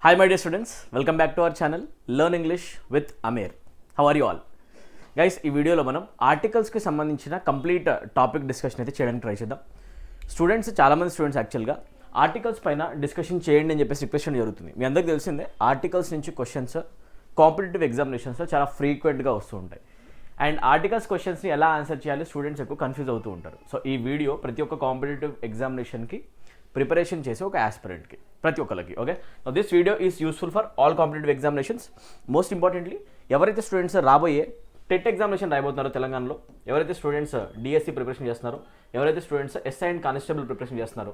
Hi my dear students, welcome back to our channel Learn English with Amir. How are you all? Guys, ఈ వీడియోలో మనం ఆర్టికల్స్కి సంబంధించిన complete topic discussion అయితే చేయడానికి try చేద్దాం. చాలామంది స్టూడెంట్స్ యాక్చువల్గా ఆర్టికల్స్ పైన డిస్కషన్ చేయండి అని చెప్పేసి రిక్వెస్ట్ జరుగుతుంది. మీ అందరికీ తెలిసిందే ఆర్టికల్స్ నుంచి క్వశ్చన్స్ కాంపిటేటివ్ ఎగ్జామినేషన్స్లో చాలా ఫ్రీక్వెంట్గా వస్తూ ఉంటాయి. అండ్ ఆర్టికల్స్ క్వశ్చన్స్ని ఎలా ఆన్సర్ చేయాలి స్టూడెంట్స్ ఎక్కువ కన్ఫ్యూజ్ అవుతూ ఉంటారు. సో ఈ వీడియో ప్రతి ఒక్క కాంపిటేటివ్ ఎగ్జామినేషన్కి ప్రిపరేషన్ చేసే ఒక ఆస్పిరెంట్కి ప్రతి ఒక్కరికి. Okay, this video is useful for all competitive examinations. Most importantly ఎవరైతే స్టూడెంట్స్ రాబోయే టెట్ ఎగ్జామినేషన్ రాయబోతున్నారో తెలంగాణలో, ఎవరైతే స్టూడెంట్స్ డిఎస్సి ప్రిపరేషన్ చేస్తున్నారో, ఎవరైతే students SI and constable preparation చేస్తున్నారో,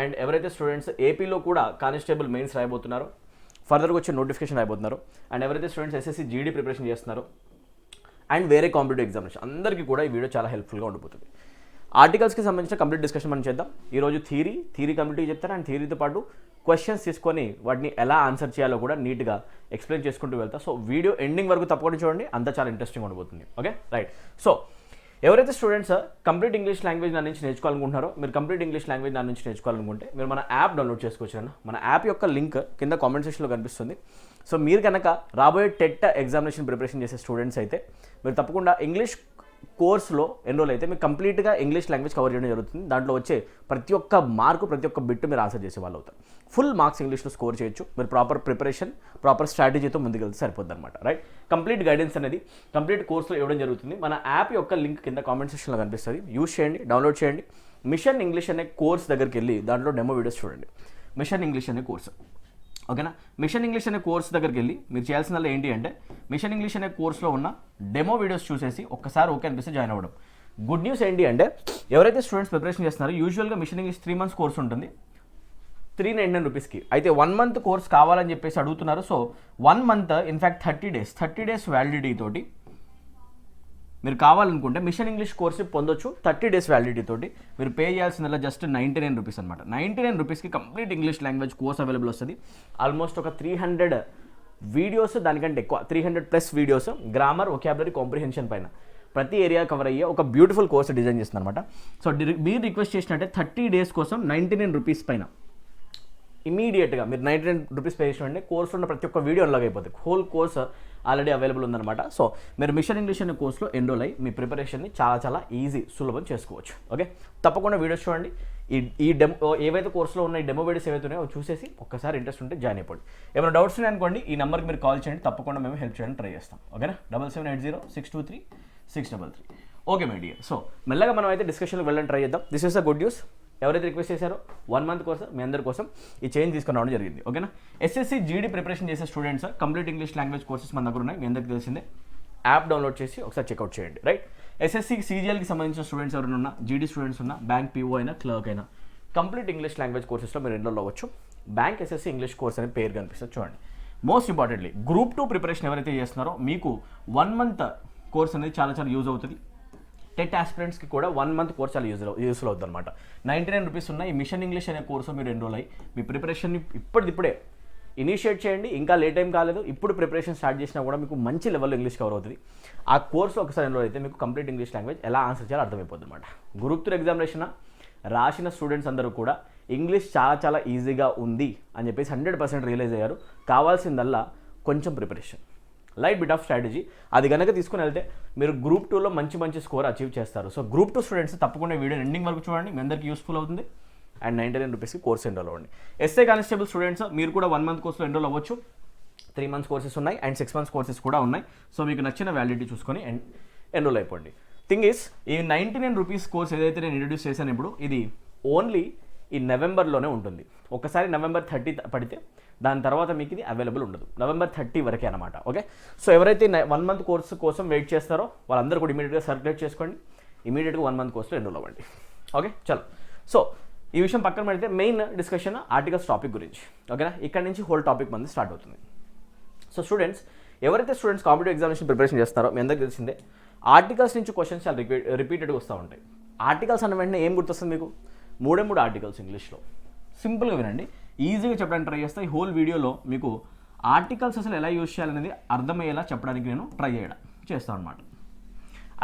అండ్ ఎవరైతే స్టూడెంట్స్ ఏపీలో కూడా కానిస్టేబుల్ మెయిన్స్ రాయబోతున్నారో, ఫర్దర్గా వచ్చే నోటిఫికేషన్ రాయబోతున్నారో, అండ్ ఎవరైతే స్టూడెంట్స్ ఎస్ఎస్సి జీడీ ప్రిపరేషన్ చేస్తున్నారో, అండ్ వేరే కాంపిటేటివ్ ఎగ్జామినేషన్ అందరికీ కూడా ఈ వీడియో చాలా హెల్ప్ఫుల్గా ఉండిపోతుంది. ఆర్టికల్స్కి సంబంధించిన కంప్లీట్ డిస్కషన్ మనం చేద్దాం. ఈరోజు థియరీ కంప్లీట్గా చెప్తాను, అండ్ థియరీతో పాటు క్వశ్చన్స్ తీసుకొని వాటిని ఎలా ఆన్సర్ చేయాలో కూడా నీట్గా ఎక్స్ప్లెయిన్ చేసుకుంటూ వెళ్తా. సో వీడియో ఎండింగ్ వరకు తప్పకుండా చూడండి, అంతా చాలా ఇంట్రెస్టింగ్ ఉండిపోతుంది. Okay right. సో ఎవరైతే స్టూడెంట్స్ కంప్లీట్ ఇంగ్లీష్ లాంగ్వేజ్ నా నుంచి నేర్చుకోవాలనుకుంటున్నారో, మీరు కంప్లీట్ ఇంగ్లీష్ లాంగ్వేజ్ నా నుంచి నేర్చుకోవాలనుకుంటే మీరు మన యాప్ డౌన్లోడ్ చేసుకోవచ్చు అన్న. మన యాప్ యొక్క లింక్ కింద కామెంట్ సెక్షన్లో కనిపిస్తుంది. సో మీరు కనుక రాబోయే టెట్ ఎగ్జామినేషన్ ప్రిపరేషన్ చేసే స్టూడెంట్స్ అయితే మీరు తప్పకుండా ఇంగ్లీష్ కోర్స్లో ఎన్రోల్ అయితే మీకు కంప్లీట్గా ఇంగ్లీష్ లాంగ్వేజ్ కవర్ చేయడం జరుగుతుంది. దాంట్లో వచ్చే ప్రతి ఒక్క మార్కు, ప్రతి ఒక్క బిట్ మీరు ఆన్సర్ చేసే వాళ్ళు అవుతారు. ఫుల్ మార్క్స్ ఇంగ్లీష్లో స్కోర్ చేయొచ్చు. మీరు ప్రాపర్ ప్రిపరేషన్, ప్రాపర్ స్ట్రాటజీతో ముందుకెళ్తే సరిపోద్ది అనమాట. రైట్. కంప్లీట్ గైడెన్స్ అనేది కంప్లీట్ కోర్స్లో ఇవ్వడం జరుగుతుంది. మన యాప్ యొక్క లింక్ కింద కామెంట్ సెక్షన్లో కనిపిస్తుంది. యూజ్ చేయండి, డౌన్లోడ్ చేయండి. మిషన్ ఇంగ్లీష్ అనే కోర్స్ దగ్గరికి వెళ్ళి దాంట్లో డెమో వీడియోస్ చూడండి. మిషన్ ఇంగ్లీష్ అనే కోర్సు, ఓకేనా. మిషన్ ఇంగ్లీష్ అనే కోర్స్ దగ్గరికి వెళ్ళి మీరు చేయాల్సిందల్లా ఏంటి అంటే మిషన్ ఇంగ్లీష్ అనే కోర్స్లో ఉన్న డెమో వీడియోస్ చూసేసి ఒక్కసారి ఓకే అనిపిస్తే జాయిన్ అవ్వడం. గుడ్ న్యూస్ ఏంటి అంటే ఎవరైతే స్టూడెంట్స్ ప్రిపరేషన్ చేస్తున్నారో, యూజువల్గా మిషన్ ఇంగ్లీష్ 3 months కోర్స్ ఉంటుంది 399 రూపీస్కి. అయితే 1 month కోర్స్ కావాలని చెప్పేసి అడుగుతున్నారు. So 1 month in fact 30 days validity తోటి మీరు కావాలనుకుంటే మిషన్ ఇంగ్లీష్ కోర్స్ పొందొచ్చు. 30 days వ్యాలిడిటీ తోటి మీరు పే చేయాల్సిందల్లా జస్ట్ 99 రూపీస్ అనమాట. 99 రూపీస్కి complete English language course available వస్తుంది. ఆల్మోస్ట్ ఒక 300 వీడియోస్, దానికంటే ఎక్కువ 300+ వీడియోస్ గ్రామర్, వొకాబులరీ, కాంప్రిహెన్షన్ పైన ప్రతి ఏరియా కవర్ అయ్యే ఒక బ్యూటిఫుల్ కోర్స్ డిజైన్ చేస్తుంది అనమాట. సో మీరు రిక్వెస్ట్ చేసినట్టే 30 days కోసం 99 రూపీస్ పైన ఇమీడియట్గా మీరు 99 రూపీస్ పే చేసినట్టే కోర్స్ ఉన్న ప్రతి ఒక్క వీడియో అన్లాగ్ అయిపోతుంది. హోల్ కోర్స్ ఆల్రెడీ అవైలబుల్ ఉందన్నమాట. సో మీరు మిషన్ ఇంగ్లీష్ అనే కోర్స్లో ఎన్రోల్ అయ్యి మీ ప్రిపరేషన్ని చాలా ఈజీ, సులభం చేసుకోవచ్చు. ఓకే, తప్పకుండా వీడియోస్ చూడండి. ఈ డెమో ఏవైతే కోర్సులో ఉన్న ఈ డెమో వీడియోస్ ఏవైతే ఉన్నాయో చూసేసి ఒక్కసారి ఇంట్రెస్ట్ ఉంటే జాయిన్ అయిపోండి. ఏమైనా డౌట్స్ ఉన్నాయనుకోండి, ఈ నెంబర్కి మీరు కాల్ చేయండి, తప్పకుండా మేము హెల్ప్ చేయడానికి ట్రై చేస్తాం. ఓకేనా, 7780623633. Okay my dear. సో మెల్లగా మనం అయితే డిస్కషన్కి వెళ్ళడానికి ట్రై చేద్దాం. This is the good news. ఎవరైతే రిక్వెస్ట్ చేశారో 1 month కోసం మీ అందరి కోసం ఈ చేంజ్ తీసుకొని రావడం జరిగింది. ఓకేనా, ఎస్ఎస్సి జీడీ ప్రిపరేషన్ చేసే students complete English language courses మన దగ్గర ఉన్నాయి. మీ అందరికీ తెలిసిందే. యాప్ డౌన్లోడ్ చేసి ఒకసారి చెక్అవుట్ చేయండి. రైట్. ఎస్ఎస్సి సీజీఎల్కి సంబంధించిన స్టూడెంట్స్ ఎవరైనా ఉన్నా, జీడీ స్టూడెంట్స్ ఉన్నా, బ్యాంక్ పీఓ అయినా, క్లర్క్ అయినా కంప్లీట్ ఇంగ్లీష్ లాంగ్వేజ్ కోర్సెస్లో మీరు ఎన్రోల్ అవ్వచ్చు. బ్యాంక్ ఎస్ఎస్సి ఇంగ్లీష్ కోర్స్ అనే పేరు కనిపిస్తుంది చూడండి. మోస్ట్ ఇంపార్టెంట్లీ గ్రూప్ 2 ప్రిపరేషన్ ఎవరైతే చేస్తున్నారో మీకు 1 month కోర్స్ అనేది చాలా యూజ్ అవుతుంది. టెట్ ఆస్పిరెంట్స్కి కూడా 1 month కోర్స్ చాలా యూస్ఫుల్ అవుతుంది అనమాట. 99 రూపీస్ ఉన్న ఈ మిషన్ ఇంగ్లీష్ అనే కోర్సు మీరు ఎన్రోల్ అయ్యి మీ ప్రిపరేషన్ని ఇప్పుడే ఇనిషియేట్ చేయండి. ఇంకా లేట్ టైం కాలేదు, ఇప్పుడు ప్రిపరేషన్ స్టార్ట్ చేసినా కూడా మీకు మంచి లెవెల్లో ఇంగ్లీష్ కవర్ అవుతుంది. ఆ కోర్సులో ఒకసారి ఎన్రోల్ అయితే మీకు కంప్లీట్ ఇంగ్లీష్ లాంగ్వేజ్ ఎలా ఆన్సర్ చేయాలో అర్థమైపోతుంది అనమాట. గ్రూప్ 3 ఎగ్జామినేషన్ రాసిన స్టూడెంట్స్ అందరూ కూడా ఇంగ్లీష్ చాలా ఈజీగా ఉంది అని చెప్పేసి 100% రియలైజ్ అయ్యారు. కావాల్సిందల్లా కొంచెం preparation, light bit of strategy. అది కనుక తీసుకుని వెళ్తే మీరు గ్రూప్ 2లో మంచి స్కోర్ అచీవ్ చేస్తారు. సో గ్రూప్ 2 స్టూడెంట్స్ తప్పకుండా వీడియో ఎండింగ్ వరకు చూడండి, మీ అందరికీ యూస్ఫుల్ అవుతుంది. అండ్ 99 రూపీస్కి కోర్స్ ఎన్రోల్ అవ్వండి. ఎస్ఐ కానిస్టేబుల్ స్టూడెంట్స్ మీరు కూడా 1 month కోర్సులో ఎన్రోల్ అవ్వచ్చు. 3 months కోర్సెస్ ఉన్నాయి అండ్ 6 months కోర్సెస్ కూడా ఉన్నాయి. సో మీకు నచ్చిన వ్యాలిడిటీ చూసుకొని ఎన్రోల్ అయిపోండి. థింగ్ ఈస్, ఈ 99 రూపీస్ కోర్స్ ఏదైతే నేను ఇంట్రడ్యూస్ చేశాను ఇప్పుడు, ఇది ఓన్లీ ఈ నవంబర్లోనే ఉంటుంది. ఒకసారి November 30 పడితే దాని తర్వాత మీకు ఇది అవైలబుల్ ఉండదు. November 30 వరకే అనమాట. ఓకే, సో ఎవరైతే 1 month కోర్సు కోసం వెయిట్ చేస్తారో వాళ్ళందరూ కూడా ఇమీడియట్గా సర్క్యులేట్ చేసుకోండి. ఇమీడియట్గా 1 month కోర్సులో ఎన్రోల్ అవ్వండి. ఓకే చలో. సో ఈ విషయం పక్కన పెడితే మెయిన్ డిస్కషన్ ఆర్టికల్స్ టాపిక్ గురించి. ఓకేనా, ఇక్కడ నుంచి హోల్ టాపిక్ మంది స్టార్ట్ అవుతుంది. సో ఎవరైతే స్టూడెంట్స్ కాంపిటేటివ్ ఎగ్జామినేషన్ ప్రిపరేషన్ చేస్తారో మీ అందరికీ తెలిసిందే ఆర్టికల్స్ నుంచి క్వశ్చన్స్ చాలా రిపీటెడ్గా వస్తూ ఉంటాయి. ఆర్టికల్స్ అన్న వెంటనే ఏం గుర్తొస్తుంది మీకు? 3 ఆర్టికల్స్ ఇంగ్లీష్లో. సింపుల్గా వినండి, ఈజీగా చెప్పడానికి ట్రై చేస్తా. ఈ హోల్ వీడియోలో మీకు ఆర్టికల్స్ అసలు ఎలా యూజ్ చేయాలనేది అర్థమయ్యేలా చెప్పడానికి నేను ట్రై చేస్తాను అనమాట.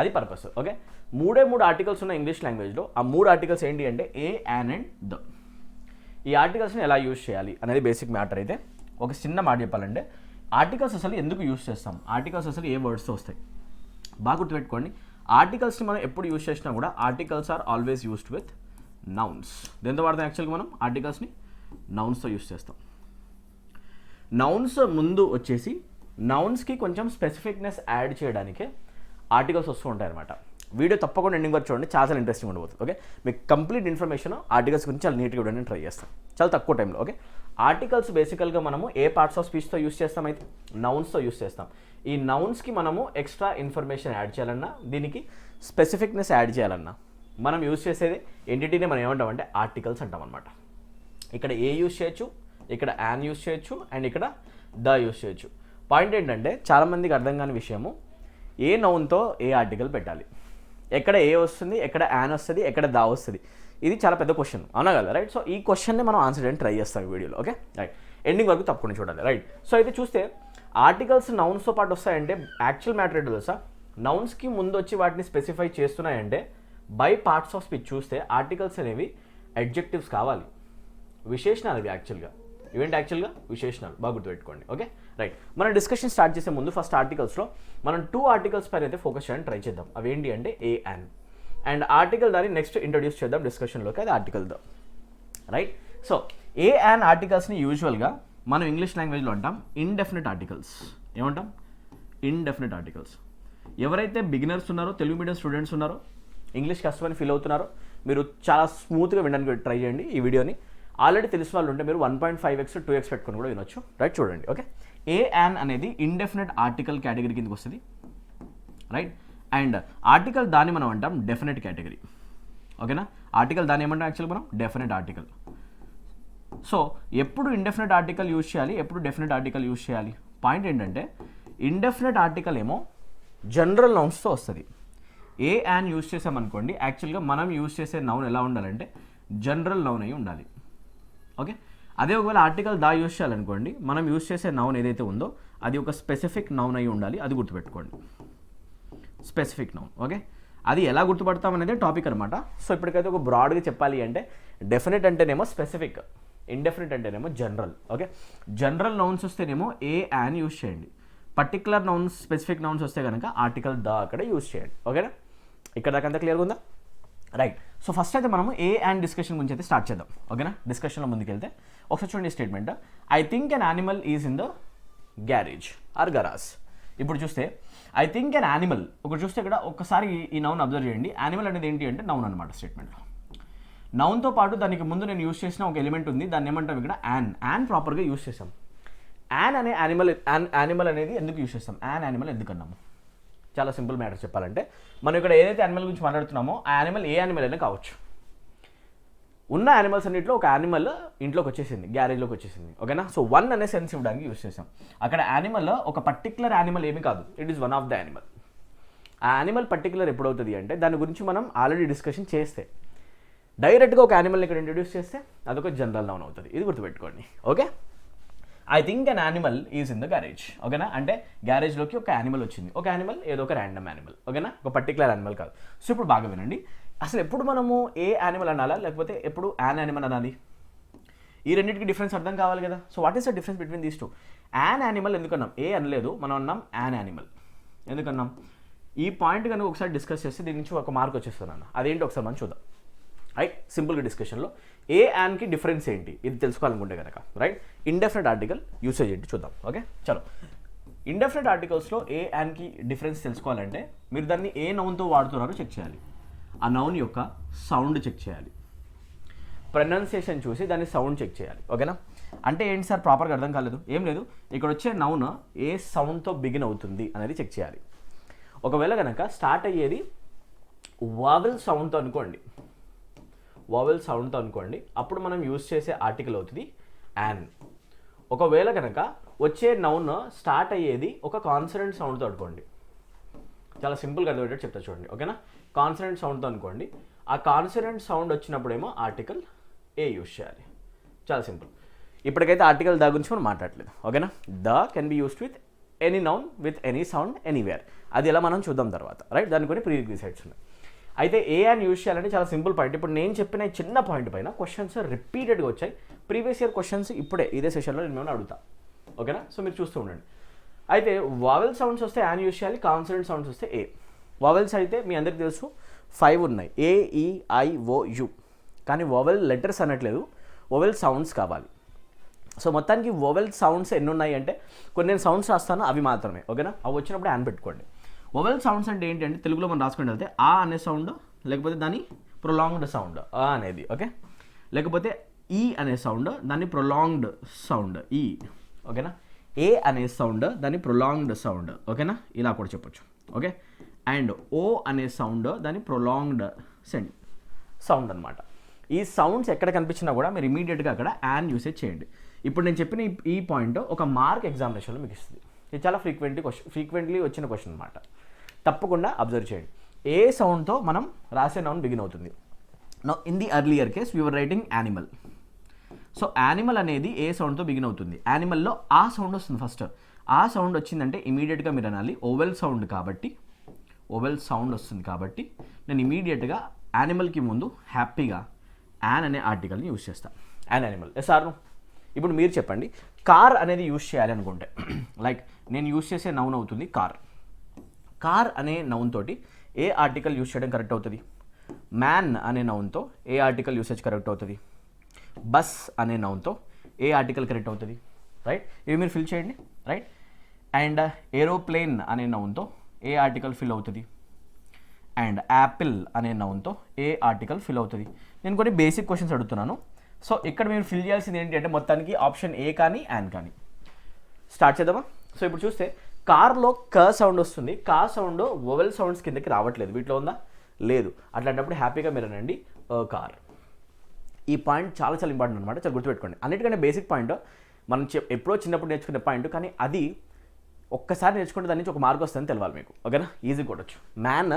అది పర్పస్. ఓకే, 3 ఆర్టికల్స్ ఉన్న ఇంగ్లీష్ లాంగ్వేజ్లో ఆ 3 ఆర్టికల్స్ ఏంటి అంటే ఏ, యాన్ అండ్ ద. ఈ ఆర్టికల్స్ని ఎలా యూజ్ చేయాలి అనేది బేసిక్ మ్యాటర్ అయితే ఒక చిన్న మాట చెప్పాలంటే ఆర్టికల్స్ అసలు ఎందుకు యూస్ చేస్తాం, ఆర్టికల్స్ అసలు ఏ వర్డ్స్తో వస్తాయి బాగా గుర్తుపెట్టుకోండి. ఆర్టికల్స్ని మనం ఎప్పుడు యూస్ చేసినా కూడా articles are always used with nouns. దేంతో వాడతాం యాక్చువల్గా మనం ఆర్టికల్స్ని నౌన్స్తో యూస్ చేస్తాం. నౌన్స్ ముందు వచ్చేసి నౌన్స్కి కొంచెం స్పెసిఫిక్నెస్ యాడ్ చేయడానికే ఆర్టికల్స్ వస్తూ ఉంటాయి అనమాట. వీడియో తప్పకుండా ఎండింగ్ వరకు చూడండి, చాలా ఇంట్రెస్టింగ్ ఉండబోతుంది. ఓకే, మీకు కంప్లీట్ ఇన్ఫర్మేషన్ ఆర్టికల్స్ గురించి చాలా నీట్గా ఇవ్వడానికి ట్రై చేస్తాం చాలా తక్కువ టైంలో. ఓకే, ఆర్టికల్స్ బేసికల్గా మనము ఏ పార్ట్స్ ఆఫ్ స్పీచ్తో యూస్ చేస్తాం, అయితే నౌన్స్తో యూస్ చేస్తాం. ఈ నౌన్స్కి మనము ఎక్స్ట్రా ఇన్ఫర్మేషన్ యాడ్ చేయాలన్నా, దీనికి స్పెసిఫిక్నెస్ యాడ్ చేయాలన్నా మనం యూస్ చేసేది ఎంటిటీనే మనం ఏమంటామంటే ఆర్టికల్స్ అంటాం అనమాట. ఇక్కడ ఏ యూస్ చేయొచ్చు, ఇక్కడ యాన్ యూస్ చేయొచ్చు, అండ్ ఇక్కడ ద యూస్ చేయొచ్చు. పాయింట్ ఏంటంటే చాలామందికి అర్థం కాని విషయము, ఏ నౌన్తో ఏ ఆర్టికల్ పెట్టాలి, ఎక్కడ ఏ వస్తుంది, ఎక్కడ యాన్ వస్తుంది, ఎక్కడ దా వస్తుంది. ఇది చాలా పెద్ద క్వశ్చన్, అవునా కదా, రైట్? సో ఈ క్వశ్చన్ని మనం ఆన్సర్ చేయడానికి ట్రై చేస్తాం ఈ వీడియోలో. ఓకే, రైట్, ఎండింగ్ వరకు తప్పకుండా చూడాలి, రైట్? సో అయితే చూస్తే ఆర్టికల్స్ నౌన్స్తో పాటు వస్తాయంటే యాక్చువల్ మ్యాటర్ ఏంటో తెలుసా, నౌన్స్కి ముందు వచ్చి వాటిని స్పెసిఫై చేస్తున్నాయంటే బై పార్ట్స్ ఆఫ్ స్పీచ్ చూస్తే ఆర్టికల్స్ అనేవి అడ్జెక్టివ్స్ కావాలి, విశేషణాలు ఇవి యాక్చువల్గా. ఇవేంటి యాక్చువల్గా విశేషణాలు, బాగా గుర్తుపెట్టుకోండి. Okay, right. మన డిస్కషన్ స్టార్ట్ చేసే ముందు ఫస్ట్ ఆర్టికల్స్లో మనం 2 ఆర్టికల్స్ పైన అయితే ఫోకస్ చేయడానికి ట్రై చేద్దాం. అవి ఏంటి అంటే ఏ అండ్ ఆర్టికల్ దాన్ని నెక్స్ట్ ఇంట్రొడ్యూస్ చేద్దాం డిస్కషన్లోకి, అది article the, right? So a and ఆర్టికల్స్ని యూజువల్గా మనం ఇంగ్లీష్ లాంగ్వేజ్లో అంటాం ఇండెఫినిట్ ఆర్టికల్స్. ఏమంటాం? Indefinite articles. ఎవరైతే బిగినర్స్ ఉన్నారో, తెలుగు మీడియం స్టూడెంట్స్ ఉన్నారో, ఇంగ్లీష్ కష్టమని ఫీల్ అవుతున్నారో, మీరు చాలా స్మూత్గా వినడానికి ట్రై చేయండి ఈ వీడియోని. ఆల్రెడీ తెలిసిన వాళ్ళు ఉంటే మీరు 1.5x 2x పెట్టుకొని కూడా వినొచ్చు, రైట్? చూడండి. ఓకే, ఏ యాన్ అనేది ఇండెఫినిట్ ఆర్టికల్ కేటగిరీ కిందకి వస్తుంది, రైట్? అండ్ ఆర్టికల్ దాన్ని మనం అంటాం డెఫినెట్ కేటగిరీ. ఓకేనా, ఆర్టికల్ దాన్ని ఏమంటాం యాక్చువల్గా మనం డెఫినెట్ ఆర్టికల్. సో ఎప్పుడు ఇండెఫినెట్ ఆర్టికల్ యూజ్ చేయాలి, ఎప్పుడు డెఫినెట్ ఆర్టికల్ యూజ్ చేయాలి? పాయింట్ ఏంటంటే ఇండెఫినెట్ ఆర్టికల్ ఏమో జనరల్ నౌన్స్తో వస్తుంది. ఏ యాన్ యూజ్ చేసామనుకోండి, యాక్చువల్గా మనం యూజ్ చేసే నౌన్ ఎలా ఉండాలంటే జనరల్ నౌన్ అయి ఉండాలి. ఓకే, అదే ఒకవేళ ఆర్టికల్ దా యూజ్ చేయాలనుకోండి, మనం యూజ్ చేసే నౌన్ ఏదైతే ఉందో అది ఒక స్పెసిఫిక్ నౌన్ అయి ఉండాలి, అది గుర్తుపెట్టుకోండి, స్పెసిఫిక్ నౌన్. ఓకే, అది ఎలా గుర్తుపడతాం అనేది టాపిక్ అనమాట. సో ఇప్పటికైతే ఒక బ్రాడ్గా చెప్పాలి అంటే డెఫినెట్ అంటేనేమో స్పెసిఫిక్, ఇండెఫినెట్ అంటేనేమో జనరల్. ఓకే, జనరల్ నౌన్స్ వస్తేనేమో ఏ యాన్ యూజ్ చేయండి, పర్టికులర్ నౌన్స్ స్పెసిఫిక్ నౌన్స్ వస్తే కనుక ఆర్టికల్ ద అక్కడ యూజ్ చేయండి. ఓకేనా, ఇక్కడ దాకా అంతా క్లియర్గా ఉందా? రైట్. సో ఫస్ట్ అయితే మనము ఏ అండ్ డిస్కషన్ గురించి అయితే స్టార్ట్ చేద్దాం. ఓకేనా, డిస్కషన్లో ముందుకెళ్తే ఒకసారి చూడండి statement, I think an animal is in the garage or garage. ఇప్పుడు చూస్తే ఐ థింక్ అన్ యానిమల్, ఒకటి చూస్తే ఇక్కడ ఒకసారి ఈ నౌన్ అబ్జర్వ్ చేయండి. యానిమల్ అనేది ఏంటి అంటే నౌన్ అనమాట స్టేట్మెంట్లో. నౌన్తో పాటు దానికి ముందు నేను యూస్ చేసిన ఒక ఎలిమెంట్ ఉంది, దాన్ని ఏమంటాం ఇక్కడ యాన్ ప్రాపర్గా యూస్ చేసాం. యాన్ అనే యానిమల్ అనేది ఎందుకు యూస్ చేస్తాం, యానిమల్ ఎందుకు అన్నాము? చాలా సింపుల్ మ్యాటర్ చెప్పాలంటే, మనం ఇక్కడ ఏదైతే యానిమల్ గురించి మాట్లాడుతున్నామో ఆ యానిమల్ ఏ యానిమల్ అయినా కావచ్చు. ఉన్న యానిమల్స్ అన్నింటిలో ఒక యానిమల్ ఇంట్లోకి వచ్చేసింది, గ్యారేజ్లోకి వచ్చేసింది. ఓకేనా, సో 1 అనే సెన్స్ ఇవ్వడానికి యూస్ చేసాం. అక్కడ యానిమల్ ఒక పర్టికులర్ యానిమల్ ఏమీ కాదు, it is one of the animal. ఆ యానిమల్ పర్టికులర్ ఎప్పుడవుతుంది అంటే దాని గురించి మనం ఆల్రెడీ డిస్కషన్ చేస్తే, డైరెక్ట్గా ఒక యానిమల్ని ఇక్కడ ఇంట్రడ్యూస్ చేస్తే అదొక జనరల్ నౌన్ అవుతుంది. ఇది గుర్తుపెట్టుకోండి. Okay, I think an animal is in the garage. ఓకేనా, అంటే గ్యారేజ్లోకి ఒక యానిమల్ వచ్చింది, ఒక యానిమల్ ఏదో ఒక ర్యాండమ్ యానిమల్. ఓకేనా, ఒక పర్టికులర్ యానిమల్ కాదు. సో ఇప్పుడు బాగా వినండి, అసలు ఎప్పుడు మనము ఏ యానిమల్ అనాలా లేకపోతే ఎప్పుడు యాన్ యానిమల్ అనాలి? ఈ రెండింటికి డిఫరెన్స్ అర్థం కావాలి కదా. So what is the difference between these two? An animal ఎందుకన్నాం, ఏ అనలేదు, మనం అన్నాం యాన్ యానిమల్. ఎందుకన్నాం? ఈ పాయింట్ కనుక ఒకసారి డిస్కస్ చేస్తే దీని నుంచి ఒక మార్క్ వచ్చేస్తున్నాను, అదేంటి ఒకసారి మనం చూద్దాం. రైట్, సింపుల్గా డిస్కషన్లో ఏ యాన్కి డిఫరెన్స్ ఏంటి ఇది తెలుసుకోవాలనుకుంటే కనుక, రైట్, ఇండెఫినెట్ ఆర్టికల్ యూసేజ్ ఏంటి చూద్దాం. ఓకే, చలో, ఇండెఫినెట్ ఆర్టికల్స్లో ఏ యాన్కి డిఫరెన్స్ తెలుసుకోవాలంటే మీరు దాన్ని ఏ నౌన్తో వాడుతున్నారో చెక్ చేయాలి, ఆ నౌన్ యొక్క సౌండ్ చెక్ చేయాలి, ప్రొనౌన్సియేషన్ చూసి దాని సౌండ్ చెక్ చేయాలి. ఓకేనా, అంటే ఏంటి సార్ ప్రాపర్గా అర్థం కాలేదు, ఏం లేదు, ఇక్కడ వచ్చే నౌన్ ఏ సౌండ్తో బిగిన్ అవుతుంది అనేది చెక్ చేయాలి. ఒకవేళ కనుక స్టార్ట్ అయ్యేది వావెల్ సౌండ్తో అనుకోండి, వావెల్ సౌండ్తో అనుకోండి, అప్పుడు మనం యూజ్ చేసే ఆర్టికల్ అవుతుంది యాన్. ఒకవేళ కనుక వచ్చే నౌన్ స్టార్ట్ అయ్యేది ఒక కాన్సనెంట్ సౌండ్తో అనుకోండి, చాలా సింపుల్గా అర్థమయ్యేటట్టు చెప్తా చూడండి. ఓకేనా, కాన్సనెంట్ సౌండ్తో అనుకోండి, ఆ consonant sound వచ్చినప్పుడేమో article a use చేయాలి. చాలా సింపుల్. ఇప్పటికైతే ఆర్టికల్ ద గురించి మనం మాట్లాడలేదు. ఓకేనా, they can be used with any noun with any sound anywhere. అది ఎలా మనం చూద్దాం తర్వాత, రైట్? దానికి కొన్ని ప్రీ రిక్విజిట్స్ ఉన్నాయి. అయితే ఏ అని యూజ్ చేయాలంటే చాలా సింపుల్ పాయింట్. ఇప్పుడు నేను చెప్పిన చిన్న పాయింట్ పైన క్వశ్చన్స్ రిపీటెడ్గా వచ్చాయి, ప్రీవియస్ ఇయర్ క్వశ్చన్స్ ఇప్పుడే ఇదే సెషన్లో నేను అడుగుతా. ఓకేనా. సో మీరు చూస్తూ ఉండండి. అయితే వావెల్ సౌండ్స్ వస్తే యాన్ యూస్ చేయాలి, కాన్సనెంట్ సౌండ్స్ వస్తే ఏ. వావెల్స్ అయితే మీ అందరికి తెలుసు 5 ఉన్నాయి, AEIOU. కానీ వోవెల్ లెటర్స్ అనట్లేదు, వోవెల్ సౌండ్స్ కావాలి. సో మొత్తానికి వోవెల్ సౌండ్స్ ఎన్ని ఉన్నాయి అంటే కొన్ని నేను సౌండ్స్ రాస్తాను అవి మాత్రమే, ఓకేనా. అవి వచ్చినప్పుడు యాన్ పెట్టుకోండి. వోవెల్ సౌండ్స్ అంటే ఏంటి అంటే తెలుగులో మనం రాసుకుంటూ వెళ్తే ఆ అనే సౌండ్, లేకపోతే దాని ప్రొలాంగ్డ్ సౌండ్ ఆ అనేది, ఓకే. లేకపోతే ఈ అనే సౌండ్ దాన్ని ప్రొలాంగ్డ్ సౌండ్ ఈ, ఓకేనా. ఏ అనే సౌండ్ దాన్ని ప్రొలాంగ్డ్ సౌండ్, ఓకేనా. ఇలా కూడా చెప్పొచ్చు, ఓకే. అండ్ ఓ అనే సౌండ్ దాన్ని ప్రొలాంగ్డ్ సౌండ్ అనమాట. ఈ సౌండ్స్ ఎక్కడ కనిపించినా కూడా మీరు ఇమీడియట్గా అక్కడ యాన్ యూసేజ్ చేయండి. ఇప్పుడు నేను చెప్పిన ఈ పాయింట్ ఒక మార్క్ ఎగ్జామినేషన్లో మీకు ఇస్తుంది. ఇది చాలా ఫ్రీక్వెంట్లీ వచ్చిన క్వశ్చన్ అనమాట. తప్పకుండా అబ్జర్వ్ చేయండి. ఏ సౌండ్తో మనం రాసే నౌన్ బిగిన్ అవుతుంది. Now in the earlier case we were writing animal. So animal అనేది ఏ సౌండ్తో బిగిన్ అవుతుంది. యానిమల్లో ఆ సౌండ్ వస్తుంది ఫస్ట్. ఆ సౌండ్ వచ్చిందంటే ఇమీడియట్గా మీరు అనాలి ఓవెల్ సౌండ్ కాబట్టి, ఓవెల్ సౌండ్ వస్తుంది కాబట్టి నేను ఇమీడియట్గా యానిమల్కి ముందు హ్యాపీగా యాన్ అనే ఆర్టికల్ని యూజ్ చేస్తాను. An animal. సార్ ఇప్పుడు మీరు చెప్పండి, కార్ అనేది యూజ్ చేయాలి అనుకుంటే లైక్ నేను యూజ్ చేసే నౌన్ అవుతుంది కార్. కార్ అనే నౌన్ తోటి ఏ ఆర్టికల్ యూజ్ చేయడం కరెక్ట్ అవుతుంది? మ్యాన్ అనే నౌన్తో ఏ ఆర్టికల్ యూసేజ్ కరెక్ట్ అవుతుంది? బస్ అనే నౌన్తో ఏ ఆర్టికల్ కరెక్ట్ అవుతుంది? రైట్, ఇవి మీరు ఫిల్ చేయండి. రైట్. అండ్ ఏరోప్లేన్ అనే నౌన్తో ఏ ఆర్టికల్ ఫిల్ అవుతుంది? అండ్ యాపిల్ అనే నౌన్తో ఏ ఆర్టికల్ ఫిల్ అవుతుంది? నేను కొన్ని బేసిక్ క్వశ్చన్స్ అడుగుతున్నాను. సో ఇక్కడ మీరు ఫిల్ చేయాల్సింది ఏంటి అంటే మొత్తానికి ఆప్షన్ ఏ కానీ యాన్ కానీ. స్టార్ట్ చేద్దామా? సో ఇప్పుడు చూస్తే కార్లో క సౌండ్ వస్తుంది. కా సౌండ్ వోవెల్ సౌండ్స్ కిందకి రావట్లేదు. వీటిలో ఉందా? లేదు. అట్లాంటప్పుడు హ్యాపీగా మీరు అనండి కార్. ఈ పాయింట్ చాలా చాలా ఇంపార్టెంట్ అనమాట. చాలా గుర్తుపెట్టుకోండి. అన్నిటికంటే బేసిక్ పాయింట్ మనం ఎప్పుడో చిన్నప్పుడు నేర్చుకునే పాయింట్, కానీ అది ఒక్కసారి నేర్చుకుంటే దాని నుంచి ఒక మార్క్ వస్తుందని తెలవాలి మీకు, ఓకేనా. ఈజీ కొట్టచ్చు. మ్యాన్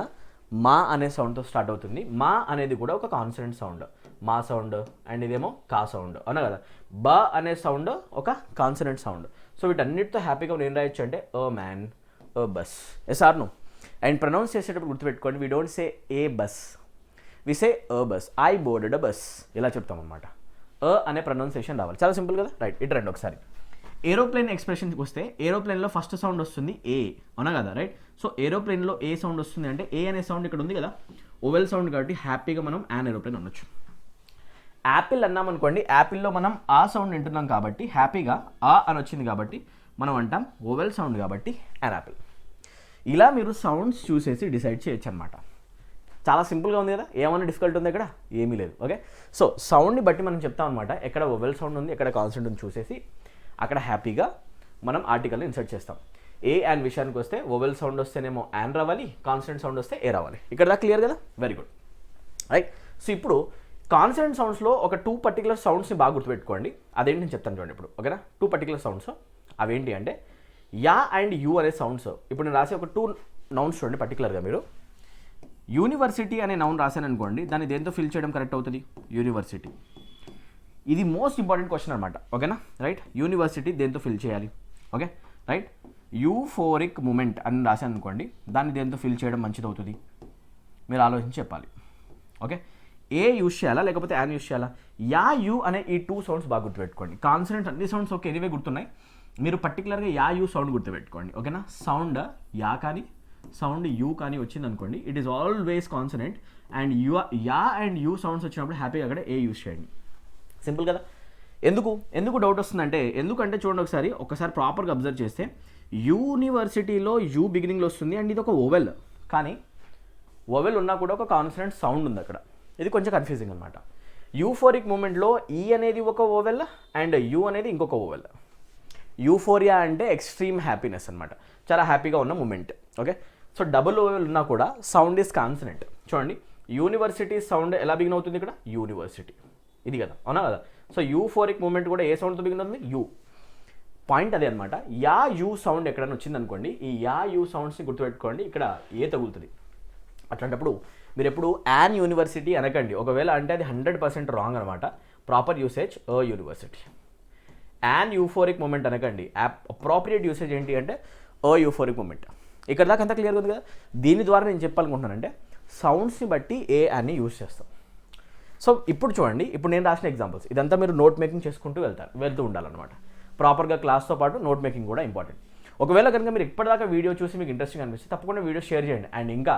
మా అనే సౌండ్తో స్టార్ట్ అవుతుంది. మా అనేది కూడా ఒక కాన్సనెంట్ సౌండ్, మా సౌండ్. అండ్ ఇదేమో కా సౌండ్, అవునా కదా. బ అనే సౌండ్ ఒక కాన్సనెంట్ సౌండ్. సో వీటన్నిటితో హ్యాపీగా నేను రాయొచ్చు అంటే man, bus. Yes or no? And pronounce చేసేటప్పుడు గుర్తుపెట్టుకోండి, we don't say a bus, we say bus. I boarded bus ఇలా చెప్తాం అనమాట. అనే ప్రొనౌన్సియేషన్ రావాలి. చాలా సింపుల్ కదా. రైట్, ఇటు రండి ఒకసారి. ఏరోప్లేన్ ఎక్స్ప్రెషన్కి వస్తే ఏరోప్లేన్లో ఫస్ట్ సౌండ్ వస్తుంది ఏ, అవునా కదా. రైట్. సో ఏరోప్లేన్లో ఏ సౌండ్ వస్తుంది అంటే ఏ అనే సౌండ్ ఇక్కడ ఉంది కదా, ఓవెల్ సౌండ్ కాబట్టి హ్యాపీగా మనం యాన్ ఏరోప్లేన్ అనొచ్చు. యాపిల్ అన్నాం అనుకోండి, యాపిల్లో మనం ఆ సౌండ్ వింటున్నాం కాబట్టి హ్యాపీగా ఆ అని వచ్చింది కాబట్టి మనం అంటాం ఓవెల్ సౌండ్ కాబట్టి యాన్ యాపిల్. ఇలా మీరు సౌండ్స్ చూసేసి డిసైడ్ చేయొచ్చు అనమాట. చాలా సింపుల్గా ఉంది కదా. ఏమైనా డిఫికల్ట్ ఉంది ఇక్కడ? ఏమీ లేదు. ఓకే. సో సౌండ్ని బట్టి మనం చెప్తాం అనమాట, ఎక్కడ ఓవెల్ సౌండ్ ఉంది ఎక్కడ కాన్సనెంట్ ఉంది చూసేసి అక్కడ హ్యాపీగా మనం ఆర్టికల్ని ఇన్సర్ట్ చేస్తాం. ఏ యాన్ విషయానికి వస్తే ఓవెల్ సౌండ్ వస్తేనేమో యాన్ రావాలి, కాన్సనెంట్ సౌండ్ వస్తే ఏ రావాలి. ఇక్కడ దా క్లియర్ కదా. Very good. రైట్. సో ఇప్పుడు కాన్సనెంట్ సౌండ్స్లో ఒక 2 పర్టికులర్ సౌండ్స్ని బాగా గుర్తుపెట్టుకోండి. అదేంటి నేను చెప్తాను చూడండి ఇప్పుడు, ఓకేనా. 2 పర్టికులర్ సౌండ్స్ అవేంటి అంటే యా అండ్ యూ అనే సౌండ్స్. ఇప్పుడు నేను రాసే ఒక 2 నౌన్స్ చూడండి పర్టికులర్గా. మీరు యూనివర్సిటీ అనే నౌన్ రాశాను అనుకోండి, దాన్ని దేంతో ఫిల్ చేయడం కరెక్ట్ అవుతుంది? యూనివర్సిటీ. ఇది మోస్ట్ ఇంపార్టెంట్ క్వశ్చన్ అనమాట, ఓకేనా. రైట్. యూనివర్సిటీ దేంతో ఫిల్ చేయాలి? ఓకే. రైట్. యూఫోరిక్ మూమెంట్ అని రాశాను అనుకోండి, దాన్ని దేంతో ఫిల్ చేయడం మంచిది అవుతుంది? మీరు ఆలోచించి చెప్పాలి. ఓకే. ఏ యూస్ చేయాలా లేకపోతే యాన్ యూస్ చేయాలా? యా యూ అనే ఈ 2 సౌండ్స్ బాగా గుర్తుపెట్టుకోండి. కాన్సనెంట్ అన్ని సౌండ్స్ ఓకే ఎనివే గుర్తున్నాయి, మీరు పర్టికులర్గా యా యూ సౌండ్ గుర్తుపెట్టుకోండి, ఓకేనా. సౌండ్ యా కానీ సౌండ్ యూ కానీ వచ్చింది అనుకోండి, it is always consonant. And yeah and you sounds వచ్చినప్పుడు హ్యాపీగా అక్కడ ఏ యూస్ చేయండి. సింపుల్ కదా. ఎందుకు డౌట్ వస్తుందంటే, ఎందుకంటే చూడండి ఒకసారి ప్రాపర్గా అబ్జర్వ్ చేస్తే యూనివర్సిటీలో యూ బిగినింగ్లో వస్తుంది అండ్ ఇది ఒక ఓవెల్, కానీ ఓవెల్ ఉన్నా కూడా ఒక కాన్సనెంట్ సౌండ్ ఉంది అక్కడ. ఇది కొంచెం కన్ఫ్యూజింగ్ అనమాట. యూఫోరిక్ మూమెంట్లో ఈ అనేది ఒక ఓవెల్ అండ్ యూ అనేది ఇంకొక ఓవెల్. యూఫోరియా అంటే ఎక్స్ట్రీమ్ హ్యాపీనెస్ అనమాట, చాలా హ్యాపీగా ఉన్న moment. Okay. So double vowel ఉన్నా కూడా సౌండ్ ఈస్ కాన్సనెంట్. చూడండి యూనివర్సిటీ సౌండ్ ఎలా బిగిన్ అవుతుంది ఇక్కడ? యూనివర్సిటీ, ఇది కదా, అవునా కదా. సో యూఫోరిక్ మూమెంట్ కూడా ఏ సౌండ్తో బిగిన్ అవుతుంది? యూ. పాయింట్ అదే అనమాట. యా యూ సౌండ్ ఎక్కడైనా వచ్చింది అనుకోండి, ఈ యా యూ సౌండ్స్ని గుర్తుపెట్టుకోండి, ఇక్కడ ఏ తగులుతుంది. అట్లాంటప్పుడు మీరు ఎప్పుడు యాన్ యూనివర్సిటీ అనకండి. ఒకవేళ అంటే అది 100% రాంగ్ అనమాట. Proper usage university. An euphoric moment అనకండి. అప్రోప్రియేట్ యూసేజ్ ఏంటి అంటే యూఫోరిక్ మూమెంట్. ఇక్కడ దాకా అంతా క్లియర్గా ఉంది కదా. దీని ద్వారా నేను చెప్పాలనుకుంటున్నానంటే సౌండ్స్ని బట్టి ఏ అని యూజ్ చేస్తాం. సో ఇప్పుడు చూడండి, ఇప్పుడు నేను రాసిన ఎగ్జాంపుల్స్ ఇదంతా మీరు నోట్ మేకింగ్ చేసుకుంటూ వెళ్తూ ఉండాలన్నమాట. ప్రాపర్గా క్లాస్తో పాటు నోట్ మేకింగ్ కూడా ఇంపార్టెంట్. ఒకవేళ కనుక మీరు ఇప్పటిదాకా వీడియో చూసి మీకు ఇంట్రెస్టింగ్ అనిపిస్తే తప్పకుండా వీడియో షేర్ చేయండి. అండ్ ఇంకా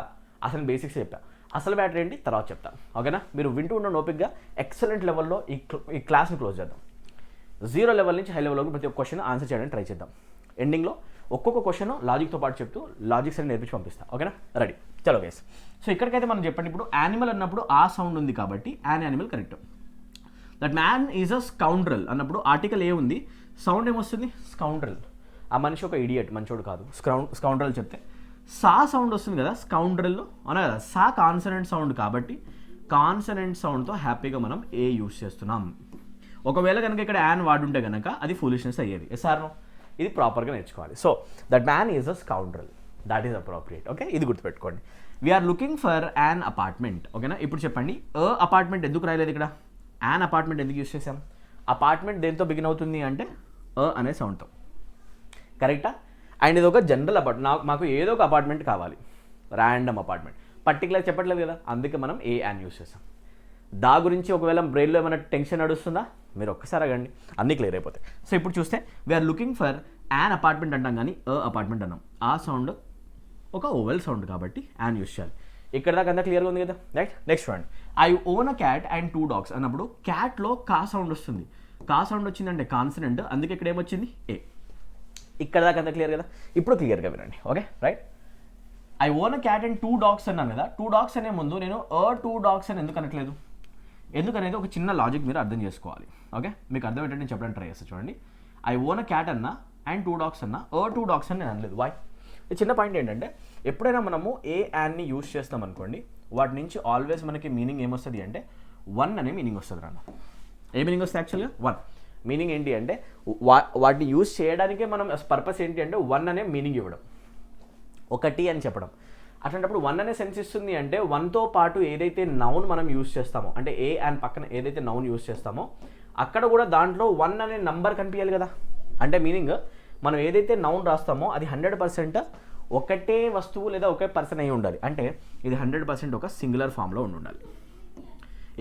అసలు బేసిక్స్ చెప్పా, అసలు బ్యాటర్ ఏంటి తర్వాత చెప్తాను. ఓకేనా? మీరు వింటూ ఉన్న ఓపిక్గా ఎక్సలెంట్ లెవెల్లో ఈ క్లాస్ని క్లోజ్ చేద్దాం. 0 లెవెల్ నుంచి హై లెవెల్ వరకు ప్రతి ఒక్క క్వశ్చన్ ఆన్సర్ చేయడానికి ట్రై చేద్దాం. ఎండింగ్లో ఒక్కొక్క క్వశ్చన్ లాజిక్తో పాటు చెప్తూ లాజిక్స్ అని నేర్పించి పంపిస్తా. ఓకేనా? రెడీ, చలో గైస్. సో ఇక్కడికైతే మనం చెప్పండి, ఇప్పుడు యానిమల్ అన్నప్పుడు ఆ సౌండ్ ఉంది కాబట్టి an animal correct. That man is a scoundrel అన్నప్పుడు ఆర్టికల్ ఏ ఉంది, సౌండ్ ఏమొస్తుంది, స్కౌండ్రల్. ఆ మనిషి ఒక ఇడియట్, మంచోడు కాదు. స్కౌండ్రల్ చెప్తే సా సౌండ్ వస్తుంది కదా స్కౌండ్రల్లో, అవునా కదా? సా కాన్సనెంట్ సౌండ్ కాబట్టి కాన్సనెంట్ సౌండ్తో హ్యాపీగా మనం ఏ యూస్ చేస్తున్నాం. ఒకవేళ కనుక ఇక్కడ యాన్ వాడుంటే కనుక అది ఫూలిష్నెస్ అయ్యేది. ఎస్ఆర్నో ఇది ప్రాపర్గా నేర్చుకోవాలి. So that man is a scoundrel, that is appropriate. Okay, ఇది గుర్తుపెట్టుకోండి. We are looking for an apartment. ఓకేనా? ఇప్పుడు చెప్పండి, అపార్ట్మెంట్ ఎందుకు రాయలేదు ఇక్కడ, యాన్ అపార్ట్మెంట్ ఎందుకు యూస్ చేసాం? అపార్ట్మెంట్ దేంతో బిగిన్ అవుతుంది అంటే అనే సౌండ్తో, కరెక్టా? అండ్ ఇది ఒక జనరల్ అపార్ట్మెంట్, మాకు ఏదో ఒక అపార్ట్మెంట్ కావాలి, ర్యాండమ్ అపార్ట్మెంట్, పర్టికులర్ చెప్పట్లేదు కదా, అందుకే మనం ఏ యాన్ యూస్ చేసాం. దా గురించి ఒకవేళ బ్రెయిన్లో ఏమైనా టెన్షన్ నడుస్తుందా, మీరు ఒక్కసారి అడగండి, అన్నీ క్లియర్ అయిపోతాయి. సో ఇప్పుడు చూస్తే we are looking for an apartment అంటాం కానీ అపార్ట్మెంట్ అన్నాం. ఆ సౌండ్ ఒక ఓవెల్ సౌండ్ కాబట్టి యాన్ యూస్ చేయాలి. ఇక్కడ దాకా అంతా క్లియర్గా ఉంది కదా, రైట్? నెక్స్ట్ చూడండి, I own a cat and 2 dogs అన్నప్పుడు క్యాట్లో కా సౌండ్ వస్తుంది. కా సౌండ్ వచ్చిందంటే కాన్సనెంట్, అందుకే ఇక్కడ ఏమొచ్చింది ఏ. ఇక్కడ దాకా అంతా క్లియర్ కదా, ఇప్పుడు క్లియర్గా వినండి. Okay, right? I own a cat and 2 dogs అన్నాను కదా, 2 dogs అనే ముందు నేను 2 dogs అని ఎందుకు అనట్లేదు? ఎందుకనేది ఒక చిన్న లాజిక్ మీరు అర్థం చేసుకోవాలి. ఓకే, మీకు అర్థం ఏంటంటే నేను చెప్పడానికి ట్రై చేస్తాను. చూడండి, ఐ ఓన్ అ క్యాట్ అన్నా అండ్ 2 dogs అన్నా 2 dogs అని నేను అనలేదు. వై? ఈ చిన్న పాయింట్ ఏంటంటే ఎప్పుడైనా మనము ఏ యాన్ని యూస్ చేస్తాం అనుకోండి, వాటి నుంచి ఆల్వేస్ మనకి మీనింగ్ ఏమొస్తుంది అంటే 1 అనే మీనింగ్ వస్తుంది. రాను ఏ మీనింగ్ వస్తుంది యాక్చువల్గా? 1. మీనింగ్ ఏంటి అంటే వాటిని యూస్ చేయడానికే మనం పర్పస్ ఏంటి అంటే 1 అనే మీనింగ్ ఇవ్వడం, ఒకటి అని చెప్పడం. అట్లాంటప్పుడు 1 అనే సెన్స్ ఇస్తుంది అంటే 1తో పాటు ఏదైతే నౌన్ మనం యూస్ చేస్తామో, అంటే ఏ అండ్ పక్కన ఏదైతే నౌన్ యూస్ చేస్తామో అక్కడ కూడా దాంట్లో 1 అనే నంబర్ కనిపించాలి కదా. అంటే మీనింగ్ మనం ఏదైతే నౌన్ రాస్తామో అది 100% ఒకటే వస్తువు లేదా ఒకే పర్సన్ అయి ఉండాలి. అంటే ఇది 100% ఒక సింగులర్ ఫామ్లో ఉండాలి.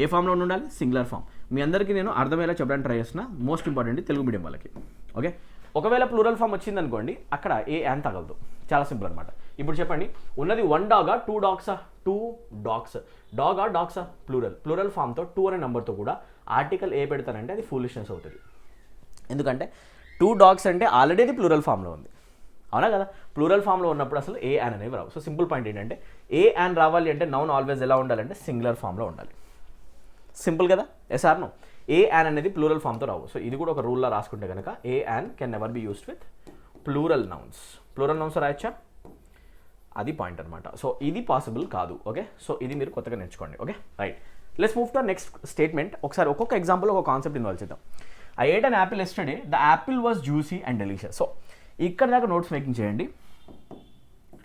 ఏ ఫామ్లో ఉండాలి? Singular form. మీ అందరికీ నేను అర్థమయ్యేలా చెప్పడానికి ట్రై చేస్తున్నా, మోస్ట్ ఇంపార్టెంట్ తెలుగు మీడియం వాళ్ళకి. ఓకే, ఒకవేళ ప్లూరల్ ఫామ్ వచ్చిందనుకోండి అక్కడ ఏ యాన్ తగలదు, చాలా సింపుల్ అనమాట. ఇప్పుడు చెప్పండి, ఉన్నది 1 dog 2 dogs 2 dogs, dog డాగ్సా plural ఫామ్తో 2 అనే నెంబర్తో కూడా ఆర్టికల్ ఏ పెడతానంటే అది ఫూలిష్నెస్ అవుతుంది. ఎందుకంటే 2 dogs అంటే ఆల్రెడీ అది ప్లూరల్ ఫామ్లో ఉంది, అవునా కదా? ప్లూరల్ ఫామ్లో ఉన్నప్పుడు అసలు ఏ యాన్ అనేవి రావు. సో సింపుల్ పాయింట్ ఏంటంటే ఏ యాన్ రావాలి అంటే నౌన్ ఆల్వేస్ ఎలా ఉండాలంటే సింగులర్ ఫామ్లో ఉండాలి. సింపుల్ కదా, ఎస్ఆర్ నో? ఏ యాన్ అనేది ప్లూరల్ ఫామ్తో రావు. సో ఇది కూడా ఒక రూల్లో రాసుకుంటే కనుక a an can never be used with plural nouns. Plural nouns రాయొచ్చా? అది పాయింట్ అనమాట. సో ఇది పాసిబుల్ కాదు. ఓకే, సో ఇది మీరు కొత్తగా నేర్చుకోండి. Okay, right. Let's move to next statement. ఒకసారి ఒక్కొక్క ఎగ్జాంపుల్ ఒక కాన్సెప్ట్ ఇన్వాల్వ్ చేద్దాం. I ate an apple yesterday, the apple was juicy and delicious. So ఇక్కడ దాకా నోట్స్ మేకింగ్ చేయండి.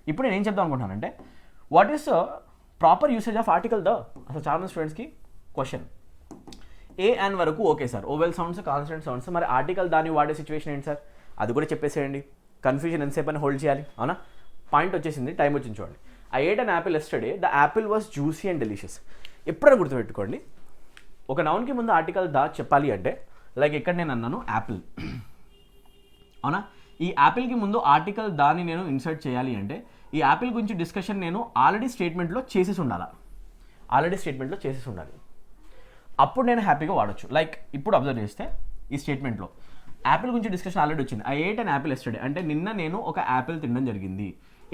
ఇప్పుడు నేను ఏం చెప్తాను అనుకుంటున్నానంటే what is proper usage of article the. అసలు చాలా మంది స్టూడెంట్స్కి క్వశ్చన్, ఏ అండ్ వరకు okay sir, vowel sounds consonant sounds, మరి ఆర్టికల్ దాన్ని వాడే సిచ్యువేషన్ ఏంటి సార్, అది కూడా చెప్పేసేయండి. కన్ఫ్యూజన్ ఎంతసేపు అని హోల్డ్ చేయాలి, అవునా? పాయింట్ వచ్చేసింది, టైం వచ్చింది చూడండి. I ate an apple yesterday, the apple was juicy and delicious. ఎప్పుడైనా గుర్తుపెట్టుకోండి, ఒక నౌన్కి ముందు ఆర్టికల్ దా చెప్పాలి అంటే, లైక్ ఇక్కడ నేను అన్నాను యాపిల్, అవునా? ఈ యాపిల్కి ముందు ఆర్టికల్ దాన్ని నేను ఇన్సర్ట్ చేయాలి అంటే ఈ యాపిల్ గురించి డిస్కషన్ నేను ఆల్రెడీ స్టేట్మెంట్లో చేసేసి ఉండాలి. అప్పుడు నేను హ్యాపీగా వాడచ్చు. లైక్ ఇప్పుడు అబ్జర్వ్ చేస్తే ఈ స్టేట్మెంట్లో యాపిల్ గురించి డిస్కషన్ ఆల్రెడీ వచ్చింది. I ate an apple yesterday అంటే నిన్న నేను ఒక యాపిల్ తినడం జరిగింది.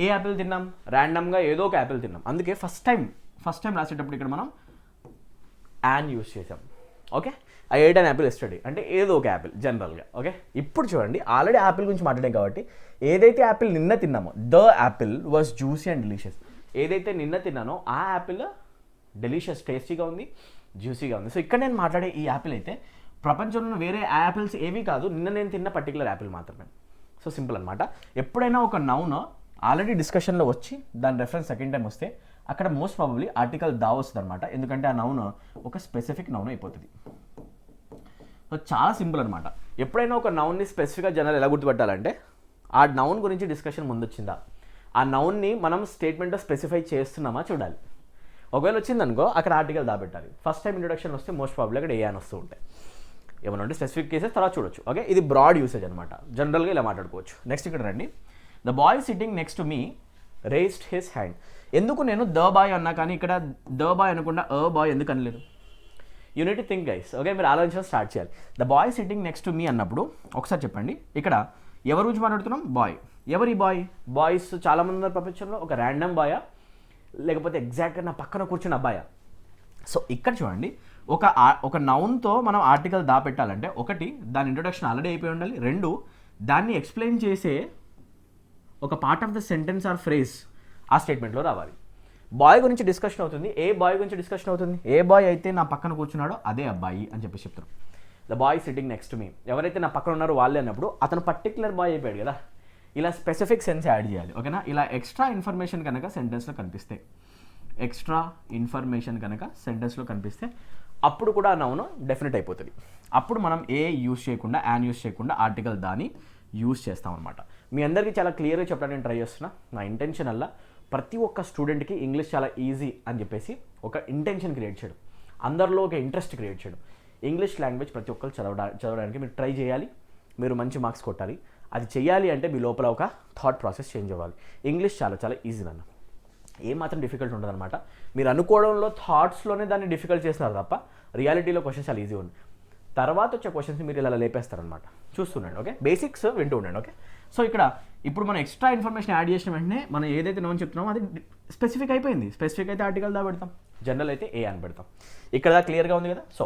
ఏ యాపిల్ తిన్నాం? ర్యాండమ్గా ఏదో ఒక యాపిల్ తిన్నాం. అందుకే ఫస్ట్ టైం రాసేటప్పుడు ఇక్కడ మనం యాన్ యూస్ చేసాం. Okay, I ate an apple yesterday అంటే ఏదో ఒక యాపిల్ జనరల్గా. ఓకే, ఇప్పుడు చూడండి, ఆల్రెడీ యాపిల్ గురించి మాట్లాడాం కాబట్టి ఏదైతే యాపిల్ నిన్న తిన్నామో, the apple was juicy and delicious. ఏదైతే నిన్న తిన్నానో ఆ యాపిల్ డెలిషియస్, టేస్టీగా ఉంది, జ్యూసీగా ఉంది. సో ఇక్కడ నేను మాట్లాడే ఈ యాపిల్ అయితే ప్రపంచంలో వేరే యాపిల్స్ ఏవి కాదు, నిన్న నేను తిన్న పర్టికులర్ యాపిల్ మాత్రమే. సో సింపుల్ అనమాట. ఎప్పుడైనా ఒక నౌన్ ఆల్రెడీ డిస్కషన్లో వచ్చి దాని రెఫరెన్స్ సెకండ్ టైం వస్తే అక్కడ మోస్ట్ ప్రాబబ్లీ ఆర్టికల్ దా వస్తుంది అనమాట. ఎందుకంటే ఆ నౌన్ ఒక స్పెసిఫిక్ నౌన్ అయిపోతుంది. సో చాలా సింపుల్ అనమాట. ఎప్పుడైనా ఒక నౌన్ని స్పెసిఫిక్గా జనాలు ఎలా గుర్తుపెట్టాలంటే ఆ నౌన్ గురించి డిస్కషన్ ముందు వచ్చిందా, ఆ నౌన్ని మనం స్టేట్మెంట్లో స్పెసిఫై చేస్తున్నామా చూడాలి. ఒకవేళ వచ్చిందనుకో అక్కడ ఆర్టికల్ దాబెట్టాలి. ఫస్ట్ టైం ఇంట్రొడక్షన్ వస్తే మోస్ట్ ప్రాబబ్లీ అక్కడ ఏ అని వస్తూ ఉంటాయి. ఏమైనా ఉంటే స్పెసిఫిక్ కేసెస్ తర్వాత చూడొచ్చు. ఓకే, ఇది బ్రాడ్ యూసేజ్ అనమాట, జనరల్గా ఇలా మాట్లాడుకోవచ్చు. నెక్స్ట్ ఇక్కడ రండి. The boy sitting next to me raised his hand. ఎందుకు నేను ద బాయ్ అన్నా కానీ ఇక్కడ ద బాయ్ అనకుండా బాయ్ ఎందుకు అనలేదు? Unit think guys. ఓకే, మీరు ఆలోచించడం స్టార్ట్ చేయాలి. The boy sitting next to me అన్నప్పుడు ఒకసారి చెప్పండి, ఇక్కడ ఎవరి గురించి మాట్లాడుతున్నాం? బాయ్. ఎవరి బాయ్? బాయ్స్ చాలామంది ఉన్నారు ప్రపంచంలో. ఒక ర్యాండమ్ బాయా, లేకపోతే ఎగ్జాక్ట్గా నా పక్కన కూర్చున్న అబ్బాయా? సో ఇక్కడ చూడండి, ఒక నౌన్తో మనం ఆర్టికల్ దాపెట్టాలంటే ఒకటి, దాని ఇంట్రొడక్షన్ ఆల్రెడీ అయిపోయి ఉండాలి. రెండు, దాన్ని ఎక్స్ప్లెయిన్ చేసే ఒక part of the sentence or phrase ఆ స్టేట్మెంట్లో రావాలి. బాయ్ గురించి డిస్కషన్ అవుతుంది. ఏ బాయ్ గురించి డిస్కషన్ అవుతుంది? ఏ బాయ్ అయితే నా పక్కన కూర్చున్నాడో అదే అబ్బాయి అని చెప్పి చెప్తారు. ద బాయ్ సిట్టింగ్ నెక్స్ట్ మీ, ఎవరైతే నా పక్కన ఉన్నారో వాళ్ళే అన్నప్పుడు అతను పర్టికులర్ బాయ్ అయిపోయాడు కదా. ఇలా స్పెసిఫిక్ సెన్స్ యాడ్ చేయాలి. ఓకేనా? ఇలా ఎక్స్ట్రా ఇన్ఫర్మేషన్ కనుక సెంటెన్స్లో కనిపిస్తే, ఎక్స్ట్రా ఇన్ఫర్మేషన్ కనుక సెంటెన్స్లో కనిపిస్తే అప్పుడు కూడా నౌన్ డెఫినెట్ అయిపోతుంది. అప్పుడు మనం ఏ యూస్ చేయకుండా, యాన్ యూస్ చేయకుండా ఆర్టికల్ దాన్ని యూస్ చేస్తాం అనమాట. మీ అందరికీ చాలా క్లియర్గా చెప్పడానికి నేను ట్రై చేస్తున్నా. నా ఇంటెన్షన్ అలా ప్రతి ఒక్క స్టూడెంట్కి ఇంగ్లీష్ చాలా ఈజీ అని చెప్పేసి ఒక ఇంటెన్షన్ క్రియేట్ చేయడం, అందరిలో ఒక ఇంట్రెస్ట్ క్రియేట్ చేయడం. ఇంగ్లీష్ లాంగ్వేజ్ ప్రతి ఒక్కరు చదవడానికి మీరు ట్రై చేయాలి, మీరు మంచి మార్క్స్ కొట్టాలి. అది చేయాలి అంటే మీ లోపల ఒక థాట్ ప్రాసెస్ చేంజ్ అవ్వాలి. ఇంగ్లీష్ చాలా చాలా ఈజీ నన్ను, ఏమాత్రం డిఫికల్ట్ ఉంటుంది అనమాట. మీరు అనుకోవడంలో థాట్స్లోనే దాన్ని డిఫికల్ట్ చేస్తున్నారు తప్ప రియాలిటీలో క్వశ్చన్స్ చాలా ఈజీ ఉంది. తర్వాత వచ్చే క్వశ్చన్స్ మీరు ఇలా లేపేస్తారనమాట. చూస్తుండండి. ఓకే, బేసిక్స్ వింటూ ఉండండి. ఓకే, సో ఇక్కడ ఇప్పుడు మనం ఎక్స్ట్రా ఇన్ఫర్మేషన్ యాడ్ చేసిన వెంటనే మనం ఏదైతే నౌన్ చెప్తున్నామో అది స్పెసిఫిక్ అయిపోయింది. స్పెసిఫిక్ అయితే ఆర్టికల్ దా పెడతాం, జనరల్ అయితే ఏ అని పెడతాం. ఇక్కడ క్లియర్గా ఉంది కదా. సో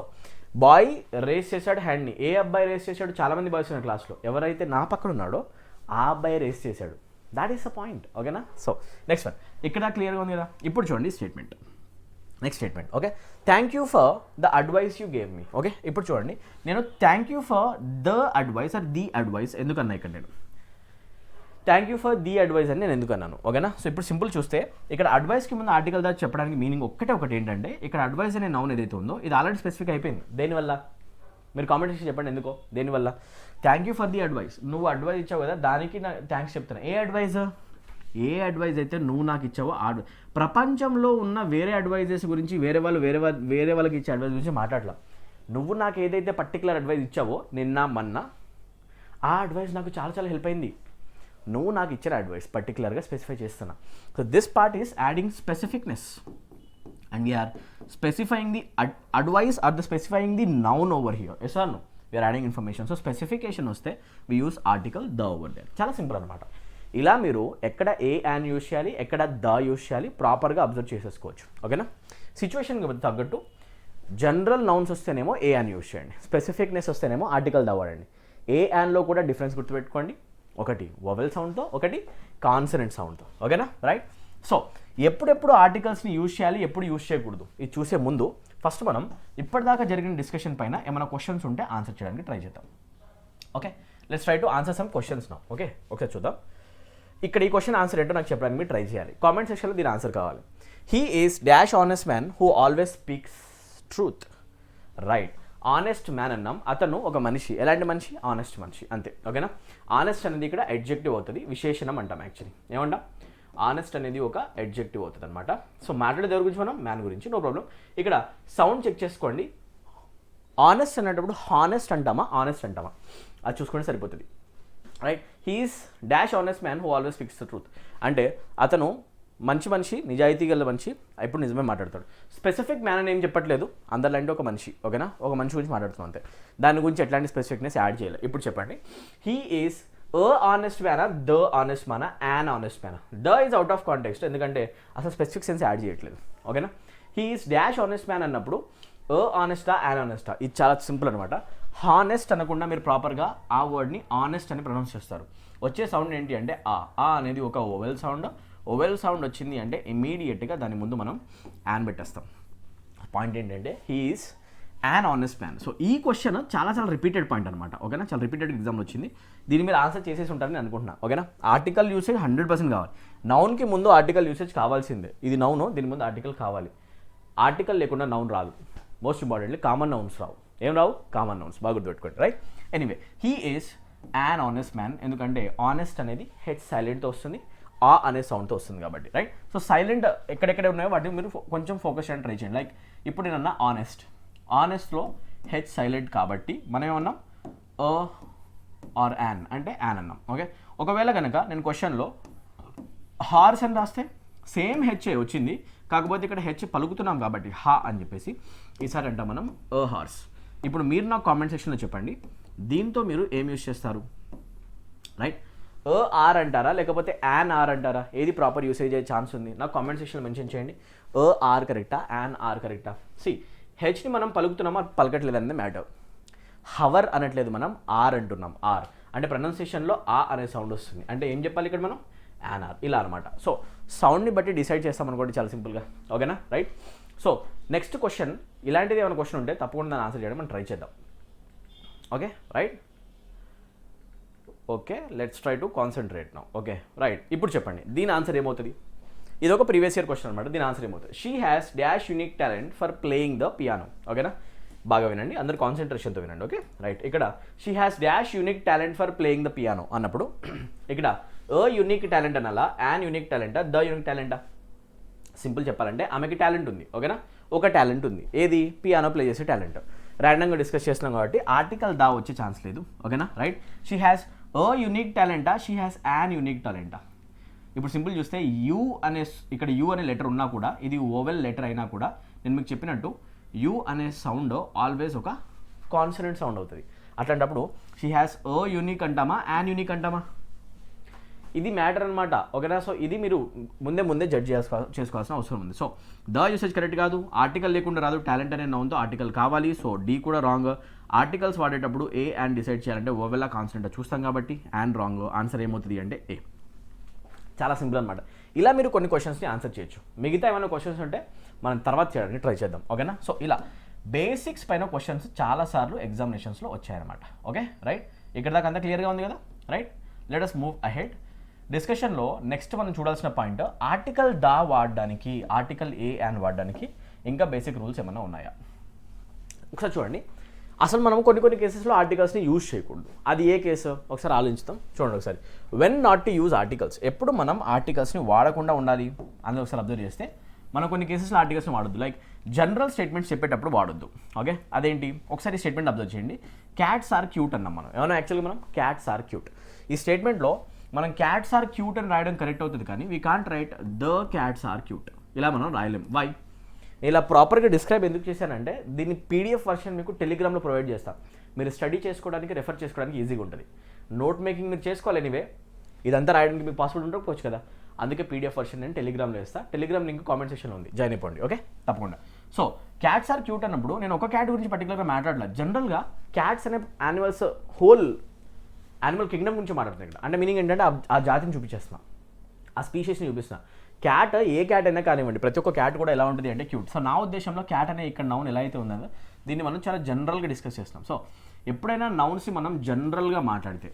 బాయ్ రేస్ చేశాడు హ్యాండ్ని. ఏ అబ్బాయి రేస్ చేశాడు? చాలామంది బాయ్స్ ఉన్న క్లాస్లో. ఎవరైతే నా పక్కన ఉన్నాడో ఆ అబ్బాయి రేస్ చేశాడు. That is the point. ఓకేనా? సో నెక్స్ట్ వన్ ఇక్కడ క్లియర్గా ఉంది కదా. ఇప్పుడు చూడండి statement, next statement. Okay, thank you for the advice you gave me. Okay, ఇప్పుడు చూడండి, నేను thank you for the advice are the advice ఎందుకన్నా ఇక్కడ నేను thank you for the advice అని నేను ఎందుకు అన్నాను? ఓకేనా? సో ఇప్పుడు సింపుల్ చూస్తే ఇక్కడ అడ్వైస్కి ముందు ఆర్టికల్ దాకా చెప్పడానికి మీనింగ్ ఒకటి ఏంటంటే, ఇక్కడ అడ్వైస్ అనే నౌన్ ఏదైతే ఉందో ఇది ఆల్రెడీ స్పెసిఫిక్ అయిపోయింది. దేనివల్ల? మీరు కామెంట్ చేసి చెప్పండి ఎందుకో, దేనివల్ల? Thank you for the advice, నువ్వు అడ్వైస్ ఇచ్చావు కదా, దానికి నా థ్యాంక్స్ చెప్తాను. ఏ అడ్వైజ్? ఏ అడ్వైజ్ అయితే నువ్వు నాకు ఇచ్చావో ప్రపంచంలో ఉన్న వేరే అడ్వైజెస్ గురించి వేరే వాళ్ళకి ఇచ్చే అడ్వైజ్ గురించి మాట్లాడలా. నువ్వు నాకు ఏదైతే పర్టికులర్ అడ్వైజ్ ఇచ్చావో నిన్న మొన్న, ఆ అడ్వైజ్ నాకు చాలా చాలా హెల్ప్ అయింది. నువ్వు నాకు ఇచ్చిన అడ్వైస్ పర్టికులర్గా స్పెసిఫై చేస్తున్నా. So this part is adding specificness and we are specifying the advice or the specifying the noun over here. Yes or no? We are adding information. So specification వస్తే we use article the over there. చాలా simple అనమాట. ఇలా మీరు ఎక్కడ a an use చేయాలి, ఎక్కడ the use చేయాలి ప్రాపర్గా అబ్జర్వ్ చేసేసుకోవచ్చు. ఓకేనా? సిచ్యువేషన్కి తగ్గట్టు జనరల్ నౌన్స్ వస్తేనేమో ఏ యాన్ యూస్ చేయండి, స్పెసిఫిక్నెస్ వస్తేనేమో ఆర్టికల్ ద వాడండి. ఏ యాన్లో కూడా డిఫరెన్స్ గుర్తుపెట్టుకోండి, ఒకటి వొవెల్ సౌండ్తో, ఒకటి కాన్సనెంట్ సౌండ్తో. ఓకేనా? రైట్. సో ఎప్పుడెప్పుడు ఆర్టికల్స్ని యూజ్ చేయాలి, ఎప్పుడు యూజ్ చేయకూడదు, ఇది చూసే ముందు ఫస్ట్ మనం ఇప్పటిదాకా జరిగిన డిస్కషన్ పైన ఏమైనా క్వశ్చన్స్ ఉంటే ఆన్సర్ చేయడానికి ట్రై చేద్దాం. Okay, let's try to answer some questions now. Okay, ఒకసారి చూద్దాం. ఇక్కడ ఈ క్వశ్చన్ ఆన్సర్ ఏంటో నాకు చెప్పడానికి మీరు ట్రై చేయాలి. కామెంట్ సెక్షన్లో దీని ఆన్సర్ కావాలి. He is dash honest man who always speaks truth. Right, honest man అన్నాం. అతను ఒక మనిషి. ఎలాంటి మనిషి? ఆనెస్ట్ మనిషి, అంతే. ఓకేనా? ఆనెస్ట్ అనేది ఇక్కడ అడ్జెక్టివ్ అవుతుంది, విశేషణం అంటాం. యాక్చువల్లీ ఏమంటాం? ఆనెస్ట్ అనేది ఒక అడ్జెక్టివ్ అవుతుంది అనమాట. సో మాట్లాడే దగ్గర గురించి మనం మ్యాన్ గురించి, నో ప్రాబ్లం. ఇక్కడ సౌండ్ చెక్ చేసుకోండి. ఆనెస్ట్ అనేటప్పుడు హానెస్ట్ అంటామా, ఆనెస్ట్ అంటామా, అది చూసుకుంటే సరిపోతుంది. Right, he is dash honest man who always speaks the truth అంటే అతను మంచి మనిషి, నిజాయితీ గల మనిషి, ఎప్పుడు నిజమే మాట్లాడతాడు. స్పెసిఫిక్ మ్యాన్ అని ఏం చెప్పట్లేదు, అందరిలాంటి ఒక మనిషి. ఓకేనా? ఒక మనిషి గురించి మాట్లాడుతున్నాం అంతే. దాని గురించి ఎట్లాంటి స్పెసిఫిక్నెస్ యాడ్ చేయలేదు. ఇప్పుడు చెప్పండి, హీ ఈస్ ఆనెస్ట్ మ్యానా, ద ఆనెస్ట్ మ్యానా, యాన్ ఆనెస్ట్ మ్యానా? The is out of context, ఎందుకంటే అసలు స్పెసిఫిక్ సెన్స్ యాడ్ చేయట్లేదు. ఓకేనా? He is dash honest man అన్నప్పుడు ఆనెస్టా, యాన్ ఆనెస్టా, ఇది చాలా సింపుల్ అనమాట. హానెస్ట్ అనకుండా మీరు ప్రాపర్గా ఆ వర్డ్ని ఆనెస్ట్ అని ప్రొనౌన్స్ చేస్తారు. వచ్చే సౌండ్ ఏంటి అంటే ఆ అనేది ఒక ఓవెల్ సౌండ్. ఓవెల్ సౌండ్ వచ్చింది అంటే ఇమీడియట్గా దాని ముందు మనం యాన్ పెట్టేస్తాం. పాయింట్ ఏంటంటే he is an honest man. So ఈ క్వశ్చన్ చాలా చాలా రిపీటెడ్ పాయింట్ అనమాట. ఓకేనా? చాలా రిపీటెడ్ ఎగ్జామ్లో వచ్చింది. దీని మీద ఆన్సర్ చేసేసి ఉంటారని అనుకుంటున్నా. ఓకేనా? ఆర్టికల్ యూసేజ్ 100% కావాలి. నౌన్కి ముందు ఆర్టికల్ యూసేజ్ కావాల్సిందే. ఇది నౌను, దీని ముందు ఆర్టికల్ కావాలి. ఆర్టికల్ లేకుండా నౌన్ రాదు. మోస్ట్ ఇంపార్టెంట్లీ కామన్ నౌన్స్ రావు. ఏం రావు? Common nouns. బాగా గుర్తుపెట్టుకోండి. Right, anyway he is an honest man, ఎందుకంటే ఆనెస్ట్ అనేది హెడ్ సైలెంట్తో వస్తుంది, ఆ అనే సౌండ్తో వస్తుంది కాబట్టి. రైట్, సో సైలెంట్ ఎక్కడెక్కడ ఉన్నాయో వాటిని మీరు కొంచెం ఫోకస్ చేయడానికి ట్రై చేయండి. లైక్ ఇప్పుడు నేను అన్న ఆనెస్ట్, ఆనెస్ట్లో హెచ్ సైలెంట్ కాబట్టి మనం ఏమన్నాం అ ఆర్ యాన్ అంటే యాన్ అన్నాం. ఓకే, ఒకవేళ కనుక నేను క్వశ్చన్లో హార్స్ అని రాస్తే సేమ్ హెచ్ఏ వచ్చింది, కాకపోతే ఇక్కడ హెచ్ పలుకుతున్నాం కాబట్టి హా అని చెప్పేసి ఈసారి అంటాం మనం అ హార్స్. ఇప్పుడు మీరు నాకు కామెంట్ సెక్షన్లో చెప్పండి, దీంతో మీరు ఏం యూజ్ చేస్తారు? రైట్, అ ఆర్ అంటారా లేకపోతే యాన్ ఆర్ అంటారా? ఏది ప్రాపర్ యూసేజ్ అయ్యే ఛాన్స్ ఉంది? నాకు కామెంట్ సెక్షన్లో మెన్షన్ చేయండి. అ ఆర్ కరెక్టా, యాన్ ఆర్ కరెక్టా? సి, హెచ్ని మనం పలుకుతున్నామా పలకట్లేదు అనేది మ్యాటర్. హవర్ అనట్లేదు, మనం ఆర్ అంటున్నాం. ఆర్ అంటే ప్రొనౌన్సియేషన్లో ఆ అనే సౌండ్ వస్తుంది, అంటే ఏం చెప్పాలి ఇక్కడ మనం? యాన్ ఆర్, ఇలా అనమాట. సో సౌండ్ని బట్టి డిసైడ్ చేస్తాం అనుకోండి చాలా సింపుల్గా. ఓకేనా? రైట్. సో నెక్స్ట్ క్వశ్చన్, ఇలాంటిది ఏమైనా క్వశ్చన్ ఉంటే తప్పకుండా దాన్ని ఆన్సర్ చేయడం మనం ట్రై చేద్దాం. Okay, right. Okay, let's try to concentrate now. Okay, right. ఇప్పుడు చెప్పండి దీని ఆన్సర్ ఏమవుతుంది? ఇది ఒక ప్రీవియస్ ఇయర్ క్వశ్చన్ అనమాట. దీని ఆన్సర్ ఏమవుతుంది? She has dash unique talent for playing the piano. ఓకేనా? బాగా వినండి, అందరు కాన్సన్ట్రేషన్తో వినండి. Okay, right. ఇక్కడ she has dash unique talent for playing the piano అన్నప్పుడు ఇక్కడ అ యూనిక్ టాలెంట్ అనాలా, యాన్ యూనిక్ టాలెంటా, ద యూనిక్ టాలెంటా? సింపుల్ చెప్పాలంటే ఆమెకి టాలెంట్ ఉంది. ఓకేనా? ఒక టాలెంట్ ఉంది, ఏది? పియానో ప్లే చేసే టాలెంట్. ర్యాండమ్గా డిస్కస్ చేస్తున్నాం కాబట్టి ఆర్టికల్ దా వచ్చే ఛాన్స్ లేదు. ఓకేనా? Right. She has a unique టాలెంటా, షీ హ్యాస్ యాన్ యూనిక్ టాలెంటా? ఇప్పుడు సింపుల్ చూస్తే యూ అనే, ఇక్కడ యూ అనే లెటర్ ఉన్నా కూడా, ఇది ఓవెల్ లెటర్ అయినా కూడా, నేను మీకు చెప్పినట్టు యూ అనే సౌండ్ ఆల్వేస్ ఒక కాన్సనెంట్ సౌండ్ అవుతుంది. అట్లాంటప్పుడు షీ హ్యాస్ అ యూనిక్ అంటామా, యాన్ యూనిక్ అంటామా? ఇది మ్యాటర్ అనమాట. ఓకేనా? సో ఇది మీరు ముందే జడ్జ్ చేసుకోవాల్సిన అవసరం ఉంది. సో ద యూసేజ్ కరెక్ట్ కాదు, ఆర్టికల్ లేకుండా రాదు, టాలెంట్ అనే నౌన్తో ఆర్టికల్ కావాలి. సో డి కూడా రాంగ్. ఆర్టికల్స్ వాడేటప్పుడు ఏ అండ్ డిసైడ్ చేయాలంటే ఓవెల్లా కాన్సనెంట్ చూస్తాం కాబట్టి యాన్ రాంగ్. ఆన్సర్ ఏమవుతుంది అంటే ఏ. చాలా సింపుల్ అనమాట. ఇలా మీరు కొన్ని క్వశ్చన్స్ని ఆన్సర్ చేయొచ్చు. మిగతా ఏమైనా క్వశ్చన్స్ ఉంటే మనం తర్వాత చేయడానికి ట్రై చేద్దాం. ఓకేనా? సో ఇలా బేసిక్స్ పైన క్వశ్చన్స్ చాలాసార్లు ఎగ్జామినేషన్స్లో వచ్చాయన్నమాట. Okay, right. ఇక్కడ దాకా అంతా క్లియర్గా ఉంది కదా? Right, let us move ahead. డిస్కషన్లో నెక్స్ట్ మనం చూడాల్సిన పాయింట్, ఆర్టికల్ దా వాడడానికి, ఆర్టికల్ ఏ అండ్ వాడడానికి ఇంకా బేసిక్ రూల్స్ ఏమైనా ఉన్నాయా? ఒకసారి చూడండి. అసలు మనం కొన్ని కేసెస్లో ఆర్టికల్స్ని యూజ్ చేయకూడదు. అది ఏ కేసు ఒకసారి ఆలోచిస్తాం. చూడండి ఒకసారి. When not to use articles, ఎప్పుడు మనం ఆర్టికల్స్ని వాడకుండా ఉండాలి అందులో ఒకసారి అబ్జర్వ్ చేస్తే, మనం కొన్ని కేసెస్లో ఆర్టికల్స్ని వాడొద్దు. లైక్ జనరల్ స్టేట్మెంట్స్ చెప్పేటప్పుడు వాడొద్దు. ఓకే, అదేంటి? ఒకసారి ఈ స్టేట్మెంట్ అబ్జర్వ్ చేయండి. క్యాట్స్ ఆర్ క్యూట్ అన్నాం మనం. ఏమన్నా యాక్చువల్గా మనం క్యాట్స్ ఆర్ క్యూట్. ఈ స్టేట్మెంట్లో మనం క్యాట్స్ ఆర్ క్యూట్ అని రాయడం కరెక్ట్ అవుతుంది, కానీ we can't write the cats are cute. ఇలా మనం రాయలేం. వై? ఇలా ప్రాపర్గా డిస్క్రైబ్ ఎందుకు చేశానంటే, దీన్ని పీడిఎఫ్ వర్షన్ మీకు టెలిగ్రామ్లో ప్రొవైడ్ చేస్తాం. మీరు స్టడీ చేసుకోవడానికి, రెఫర్ చేసుకోవడానికి ఈజీగా ఉంటుంది. నోట్ మేకింగ్ మీరు చేసుకోవాలి ఎనీవే, ఇదంతా రాయడానికి మీకు పాస్వర్డ్ ఉండకపోవచ్చు కదా. అందుకే పీడిఎఫ్ వర్షన్ నేను టెలిగ్రామ్లో వేస్తాను. టెలిగ్రామ్ లింక్ కామెంట్ సెక్షన్లో ఉంది, జాయిన్ అయిపోండి. ఓకే, తప్పకుండా. సో క్యాట్స్ ఆర్ క్యూట్ అన్నప్పుడు నేను ఒక క్యాట్ గురించి పర్టికులర్గా మాట్లాడలేదు. జనరల్గా క్యాట్స్ అనే యానిమల్స్ హోల్ యానిమల్ కింగ్డమ్ గురించి మాట్లాడుతున్నాను ఇక్కడ. అంటే మీనింగ్ ఏంటంటే ఆ జాతిని చూపించేస్తున్నా, ఆ స్పీషీస్ని చూపిస్తున్నా. క్యాట్ ఏ క్యాట్ అయినా కానివ్వండి, ప్రతి ఒక్క క్యాట్ కూడా ఎలా ఉంటుంది అంటే క్యూట్. సో నా ఉద్దేశంలో క్యాట్ అనే ఇక్కడ నౌన్ ఎలా అయితే ఉందో దీన్ని మనం చాలా జనరల్గా డిస్కస్ చేస్తున్నాం. సో ఎప్పుడైనా నౌన్స్ని మనం జనరల్గా మాట్లాడితే,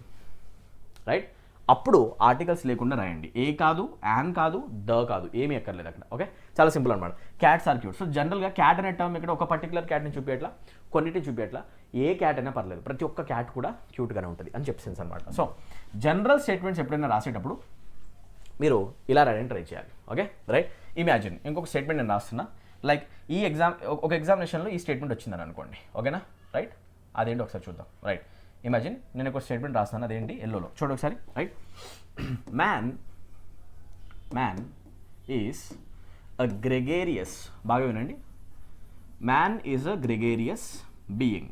రైట్, అప్పుడు ఆర్టికల్స్ లేకుండా రాయండి. ఏ కాదు, యాన్ కాదు, ద కాదు, ఏమీ ఎక్కర్లేదు అక్కడ. ఓకే, చాలా సింపుల్ అనమాట. Cats are cute. సో జనరల్గా క్యాట్ అనే టర్మ్ ఇక్కడ ఒక పర్టికులర్ క్యాట్ని చూపించట్లా, కొన్నిటిని చూపించట్లా. ఏ క్యాట్ అయినా పర్లేదు, ప్రతి ఒక్క క్యాట్ కూడా క్యూట్గానే ఉంటుంది అని చెప్పి సెన్స్ అనమాట. సో జనరల్ స్టేట్మెంట్స్ ఎప్పుడైనా రాసేటప్పుడు మీరు ఇలా రాయడానికి ట్రై చేయాలి. Okay, right. ఇమాజిన్ ఇంకొక స్టేట్మెంట్ నేను రాస్తున్నా. లైక్ ఈ ఒక ఎగ్జామినేషన్లో ఈ స్టేట్మెంట్ వచ్చిందని అనుకోండి. ఓకేనా? రైట్, అదేంటి ఒకసారి చూద్దాం. రైట్, ఇమాజిన్ నేను ఒక స్టేట్మెంట్ రాస్తాను. అదేంటి? ఎల్లోలో చూడండి ఒకసారి. Right, man is a gregarious. బాగా వినండి. Man is a gregarious being.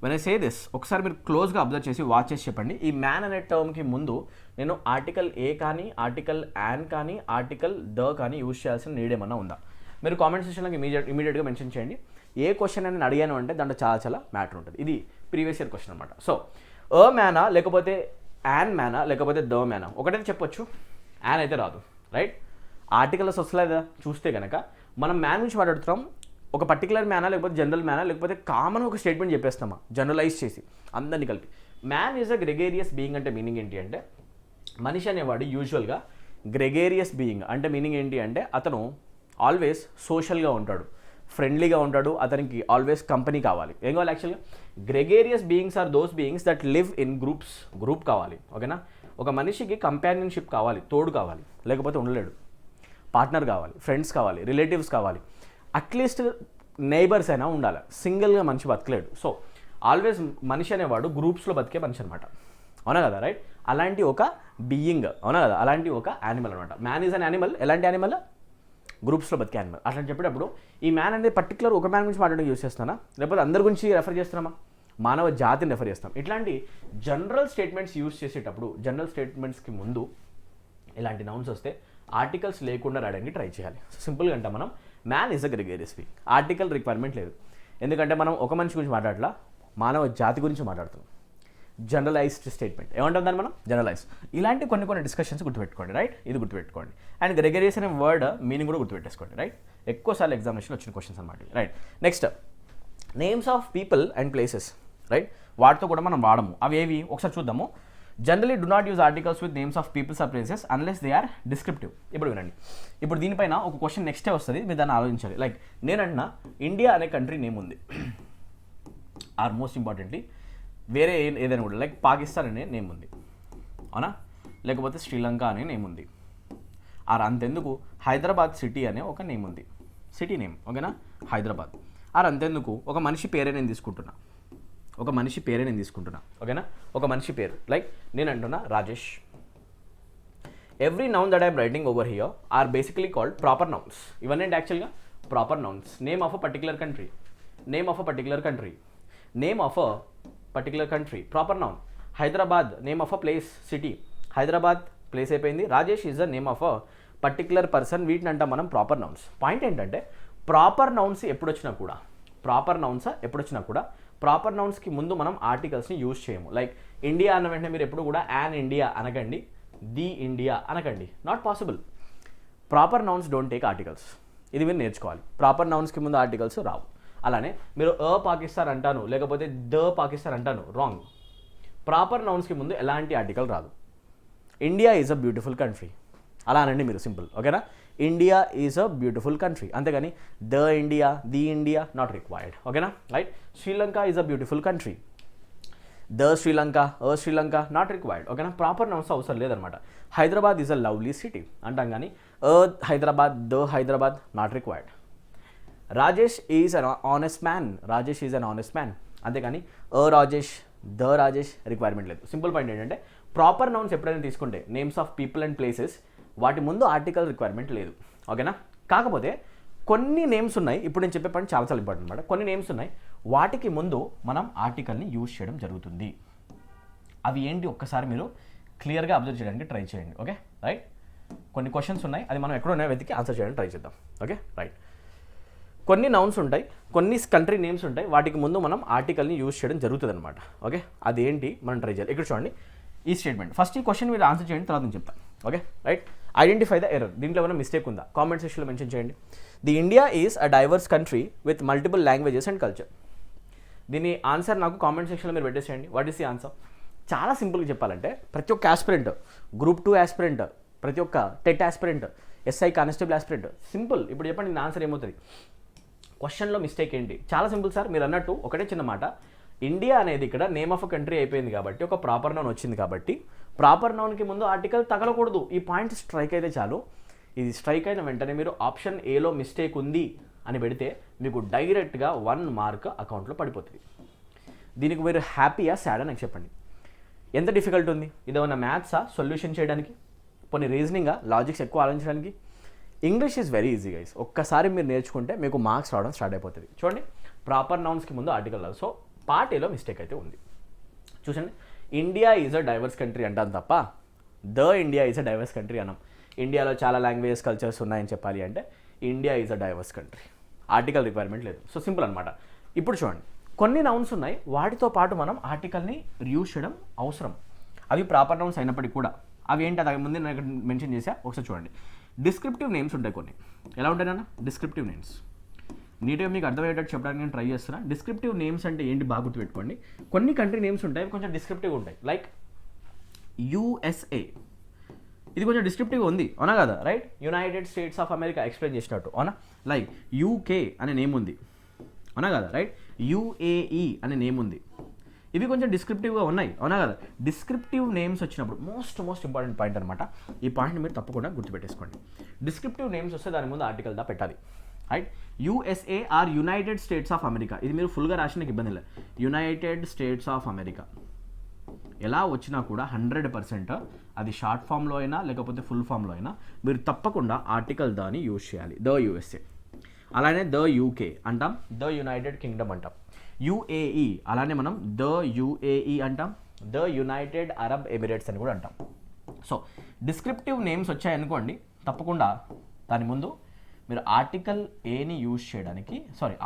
When I say this, ఒకసారి మీరు క్లోజ్గా అబ్జర్వ్ చేసి వాచ్ చేసి చెప్పండి. ఈ మ్యాన్ అనే టర్మ్కి ముందు నేను ఆర్టికల్ ఏ కానీ, ఆర్టికల్ యాన్ కానీ, ఆర్టికల్ ద కానీ యూజ్ చేయాల్సిన నీడ్ ఏమన్నా ఉందా? మీరు కామెంట్ సెక్షన్లోకి ఇమీడియట్గా మెన్షన్ చేయండి. ఏ క్వశ్చన్ అని అడిగాను అంటే దాంట్లో చాలా మ్యాటర్ ఉంటుంది. ఇది ప్రీవియస్ ఇయర్ క్వశ్చన్ అనమాట. సో అ మ్యానా లేకపోతే యాన్ మ్యానా లేకపోతే ద మ్యానా ఒకటైతే చెప్పొచ్చు, యాన్ అయితే రాదు. రైట్, ఆర్టికల్స్ వస్తలేదా చూస్తే కనుక మనం మ్యాన్ నుంచి మాట్లాడుతున్నాం. ఒక పర్టికులర్ మ్యానా లేకపోతే జనరల్ మ్యానా లేకపోతే కామన్ ఒక స్టేట్మెంట్ చెప్పేస్తామా జనరలైజ్ చేసి అందరినీ కలిపి. Man is a gregarious being అంటే మీనింగ్ ఏంటి అంటే, మనిషి అనేవాడు యూజువల్గా గ్రెగేరియస్ బీయింగ్ అంటే మీనింగ్ ఏంటి అంటే అతను ఆల్వేస్ సోషల్గా ఉంటాడు, ఫ్రెండ్లీగా ఉంటాడు, అతనికి ఆల్వేస్ కంపెనీ కావాలి. ఏం కావాలి యాక్చువల్గా? Gregarious beings are those beings that live in group కావాలి. ఓకేనా? ఒక మనిషికి కంపానియన్షిప్ కావాలి, తోడు కావాలి, లేకపోతే ఉండలేడు. పార్ట్నర్ కావాలి, ఫ్రెండ్స్ కావాలి, రిలేటివ్స్ కావాలి. అట్లీస్ట్ నైబర్స్ అయినా ఉండాలి, సింగిల్గా మనిషి బతకలేడు. సో ఆల్వేస్ మనిషి అనేవాడు గ్రూప్స్లో బతికే మనిషి అనమాట, అవునా కదా, రైట్? అలాంటి ఒక బీయింగ్, అవునా కదా, అలాంటి ఒక యానిమల్ అనమాట. Man is an animal. ఎలాంటి యానిమల్? గ్రూప్స్లో బతికే యానిమల్. అట్లా చెప్పేటప్పుడు ఈ మ్యాన్ అనేది పర్టికులర్ ఒక మ్యాన్ గురించి మాట్లాడడానికి యూస్ చేస్తానా, లేకపోతే అందరి గురించి రెఫర్ చేస్తున్నామా, మానవ జాతిని రెఫర్ చేస్తాం. ఇట్లాంటి జనరల్ స్టేట్మెంట్స్ యూస్ చేసేటప్పుడు జనరల్ స్టేట్మెంట్స్కి ముందు ఇలాంటి నౌన్స్ వస్తే ఆర్టికల్స్ లేకుండా రాయడానికి ట్రై చేయాలి. సింపుల్గా అంటే మనం man is a gregarious being, article requirement లేదు. ఎందుకంటే మనం ఒక మనిషి గురించి మాట్లాడలా, మానవ జాతి గురించి మాట్లాడుతున్నాం. జనరలైజ్డ్ స్టేట్మెంట్ ఏమంటాం దాన్ని మనం? జనరలైజ్. ఇలాంటి కొన్ని డిస్కషన్స్ గుర్తుపెట్టుకోండి, రైట్? ఇది గుర్తుపెట్టుకోండి. అండ్ గ్రెగేరియస్ అనే వర్డ్ మీనింగ్ కూడా గుర్తుపెట్టేసుకోండి, రైట్? ఎక్కువసార్లు ఎగ్జామినేషన్ వచ్చిన క్వశ్చన్స్ అనమాట, right? Next names of people and places, right? వాటితో కూడా మనం వాడము. అవి ఏవి ఒకసారి చూద్దాము. Generally do not use articles with names of peoples or places unless they are descriptive. ఇప్పుడు వినండి, ఇప్పుడు దీనిపైన ఒక క్వశ్చన్ నెక్స్టే వస్తుంది, మీరు దాన్ని ఆలోచించాలి. లైక్ నేనంటున్నా ఇండియా అనే కంట్రీ నేమ్ ఉంది, ఆర్ మోస్ట్ ఇంపార్టెంట్లీ వేరే ఏదైనా కూడా లైక్ పాకిస్తాన్ అనే నేమ్ ఉంది, అవునా? లేకపోతే శ్రీలంక అనే నేమ్ ఉంది, ఆర్ అంతెందుకు హైదరాబాద్ సిటీ అనే ఒక నేమ్ ఉంది, సిటీ నేమ్, ఓకేనా, హైదరాబాద్. ఆర్ అంతెందుకు ఒక మనిషి పేరే నేను తీసుకుంటున్నా, ఓకేనా, ఒక మనిషి పేరు. లైక్ నేను అంటున్నా Rajesh. Every noun that I'm writing over here are basically called proper nouns. ఇవన్నీ యాక్చువల్గా proper nouns. Name of a particular country, name of a particular country, proper noun. Hyderabad name of a place, city. Hyderabad place అయిపోయింది. Rajesh is the name of a particular person. వీటిని అంటాం మనం proper nouns. Point ఏంటంటే proper nouns ఎప్పుడు వచ్చినా కూడా proper నౌన్స్కి ముందు మనం ఆర్టికల్స్ని యూజ్ చేయము. లైక్ ఇండియా అన్న వెంటనే మీరు ఎప్పుడు కూడా యాన్ ఇండియా అనకండి, ది ఇండియా అనకండి, not possible. Proper nouns don't take articles. ఇది మీరు నేర్చుకోవాలి. ప్రాపర్ నౌన్స్కి ముందు ఆర్టికల్స్ రావు. అలానే మీరు పాకిస్తాన్ అంటాను, లేకపోతే పాకిస్తాన్ అంటాను, రాంగ్. ప్రాపర్ నౌన్స్కి ముందు ఎలాంటి ఆర్టికల్ రాదు. India is a beautiful country అలా అనండి మీరు, సింపుల్, ఓకేనా? India is a beautiful country, అంతేగాని India, the India not required, ఓకేనా, right? Sri Lanka is a beautiful country, Sri Lanka not required, ఓకేనా? ప్రాపర్ నౌన్స్ అవసరం లేదనమాట. Hyderabad is a lovely city అంటాం కానీ Hyderabad not required. Rajesh is an honest man, అంతేగాని రాజేష్ రిక్వైర్మెంట్ లేదు. సింపుల్ పాయింట్ ఏంటంటే ప్రాపర్ నౌన్స్ ఎప్పుడైనా తీసుకుంటే names of people and places వాటి ముందు ఆర్టికల్ రిక్వైర్మెంట్ లేదు, ఓకేనా? కాకపోతే కొన్ని నేమ్స్ ఉన్నాయి, ఇప్పుడు నేను చెప్పే పాయింట్ చాలా ఇంపార్టెంట్ అనమాట. కొన్ని నేమ్స్ ఉన్నాయి, వాటికి ముందు మనం ఆర్టికల్ని యూజ్ చేయడం జరుగుతుంది. అవి ఏంటి ఒక్కసారి మీరు క్లియర్గా అబ్జర్వ్ చేయడానికి ట్రై చేయండి, ఓకే, రైట్? కొన్ని క్వశ్చన్స్ ఉన్నాయి, అది మనం ఎక్కడున్నాయో వెతికి ఆన్సర్ చేయడానికి ట్రై చేద్దాం, ఓకే, రైట్? కొన్ని నౌన్స్ ఉంటాయి, కొన్ని కంట్రీ నేమ్స్ ఉంటాయి, వాటికి ముందు మనం ఆర్టికల్ని యూజ్ చేయడం జరుగుతుంది అనమాట, ఓకే? అదేంటి మనం ట్రై చేయాలి. ఇక్కడ చూడండి ఈ స్టేట్మెంట్. ఫస్ట్ ఈ క్వశ్చన్ మీరు ఆన్సర్ చేయండి, తర్వాత నేను చెప్తాను, okay, right? Identify the error. దీంట్లో ఏమైనా మిస్టేక్ ఉందా కామెంట్ సెక్షన్లో మెన్షన్ చేయండి. The India is a diverse country with multiple languages and culture. దీని ఆన్సర్ నాకు కామెంట్ సెక్షన్లో మీరు పెట్టేసేయండి. What is the answer? చాలా సింపుల్గా చెప్పాలంటే ప్రతి ఒక్క ఆస్పిరెంట్, గ్రూప్ 2 ఆస్పిరెంట్, ప్రతి ఒక్క TET aspirant, SI constable aspirant, simple. ఇప్పుడు చెప్పండి నా ఆన్సర్ ఏమవుతుంది? క్వశ్చన్లో మిస్టేక్ ఏంటి? చాలా సింపుల్ సార్, మీరు అన్నట్టు ఒకటే చిన్న మాట. ఇండియా అనేది ఇక్కడ నేమ్ ఆఫ్ అ కంట్రీ అయిపోయింది కాబట్టి ఒక ప్రాపర్ నౌన్ వచ్చింది కాబట్టి ప్రాపర్ నౌన్కి ముందు ఆర్టికల్ తగలకూడదు. ఈ పాయింట్ స్ట్రైక్ అయితే చాలు. ఇది స్ట్రైక్ అయిన వెంటనే మీరు ఆప్షన్ ఏలో మిస్టేక్ ఉంది అని పెడితే మీకు డైరెక్ట్గా 1 మార్క్ అకౌంట్లో పడిపోతుంది. దీనికి మీరు హ్యాపీయా సాడా నాకు చెప్పండి. ఎంత డిఫికల్ట్ ఉంది? ఇదేమన్నా మ్యాథ్సా సొల్యూషన్ చేయడానికి, కొన్ని రీజనింగా, లాజిక్స్ ఎక్కువ ఆలోచించడానికి? English is very easy guys. ఒక్కసారి మీరు నేర్చుకుంటే మీకు మార్క్స్ రావడం స్టార్ట్ అయిపోతుంది. చూడండి, ప్రాపర్ నౌన్స్కి ముందు ఆర్టికల్ రాదు. సో పార్ట్ ఏలో మిస్టేక్ అయితే ఉంది. చూసండి, India is a diverse country అంటాను తప్ప India is a diverse country అన్నాం. ఇండియాలో చాలా లాంగ్వేజెస్, కల్చర్స్ ఉన్నాయని చెప్పాలి అంటే India is a diverse country. Article requirement లేదు. సో సింపుల్ అనమాట. ఇప్పుడు చూడండి, కొన్ని నౌన్స్ ఉన్నాయి, వాటితో పాటు మనం ఆర్టికల్ని యూజ్ చేయడం అవసరం. అవి ప్రాపర్ నౌన్స్ అయినప్పటికీ కూడా అవి ఏంటి, అది ముందే నేను మెన్షన్ చేసా, ఒకసారి చూడండి. డిస్క్రిప్టివ్ నేమ్స్ ఉంటాయి కొన్ని. ఎలా ఉంటాయి నాన్న? Descriptive names. నీట్గా మీకు అర్థమయ్యేటట్టు చెప్పడానికి నేను ట్రై చేస్తున్నా. డిస్క్రిప్టివ్ నేమ్స్ అంటే ఏంటి బాగా గుర్తుపెట్టుకోండి. కొన్ని కంట్రీ నేమ్స్ ఉంటాయి, కొంచెం డిస్క్రిప్టివ్ ఉంటాయి. లైక్ యూఎస్ఏ, ఇది కొంచెం డిస్క్రిప్టివ్గా ఉంది, అవునా కదా, right? United States of America explain చేసినట్టు, అవునా? లైక్ యూకే అనే నేమ్ ఉంది, అవునా కదా, రైట్? యుఏఈ అనే నేమ్ ఉంది. ఇవి కొంచెం డిస్క్రిప్టివ్గా ఉన్నాయి, అవునా కదా? డిస్క్రిప్టివ్ నేమ్స్ వచ్చినప్పుడు మోస్ట్ ఇంపార్టెంట్ పాయింట్ అనమాట. ఈ పాయింట్ మీరు తప్పకుండా గుర్తుపెట్టేసుకోండి. డిస్క్రిప్టివ్ నేమ్స్ వస్తే దాని ముందు ఆర్టికల్ దా పెట్టాలి. Right. USA or United States of America. ఇది మీరు ఫుల్గా రాసిన ఇబ్బంది లేదు. యునైటెడ్ స్టేట్స్ ఆఫ్ అమెరికా ఎలా వచ్చినా కూడా 100% అది షార్ట్ ఫామ్లో అయినా లేకపోతే ఫుల్ ఫామ్లో అయినా మీరు తప్పకుండా ఆర్టికల్ దాన్ని యూజ్ చేయాలి. ద యూఎస్ఏ, అలానే ద యూకే అంటాం, ద యునైటెడ్ కింగ్డమ్ అంటాం. యుఏఈ అలానే మనం ద యుఏఈ అంటాం, ద యునైటెడ్ అరబ్ ఎమిరేట్స్ అని కూడా అంటాం. సో డిస్క్రిప్టివ్ నేమ్స్ వచ్చాయనుకోండి, తప్పకుండా దాని ముందు మీరు ఆర్టికల్ ఏని యూజ్ చేయడానికి,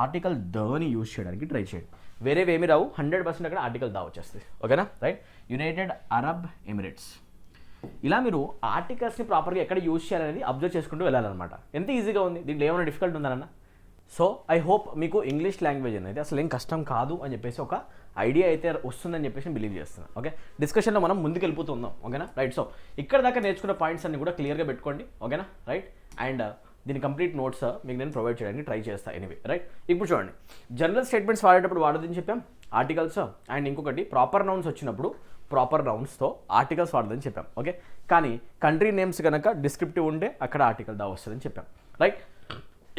ఆర్టికల్ దని యూజ్ చేయడానికి ట్రై చేయండి. వేరేవి ఏమి రావు, 100% అక్కడ ఆర్టికల్ దా వచ్చేస్తుంది. ఓకేనా, రైట్. United Arab Emirates. ఇలా మీరు ఆర్టికల్స్ని ప్రాపర్గా ఎక్కడ యూజ్ చేయాలనేది అబ్జర్వ్ చేసుకుంటూ వెళ్ళాలన్నమాట. ఎంత ఈజీగా ఉంది, దీంట్లో ఏమైనా డిఫికల్ట్ ఉందన్న. సో ఐ హోప్ మీకు ఇంగ్లీష్ లాంగ్వేజ్ అనేది అసలు ఏం కష్టం కాదు అని చెప్పేసి ఒక ఐడియా అయితే వస్తుందని చెప్పేసి బిలీవ్ చేస్తున్నాను. ఓకే, డిస్కషన్లో మనం ముందుకు వెళ్ళిపోతున్నాం. ఓకేనా, రైట్. సో ఇక్కడ దాకా నేర్చుకున్న పాయింట్స్ అన్ని కూడా క్లియర్గా పెట్టుకోండి. ఓకేనా, రైట్. అండ్ దీని కంప్లీట్ నోట్స్ మీకు నేను ప్రొవైడ్ చేయడానికి ట్రై చేస్తాను. Anyway, right. ఇప్పుడు చూడండి, జనరల్ స్టేట్మెంట్స్ వాడేటప్పుడు వాడదని చెప్పాం ఆర్టికల్స్, అండ్ ఇంకొకటి ప్రాపర్ నౌన్స్ వచ్చినప్పుడు ప్రాపర్ నౌన్స్తో ఆర్టికల్స్ వాడదని చెప్పాం. ఓకే, కానీ కంట్రీ నేమ్స్ కనుక డిస్క్రిప్టివ్ ఉంటే అక్కడ ఆర్టికల్ దా వస్తుందని చెప్పాం. రైట్.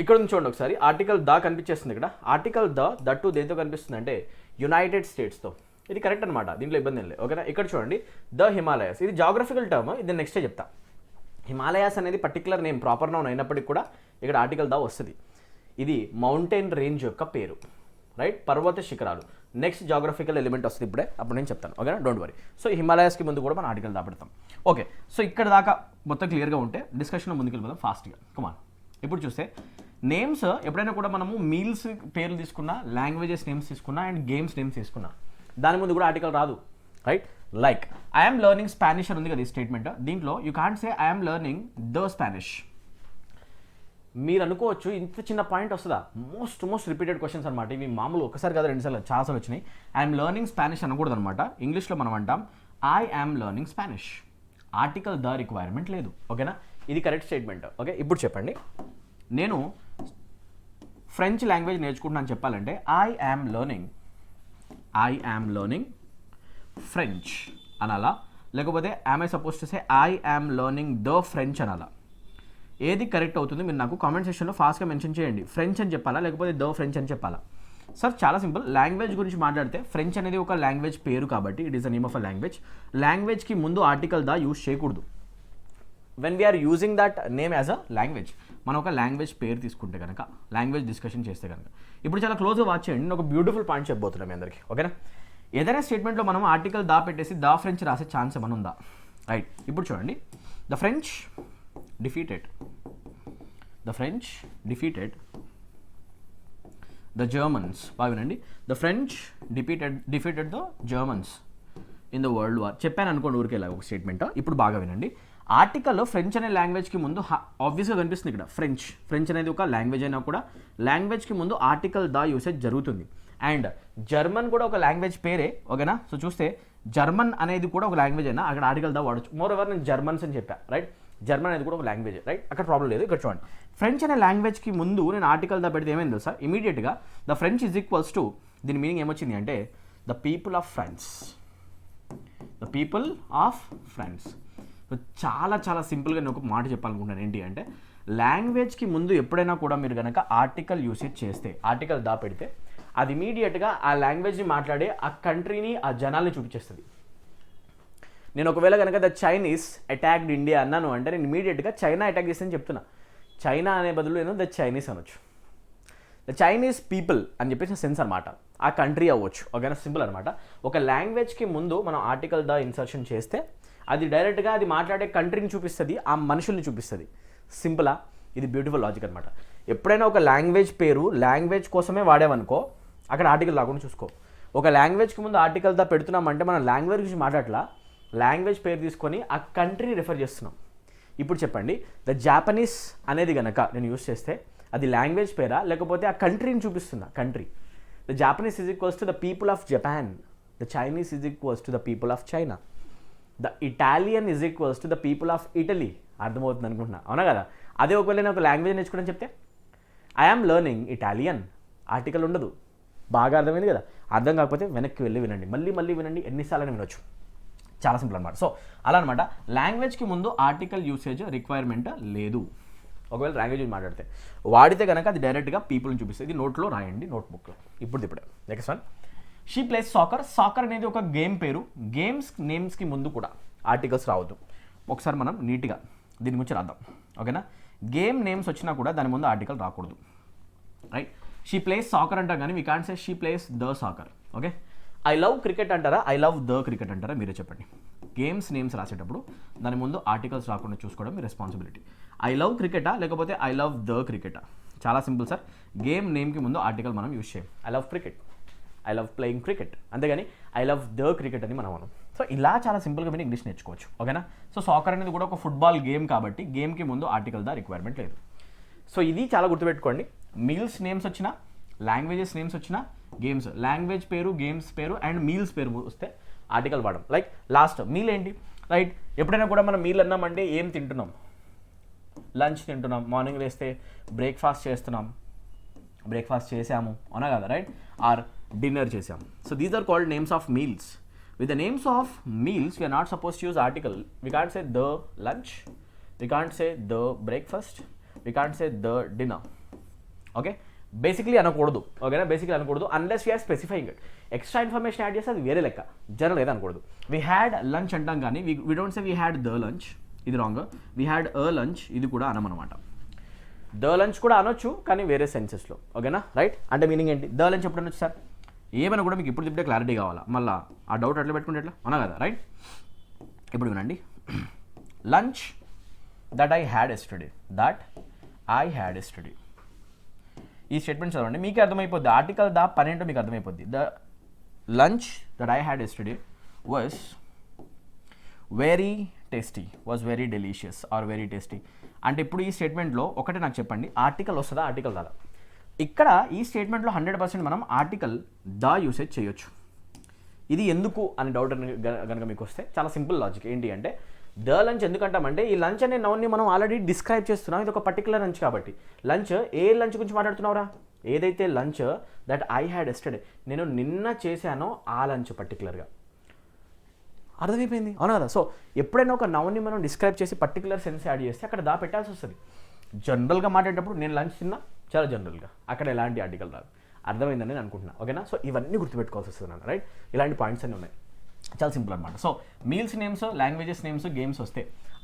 ఇక్కడ నుంచి చూడండి ఒకసారి, ఆర్టికల్ దా కనిపించేస్తుంది ఇక్కడ. ఆర్టికల్ దట్టు దేంతో కనిపిస్తుంది అంటే యునైటెడ్ స్టేట్స్తో. ఇది కరెక్ట్ అనమాట, దీంట్లో ఇబ్బంది ఏం లేదు. ఓకేనా, ఇక్కడ చూడండి, ద హిమాలయాస్. ఇది జాగ్రఫికల్ టర్మ్, ఇది నెక్స్టే చెప్తా. హిమాలయాస్ అనేది పర్టికులర్ నేమ్, ప్రాపర్ నౌన్ అయినప్పటికీ కూడా ఇక్కడ ఆర్టికల్ దా వస్తుంది. ఇది మౌంటైన్ రేంజ్ యొక్క పేరు, రైట్, పర్వత శిఖరాలు. నెక్స్ట్ జాగ్రఫికల్ ఎలిమెంట్ వస్తుంది ఇప్పుడే, అప్పుడు నేను చెప్తాను. ఓకేనా, డోంట్ వరీ. సో హిమాలయాస్కి ముందు కూడా మనం ఆర్టికల్ దా పెడతాం. ఓకే, సో ఇక్కడ దాకా మొత్తం క్లియర్గా ఉంటే డిస్కషన్ ముందుకు వెళ్ళిపోదాం ఫాస్ట్గా. కమాన్. ఇప్పుడు చూస్తే నేమ్స్ ఎప్పుడైనా కూడా మనము మీల్స్ పేర్లు తీసుకున్నా, లాంగ్వేజెస్ నేమ్స్ తీసుకున్నా, అండ్ గేమ్స్ నేమ్స్ తీసుకున్నా, దాని ముందు కూడా ఆర్టికల్ రాదు. Right. Like I'm learning Spanish అని ఉంది కదా ఈ స్టేట్మెంట్. దీంట్లో you can't say I'm learning the Spanish. మీరు అనుకోవచ్చు ఇంత చిన్న పాయింట్ వస్తుందా? మోస్ట్ రిపీటెడ్ క్వశ్చన్స్ అనమాట ఇవి. మామూలు ఒకసారి కదా రెండుసార్లు చాలాసార్లు వచ్చినాయి. ఐఎమ్ లెర్నింగ్ స్పానిష్ అనకూడదు అనమాట. ఇంగ్లీష్లో మనం అంటాం I am learning Spanish. Article the requirement లేదు. ఓకేనా, ఇది కరెక్ట్ స్టేట్మెంట్. ఓకే, ఇప్పుడు చెప్పండి, నేను ఫ్రెంచ్ లాంగ్వేజ్ నేర్చుకుంటున్నాను చెప్పాలంటే ఐ యామ్ లెర్నింగ్ ఫ్రెంచ్ అనాలా, లేకపోతే am I suppose to say I am learning the French అనాలా? ఏది కరెక్ట్ అవుతుంది మీరు నాకు కామెంట్ సెక్షన్లో ఫాస్ట్గా మెన్షన్ చేయండి. ఫ్రెంచ్ అని చెప్పాలా లేకపోతే ద ఫ్రెంచ్ అని చెప్పాలా? సార్ చాలా సింపుల్. లాంగ్వేజ్ గురించి మాట్లాడితే ఫ్రెంచ్ అనేది ఒక లాంగ్వేజ్ పేరు కాబట్టి it is the name of a language. లాంగ్వేజ్కి ముందు ఆర్టికల్ దా యూజ్ చేయకూడదు. When we are using that name as a language, మనం ఒక లాంగ్వేజ్ పేరు తీసుకుంటే కనుక, లాంగ్వేజ్ డిస్కషన్ చేస్తే కనుక, ఇప్పుడు చాలా క్లోజ్గా వాచ్ చేయండి. నేను ఒక బ్యూటిఫుల్ పాయింట్ చెప్పబోతున్నాను మీ అందరికీ. ఓకేనా, ఏదైనా స్టేట్మెంట్లో మనం ఆర్టికల్ దా పెట్టేసి ద ఫ్రెంచ్ రాసే ఛాన్స్ ఏమైనా ఉందా? రైట్. ఇప్పుడు చూడండి, the French defeated the Germans. బాగా వినండి, the French defeated the Germans in the world war. చెప్పాను అనుకోండి ఊరికేలా ఒక స్టేట్మెంట్. ఇప్పుడు బాగా వినండి, ఆర్టికల్లో ఫ్రెంచ్ అనే లాంగ్వేజ్కి ముందు ఆబ్వియస్గా కనిపిస్తుంది ఇక్కడ ఫ్రెంచ్ అనేది ఒక లాంగ్వేజ్ అయినా కూడా లాంగ్వేజ్కి ముందు ఆర్టికల్ ద యూసేజ్ జరుగుతుంది. అండ్ జర్మన్ కూడా ఒక లాంగ్వేజ్ పేరే. ఓకేనా, సో చూస్తే జర్మన్ అనేది కూడా ఒక లాంగ్వేజ్ అయినా అక్కడ ఆర్టికల్ ద వాడచ్చు. మోర్ ఎవర్ నేను జర్మన్స్ అని చెప్పా, రైట్. జర్మన్ అనేది కూడా ఒక లాంగ్వేజ్, రైట్, అక్కడ ప్రాబ్లం లేదు. ఇక్కడ చూడండి, ఫ్రెంచ్ అనే లాంగ్వేజ్కి ముందు నేను ఆర్టికల్ దా పెడితే ఏమైంది తెలుసా? ఇమీడియట్గా the French is equals to, దీని మీనింగ్ ఏమొచ్చింది అంటే ద పీపుల్ ఆఫ్ ఫ్రాన్స్. చాలా సింపుల్గా నేను ఒక మాట చెప్పాలనుకుంటున్నాను. ఏంటి అంటే లాంగ్వేజ్కి ముందు ఎప్పుడైనా కూడా మీరు కనుక ఆర్టికల్ యూసేజ్ చేస్తే, ఆర్టికల్ దా పెడితే, అది ఇమీడియట్గా ఆ లాంగ్వేజ్ని మాట్లాడే ఆ కంట్రీని, ఆ జనాల్ని చూపించేస్తుంది. నేను ఒకవేళ కనుక ద చైనీస్ అటాక్డ్ ఇండియా అన్నాను అంటే నేను ఇమీడియట్గా చైనా అటాక్ చేస్తానని చెప్తున్నా. చైనా అనే బదులు నేను ద చైనీస్ అనొచ్చు. ద చైనీస్ పీపుల్ అని చెప్పేసి సెన్స్ అనమాట, ఆ కంట్రీ అవ్వచ్చు. ఓకేనా, సింపుల్ అనమాట. ఒక లాంగ్వేజ్కి ముందు మనం ఆర్టికల్ ద ఇన్సర్షన్ చేస్తే అది డైరెక్ట్గా అది మాట్లాడే కంట్రీని చూపిస్తుంది, ఆ మనుషుల్ని చూపిస్తుంది. సింపులా? ఇది బ్యూటిఫుల్ లాజిక్ అనమాట. ఎప్పుడైనా ఒక లాంగ్వేజ్ పేరు లాంగ్వేజ్ కోసమే వాడామనుకో, అక్కడ ఆర్టికల్ రాకుండా చూసుకో. ఒక లాంగ్వేజ్కి ముందు ఆర్టికల్ దా పెడుతున్నామంటే మనం లాంగ్వేజ్ గురించి మాట్లాడలా, లాంగ్వేజ్ పేరు తీసుకొని ఆ కంట్రీ రిఫర్ చేస్తున్నాం. ఇప్పుడు చెప్పండి, ద జాపనీస్ అనేది కనుక నేను యూస్ చేస్తే అది లాంగ్వేజ్ పేరా లేకపోతే ఆ కంట్రీని చూపిస్తున్నా? Country. The Japanese is equals to the people of Japan. The Chinese is equals to the people of China. The Italian is equals to the people of Italy. అర్థమవుతుంది అనుకుంటున్నా, అవునా కదా? అదే ఒకవేళ నేను ఒక లాంగ్వేజ్ నేర్చుకోవడం చెప్తే I am learning Italian, article ఉండదు. బాగా అర్థమైంది కదా? అర్థం కాకపోతే వెనక్కి వెళ్ళి వినండి, మళ్ళీ వినండి, ఎన్నిసార్లు వినొచ్చు. చాలా సింపుల్ అనమాట. సో అలా అనమాట, లాంగ్వేజ్కి ముందు ఆర్టికల్ యూసేజ్ రిక్వైర్మెంట్ లేదు. ఒకవేళ లాంగ్వేజ్ మాట్లాడితే వాడితే కనుక అది డైరెక్ట్గా పీపుల్ని చూపిస్తుంది. ఇది నోట్లో రాయండి, నోట్బుక్లో. ఇప్పుడే next one, she place soccer. Soccer అనేది ఒక గేమ్ పేరు. గేమ్స్ నేమ్స్కి ముందు కూడా ఆర్టికల్స్ రావద్దు. ఒకసారి మనం నీట్గా దీని గురించి రాద్దాం, ఓకేనా. గేమ్ నేమ్స్ వచ్చినా కూడా దాని ముందు ఆర్టికల్ రాకూడదు, రైట్. షీ ప్లేస్ సాకర్ అంటాం కానీ we can't say she place the soccer, okay. I love cricket అంటారా, ఐ లవ్ ద క్రికెట్ అంటారా, మీరే చెప్పండి. గేమ్స్ నేమ్స్ రాసేటప్పుడు దాని ముందు ఆర్టికల్స్ రాకుండా చూసుకోవడం మీ రెస్పాన్సిబిలిటీ. ఐ లవ్ క్రికెటా లేకపోతే ఐ లవ్ ద క్రికెటా? చాలా సింపుల్ సార్, గేమ్ నేమ్కి ముందు ఆర్టికల్ మనం యూజ్ చేయం. I love cricket, I love playing cricket, అంతేగాని ఐ లవ్ ద క్రికెట్ అని మనం అనం. సో ఇలా చాలా సింపుల్గా మీరు ఇంగ్లీష్ నేర్చుకోవచ్చు, ఓకేనా. సో సాకర్ అనేది కూడా ఒక ఫుట్బాల్ గేమ్ కాబట్టి గేమ్కి ముందు ఆర్టికల్ దా రిక్వైర్మెంట్ లేదు. సో ఇది చాలా గుర్తుపెట్టుకోండి. మీల్స్ నేమ్స్ వచ్చినా, లాంగ్వేజెస్ నేమ్స్ వచ్చినా, గేమ్స్ లాంగ్వేజ్ పేరు, గేమ్స్ పేరు అండ్ మీల్స్ పేరు వస్తే ఆర్టికల్ వాడడం. లైక్ లాస్ట్ మీల్ ఏంటి, రైట్. ఎప్పుడైనా కూడా మనం మీల్ అన్నామంటే ఏం తింటున్నాం, లంచ్ తింటున్నాం, మార్నింగ్ లేస్తే బ్రేక్ఫాస్ట్ చేస్తున్నాం, బ్రేక్ఫాస్ట్ చేసాము, అవునా కదా, రైట్. ఆర్ డిన్నర్ చేసాము. So these are called names of meals. With the names of meals we are not suppose to use article. We can't say the lunch, we can't say the breakfast, we can't say the dinner, okay. Basically అనకూడదు, ఓకేనా. Basically అనకూడదు unless we are specifying it. Extra information add చేస్తే అది వేరే లెక్క, general ఏదో అనకూడదు. We had lunch అంటాం కానీ we don't say we had the lunch, ఇది wrong. We had a lunch, ఇది కూడా అనమనమాట. ద లంచ్ కూడా అనొచ్చు కానీ వేరే సెన్సెస్లో, ఓకేనా, రైట్. అంటే మీనింగ్ ఏంటి, ద లంచ్ ఎప్పుడు అనొచ్చు సార్, ఏమైనా కూడా మీకు ఇప్పుడు క్లారిటీ కావాలా, మళ్ళీ ఆ డౌట్ అట్లా పెట్టుకుంటే ఎట్లా, అవునా కదా, రైట్. ఇప్పుడు వినండి, lunch that I had yesterday, that I had yesterday. ఈ స్టేట్మెంట్ చదవండి, మీకే అర్థమైపోద్ది. ఆర్టికల్ దా పని ఏంటో మీకు అర్థమైపోద్ది. The lunch that I had yesterday was very tasty, was very delicious or very tasty. అంటే ఇప్పుడు ఈ స్టేట్మెంట్లో ఒకటే నాకు చెప్పండి, ఆర్టికల్ వస్తుందా, ఆర్టికల్ రాదా? ఇక్కడ ఈ స్టేట్మెంట్లో 100% మనం ఆర్టికల్ ద యూసేజ్ చేయొచ్చు. ఇది ఎందుకు అని డౌట్ కనుక మీకు వస్తే చాలా సింపుల్ లాజిక్. ఏంటి అంటే ద లంచ్ ఎందుకంటామంటే ఈ లంచ్ అనే నౌన్ని మనం ఆల్రెడీ డిస్క్రైబ్ చేస్తున్నాం. ఇది ఒక పర్టికులర్ లంచ్ కాబట్టి. లంచ్ ఏ లంచ్ గురించి మాట్లాడుతున్నావురా, ఏదైతే lunch that I had yesterday, నేను నిన్న చేశానో ఆ లంచ్ పర్టికులర్గా. అర్థమైపోయింది, అవునా కదా. సో ఎప్పుడైనా ఒక నౌన్ని మనం డిస్క్రైబ్ చేసి పర్టికులర్ సెన్స్ యాడ్ చేస్తే అక్కడ దా పెట్టాల్సి వస్తుంది. జనరల్గా మాట్లాడేటప్పుడు నేను లంచ్ తిన్నా, చాలా జనరల్గా, అక్కడ ఎలాంటి ఆర్టికల్ రాదు. అర్థమైందని నేను అనుకుంటున్నా, ఓకేనా. సో ఇవన్నీ గుర్తుపెట్టుకోవాల్సి వస్తుంది అన్న, రైట్. ఇలాంటి పాయింట్స్ అన్నీ ఉన్నాయి, చాలా సింపుల్ అనమాట. So meals names, languages names, games వస్తే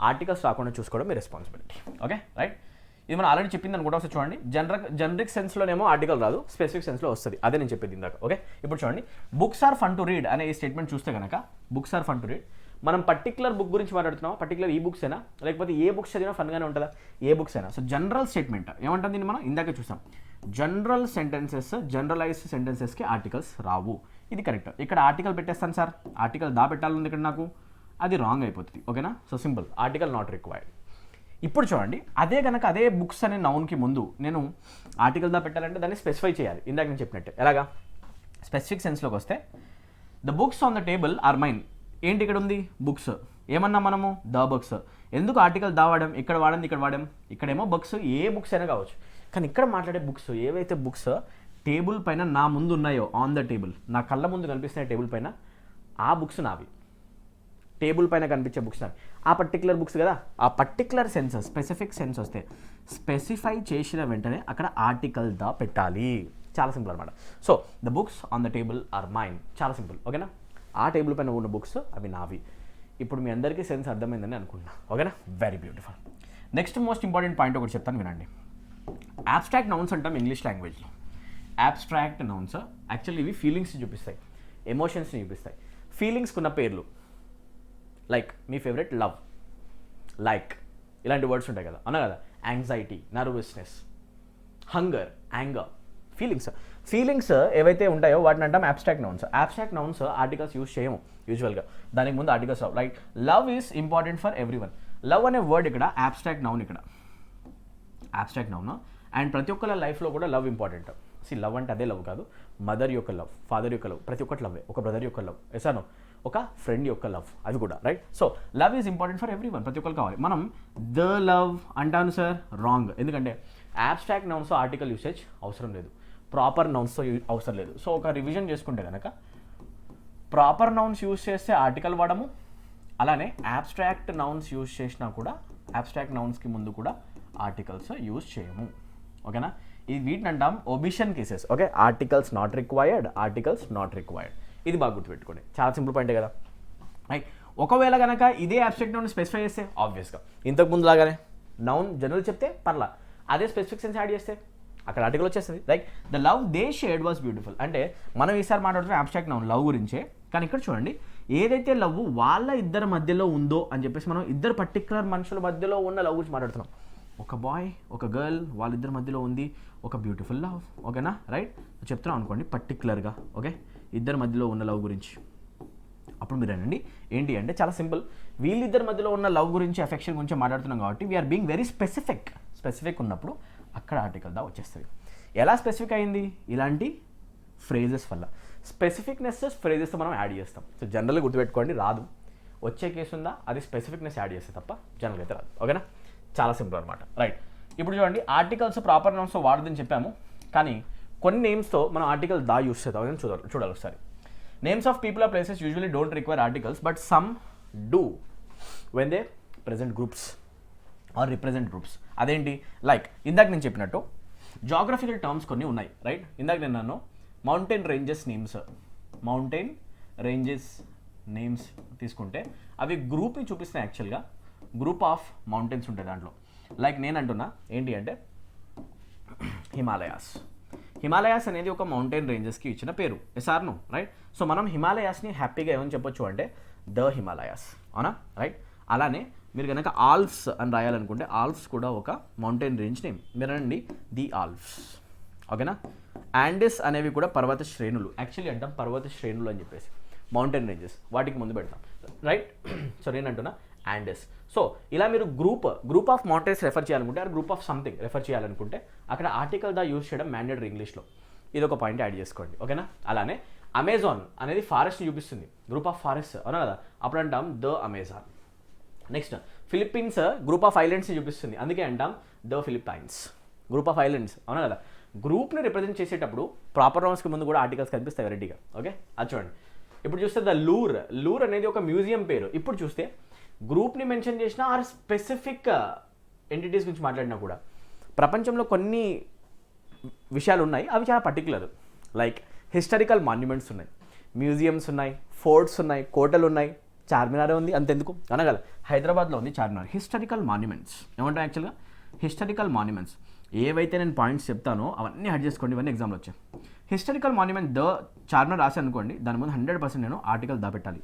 ఆర్టికల్స్ రాకుండా చూసుకోవడం మీ రెస్పాన్సిబిలిటీ, ఓకే, రైట్. ఇది మనం ఆల్రెడీ చెప్పింది అనుకుంటా, ఒకసారి చూడండి. జనరిక్ సెన్స్లోనేమో ఆర్టికల్ రాదు, స్పెసిఫిక్ సెన్స్లో వస్తుంది. అదే నేను చెప్పేది ఇందాక, ఓకే. ఇప్పుడు చూడండి, books are fun to read అనే ఈ స్టేట్మెంట్ చూస్తే కనుక books are fun to read, మనం పర్టికులర్ బుక్ గురించి మాట్లాడుతున్నాం, పర్టికులర్ ఈ బుక్స్ అయినా లేకపోతే ఏ బుక్స్ చదివినా ఫన్గానే ఉంటుందా, ఏ బుక్స్ అయినా. సో జనరల్ స్టేట్మెంట్ ఏమంటుంది, మనం ఇందాక చూసాం, జనరల్ సెంటెన్సెస్, జనరలైజ్డ్ సెంటెన్సెస్కి ఆర్టికల్స్ రావు. ఇది కరెక్ట్. ఇక్కడ ఆర్టికల్ పెట్టేస్తాను సార్, ఆర్టికల్ దా పెట్టాలని ఇక్కడ నాకు, అది రాంగ్ అయిపోతుంది, ఓకేనా. So simple, article not required. ఇప్పుడు చూడండి, అదే కనుక అదే బుక్స్ అనే నౌన్కి ముందు నేను ఆర్టికల్ దా పెట్టాలంటే దాన్ని స్పెసిఫై చేయాలి. ఇందాక నేను చెప్పినట్టు ఎలాగా, స్పెసిఫిక్ సెన్స్లోకి వస్తే the books on the table are mine. ఏంటి ఇక్కడ ఉంది, బుక్స్. ఏమన్నా మనము ద బుక్స్. ఎందుకు ఆర్టికల్ దా వాడాం, ఇక్కడ వాడింది ఇక్కడ వాడాం, ఇక్కడేమో బుక్స్, ఏ బుక్స్ అయినా కావచ్చు. కానీ ఇక్కడ మాట్లాడే బుక్స్, ఏవైతే బుక్స్ టేబుల్ పైన నా ముందు ఉన్నాయో, ఆన్ ద టేబుల్, నా కళ్ళ ముందు కనిపిస్తున్నాయి టేబుల్ పైన, ఆ బుక్స్ నావి. టేబుల్ పైన కనిపించే బుక్స్ నావి, ఆ పర్టికులర్ బుక్స్ కదా. ఆ పర్టికులర్ సెన్స్, స్పెసిఫిక్ సెన్స్ వస్తే స్పెసిఫై చేసిన వెంటనే అక్కడ ఆర్టికల్ ద పెట్టాలి. చాలా సింపుల్ అనమాట. So the books on the table are mine, చాలా సింపుల్, ఓకేనా. ఆ టేబుల్ పైన ఉన్న బుక్స్ అవి నావి. ఇప్పుడు మీ అందరికీ సెన్స్ అర్థమైందని అనుకుంటున్నా, ఓకేనా. Very beautiful. Next most important point ఒకటి చెప్తాను వినండి. అబ్స్ట్రాక్ట్ నౌన్స్ అంటాం ఇంగ్లీష్ లాంగ్వేజ్లో. అబ్స్ట్రాక్ట్ నౌన్స్ యాక్చువల్లీ ఇవి ఫీలింగ్స్ని చూపిస్తాయి, ఎమోషన్స్ని చూపిస్తాయి. ఫీలింగ్స్కి ఉన్న పేర్లు, లైక్ మీ ఫేవరెట్ లవ్, లైక్, ఇలాంటి వర్డ్స్ ఉంటాయి కదా, అవునా కదా. Anxiety, nervousness, hunger, anger, feelings ఏవైతే ఉంటాయో వాటిని అంటాం abstract nouns. Abstract nouns articles use చేయము యూజువల్గా, దానికి ముందు articles Rao. Like love is important for everyone. Love అనే వర్డ్ ఇక్కడ అబ్స్ట్రాక్ట్ నౌన్, ఇక్కడ అబ్స్ట్రాక్ట్ నౌన్. అండ్ ప్రతి ఒక్కళ్ళ లైఫ్లో కూడా లవ్ ఇంపార్టెంట్. లవ్ అంటే అదే లవ్ కాదు, మదర్ యొక్క లవ్, ఫాదర్ యొక్క లవ్, ప్రతి ఒక్కటి లవ్. ఒక బ్రదర్ యొక్క లవ్, ఎసానో ఒక ఫ్రెండ్ యొక్క లవ్, అది కూడా, right. So love is important for everyone, ప్రతి ఒక్కరు కావాలి. మనం ద లవ్ అంటాను సార్, రాంగ్. ఎందుకంటే అబ్స్ట్రాక్ట్ నౌన్స్ ఆర్టికల్ యూసేజ్ అవసరం లేదు, ప్రాపర్ నౌన్స్తో అవసరం లేదు. సో ఒక రివిజన్ చేసుకుంటే కనుక ప్రాపర్ నౌన్స్ యూజ్ చేస్తే ఆర్టికల్ వాడము, అలానే అబ్స్ట్రాక్ట్ నౌన్స్ యూజ్ చేసినా కూడా అబ్స్ట్రాక్ట్ నౌన్స్కి ముందు కూడా ఆర్టికల్స్ యూజ్ చేయము. ఓకేనా, ఇది వీటిని అంటాం omission cases. Okay, articles not required, articles not required. ఇది బాగా గుర్తుపెట్టుకోండి, చాలా సింపుల్ పాయింటే కదా. రైట్, ఒకవేళ కనుక ఇదే అబ్స్ట్రాక్ట్ నౌన్ స్పెసిఫై చేస్తే ఆబ్వియస్గా ఇంతకు ముందు లాగానే నౌన్ జనరల్ చెప్తే పర్లా, అదే స్పెసిఫిక్ సెన్స్ యాడ్ చేస్తే అక్కడ ఆర్టికల్ వచ్చేస్తుంది. Like the love they shared was beautiful అంటే మనం ఈసారి మాట్లాడుతున్న అబ్స్ట్రాక్ట్ నౌన్ లవ్ గురించే, కానీ ఇక్కడ చూడండి ఏదైతే లవ్ వాళ్ళ ఇద్దరి మధ్యలో ఉందో అని చెప్పేసి మనం ఇద్దరు పర్టికులర్ మనుషుల మధ్యలో ఉన్న లవ్ గురించి మాట్లాడుతున్నాం. ఒక బాయ్ ఒక గర్ల్ వాళ్ళిద్దరి మధ్యలో ఉంది ఒక బ్యూటిఫుల్ లవ్. ఓకేనా, రైట్, చెప్తున్నాం అనుకోండి పర్టికులర్గా. ఓకే, ఇద్దరి మధ్యలో ఉన్న లవ్ గురించి. అప్పుడు మీరు అనండి ఏంటి అంటే చాలా సింపుల్, వీళ్ళిద్దరి మధ్యలో ఉన్న లవ్ గురించి అఫెక్షన్ గురించి మాట్లాడుతున్నాం కాబట్టి వీఆర్ బీయింగ్ వెరీ స్పెసిఫిక్ ఉన్నప్పుడు అక్కడ ఆర్టికల్ దా వచ్చేస్తుంది. ఎలా స్పెసిఫిక్ అయింది? ఇలాంటి ఫ్రేజెస్ వల్ల. స్పెసిఫిక్నెస్ ఫ్రేజెస్ మనం యాడ్ చేస్తాం. సో జనరల్గా గుర్తుపెట్టుకోండి, రాదు. వచ్చే కేసు ఉందా అది స్పెసిఫిక్నెస్ యాడ్ చేస్తే తప్ప జనరల్గా అయితే రాదు. ఓకేనా, చాలా సింపుల్ అనమాట. రైట్, ఇప్పుడు చూడండి ఆర్టికల్స్ ప్రాపర్ నౌన్స్ వాడదని చెప్పాము, కానీ కొన్ని నేమ్స్తో మనం ఆర్టికల్ దా యూస్ చేద్దాం అని చూడాలి ఒకసారి. Names of people or places usually don't require articles but some do when they present groups or represent groups. అదేంటి? లైక్ ఇందాక నేను చెప్పినట్టు జాగ్రఫికల్ టర్మ్స్ కొన్ని ఉన్నాయి. రైట్, ఇందాక నేను నన్ను మౌంటైన్ రేంజెస్ నేమ్స్ తీసుకుంటే అవి గ్రూప్ని చూపిస్తున్నాయి. యాక్చువల్గా గ్రూప్ ఆఫ్ మౌంటైన్స్ ఉంటాయి దాంట్లో. లైక్ నేను అంటున్నా ఏంటి అంటే హిమాలయాస్ అనేది ఒక మౌంటైన్ రేంజెస్కి ఇచ్చిన పేరు. ఎస్ఆర్ను రైట్. సో మనం హిమాలయాస్ని హ్యాపీగా ఏమని చెప్పొచ్చు అంటే ద హిమాలయాస్, అవునా? రైట్. అలానే మీరు కనుక ఆల్ప్స్ అని రాయాలనుకుంటే ఆల్ప్స్ కూడా ఒక మౌంటైన్ రేంజ్ నేమ్. మీరు అనండి ది ఆల్ప్స్. ఓకేనా. యాండిస్ అనేవి కూడా పర్వత శ్రేణులు. యాక్చువల్లీ అంటాం పర్వత శ్రేణులు అని చెప్పేసి, మౌంటైన్ రేంజెస్ వాటికి ముందు పెడతాం. రైట్. సో నేనంటున్నా యాండిస్. సో ఇలా మీరు గ్రూప్ ఆఫ్ మౌంటైన్స్ రెఫర్ చేయాలనుకుంటే or group of something refer చేయాలనుకుంటే అక్కడ ఆర్టికల్ దా యూజ్ చేయడం మ్యాండేటరీ ఇంగ్లీష్లో. ఇది ఒక పాయింట్ యాడ్ చేసుకోండి. ఓకేనా. అలానే అమెజాన్ అనేది ఫారెస్ట్ని చూపిస్తుంది, గ్రూప్ ఆఫ్ ఫారెస్ట్, అవునా కదా? అప్పుడు అంటాం the Amazon. Next Philippines group of ఐలాండ్స్ని చూపిస్తుంది, అందుకే అంటాం the Philippines, group of islands, అవునా కదా? గ్రూప్ని రిప్రజెంట్ చేసేటప్పుడు ప్రాపర్ నౌన్స్కి ముందు కూడా ఆర్టికల్స్ కనిపిస్తాయి వెరైటీగా. ఓకే, అది చూడండి. ఇప్పుడు చూస్తే ద లూర్ అనేది ఒక మ్యూజియం పేరు. ఇప్పుడు చూస్తే గ్రూప్ని మెన్షన్ చేసినా ఆర్ స్పెసిఫిక్ ఎంటిటీస్ గురించి మాట్లాడినా కూడా ప్రపంచంలో కొన్ని విషయాలు ఉన్నాయి, అవి చాలా పర్టికులర్. లైక్ హిస్టారికల్ మాన్యుమెంట్స్ ఉన్నాయి, మ్యూజియంస్ ఉన్నాయి, ఫోర్ట్స్ ఉన్నాయి, కోటలు ఉన్నాయి, చార్మినారే ఉంది, అంతెందుకు అనగల హైదరాబాద్లో ఉంది చార్మినార్. హిస్టారికల్ మాన్యుమెంట్స్ ఏమంటారు? యాక్చువల్గా హిస్టారికల్ మాన్యుమెంట్స్ ఏవైతే నేను పాయింట్స్ చెప్తానో అవన్నీ యాడ్ చేసుకోండి, ఇవన్నీ ఎగ్జామ్లో వచ్చాయి. హిస్టారికల్ మాన్యుమెంట్ ద చార్మినార్ రాశాను అనుకోండి, దాని ముందు 100% నేను ఆర్టికల్ దాపెట్టాలి,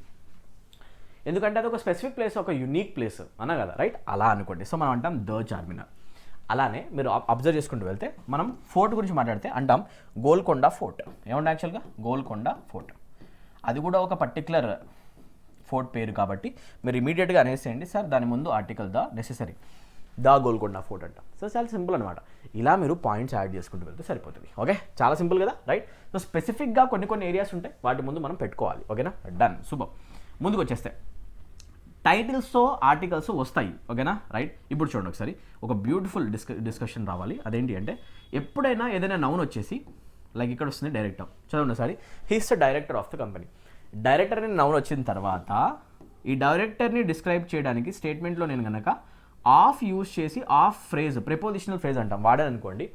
ఎందుకంటే అది ఒక స్పెసిఫిక్ ప్లేస్, ఒక యునిక్ ప్లేస్ అన్నా కదా. రైట్, అలా అనుకోండి. సో మనం అంటాం ద చార్మినార్. అలానే మీరు అబ్జర్వ్ చేసుకుంటూ వెళ్తే మనం ఫోర్ట్ గురించి మాట్లాడితే అంటాం గోల్కొండ ఫోర్ట్. ఏమంటే యాక్చువల్గా గోల్కొండ ఫోర్ట్, అది కూడా ఒక పర్టికులర్ ఫోర్ట్ పేరు కాబట్టి మీరు ఇమీడియట్గా అనేసేయండి సార్ దాని ముందు article the necessary, the Golconda fort అంట. సో చాలా సింపుల్ అనమాట. ఇలా మీరు పాయింట్స్ యాడ్ చేసుకుంటూ వెళ్తే సరిపోతుంది. ఓకే, చాలా సింపుల్ కదా. రైట్. సో స్పెసిఫిక్గా కొన్ని ఏరియాస్ ఉంటాయి, వాటి ముందు మనం పెట్టుకోవాలి. ఓకేనా, డన్, సూపర్. ముందుకు వచ్చేస్తే టైటిల్స్తో ఆర్టికల్స్ వస్తాయి. ఓకేనా, రైట్. ఇప్పుడు చూడండి ఒకసారి ఒక బ్యూటిఫుల్ డిస్కషన్ రావాలి. అదేంటి అంటే ఎప్పుడైనా ఏదైనా నౌన్ వచ్చేసి లైక్ ఇక్కడ వస్తుంది డైరెక్టర్. చదవండి ఒకసారి. He's the director of the company. Director అని నౌన్ వచ్చిన తర్వాత ఈ డైరెక్టర్ని డిస్క్రైబ్ చేయడానికి స్టేట్మెంట్లో నేను కనుక ఆఫ్ యూజ్ చేసి ఆఫ్ ఫ్రేజ్, ప్రిపోజిషనల్ ఫ్రేజ్ అంటాం, వాడాలనుకోండి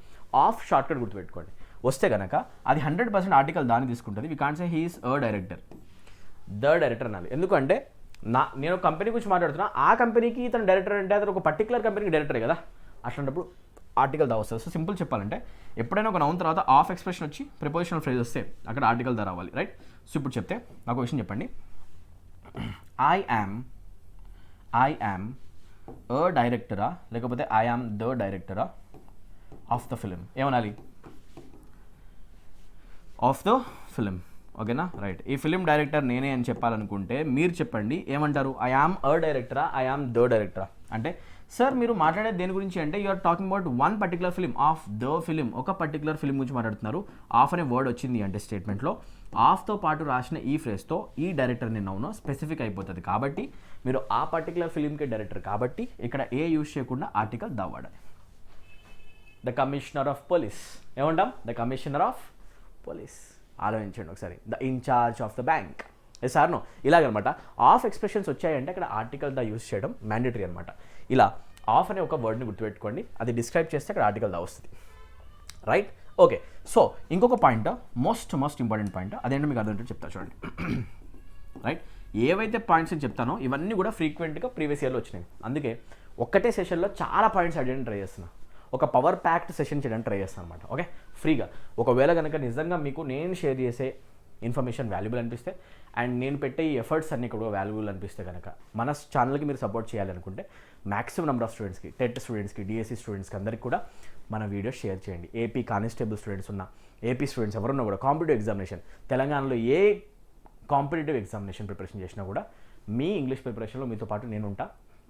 ఆఫ్ షార్ట్కట్ గుర్తుపెట్టుకోండి, వస్తే కనుక అది 100% ఆర్టికల్ దాన్ని తీసుకుంటుంది. We can't say he is a director, the director అనాలి. ఎందుకంటే నేను కంపెనీ గురించి మాట్లాడుతున్నా, ఆ కంపెనీకి ఇతను డైరెక్టర్ అంటే అతను ఒక పర్టికులర్ కంపెనీకి డైరెక్టర్ కదా, అట్లాంటప్పుడు ఆర్టికల్ దా వస్తుంది. సో సింపుల్ చెప్పాలంటే ఎప్పుడైనా ఒక నౌన్ తర్వాత ఆఫ్ ఎక్స్ప్రెషన్ వచ్చి ప్రిపోజిషనల్ ఫ్రేజ్ వస్తే అక్కడ ఆర్టికల్ దా రావాలి. రైట్. సో ఇప్పుడు చెప్తే నాకు విషయం చెప్పండి. ఐ యామ్ అ డైరెక్టరా లేకపోతే ఐ యామ్ ద డైరెక్టరా ఆఫ్ ద ఫిలిం, ఏమనాలి? Of the film. ఓకేనా, రైట్. ఈ ఫిలిం డైరెక్టర్ నేనే అని చెప్పాలనుకుంటే మీరు చెప్పండి, ఏమంటారు? ఐ యామ్ అ డైరెక్టరా, ఐ యామ్ ద డైరెక్టరా? అంటే సార్ మీరు మాట్లాడేది దేని గురించి అంటే you are talking about one particular film, of the film, ఒక పర్టికులర్ ఫిలిం గురించి మాట్లాడుతున్నారు. ఆఫ్ అనే వర్డ్ వచ్చింది అంటే స్టేట్మెంట్లో ఆఫ్తో పాటు రాసిన ఈ ఫ్రేజ్తో ఈ డైరెక్టర్ నేను అవును స్పెసిఫిక్ అయిపోతుంది. కాబట్టి మీరు ఆ పర్టికులర్ ఫిలింకి డైరెక్టర్ కాబట్టి ఇక్కడ ఏ యూజ్ చేయకుండా ఆర్టికల్ దా వాడాలి. ద కమిషనర్ ఆఫ్ పోలీస్ ఏమంటాం? The commissioner of police. ఆలోచించండి ఒకసారి. The in charge of the bank. Yes or no? ఇలాగనమాట. ఆఫ్ ఎక్స్ప్రెషన్స్ వచ్చాయంటే అక్కడ ఆర్టికల్ దా యూజ్ చేయడం మ్యాండేటరీ అనమాట. ఇలా ఆఫ్ అనే ఒక వర్డ్ని గుర్తుపెట్టుకోండి, అది డిస్క్రైబ్ చేస్తే అక్కడ ఆర్టికల్ దా వస్తుంది, రైట్? ఓకే, సో ఇంకొక పాయింట్, మోస్ట్ ఇంపార్టెంట్ పాయింట్, అదేంటో మీకు అర్థం చెప్తా చూడండి. రైట్, ఏవైతే పాయింట్స్ అని చెప్తానో ఇవన్నీ కూడా ఫ్రీక్వెంట్గా ప్రీవియస్ ఇయర్లో వచ్చినాయి, అందుకే ఒక్కటే సెషన్లో చాలా పాయింట్స్ అడిగి ట్రై చేస్తున్నా, ఒక పవర్ ప్యాక్డ్ సెషన్ చేయడానికి ట్రై చేస్తాను అనమాట. ఓకే, ఫ్రీగా. ఒకవేళ కనుక నిజంగా మీకు నేను షేర్ చేసే ఇన్ఫర్మేషన్ వాల్యుబుల్ అనిపిస్తే అండ్ నేను పెట్టే ఈ ఎఫర్ట్స్ అన్ని కూడా వాల్యుబుల్ అనిపిస్తే కనుక మన ఛానల్కి మీరు సపోర్ట్ చేయాలనుకుంటే మ్యాక్సిమం నెంబర్ ఆఫ్ స్టూడెంట్స్కి, టెట్ స్టూడెంట్స్కి, డిఎస్సి స్టూడెంట్స్కి అందరికీ కూడా మన వీడియో షేర్ చేయండి. ఏపీ కానిస్టేబుల్ స్టూడెంట్స్ ఉన్న, ఏపీ స్టూడెంట్స్ ఎవరున్నా కూడా కాంపిటేటివ్ ఎగ్జామినేషన్, తెలంగాణలో ఏ కాంపిటేటివ్ ఎగ్జామినేషన్ ప్రిపరేషన్ చేసినా కూడా మీ ఇంగ్లీష్ ప్రిపరేషన్లో మీతో పాటు నేను ఉంటా.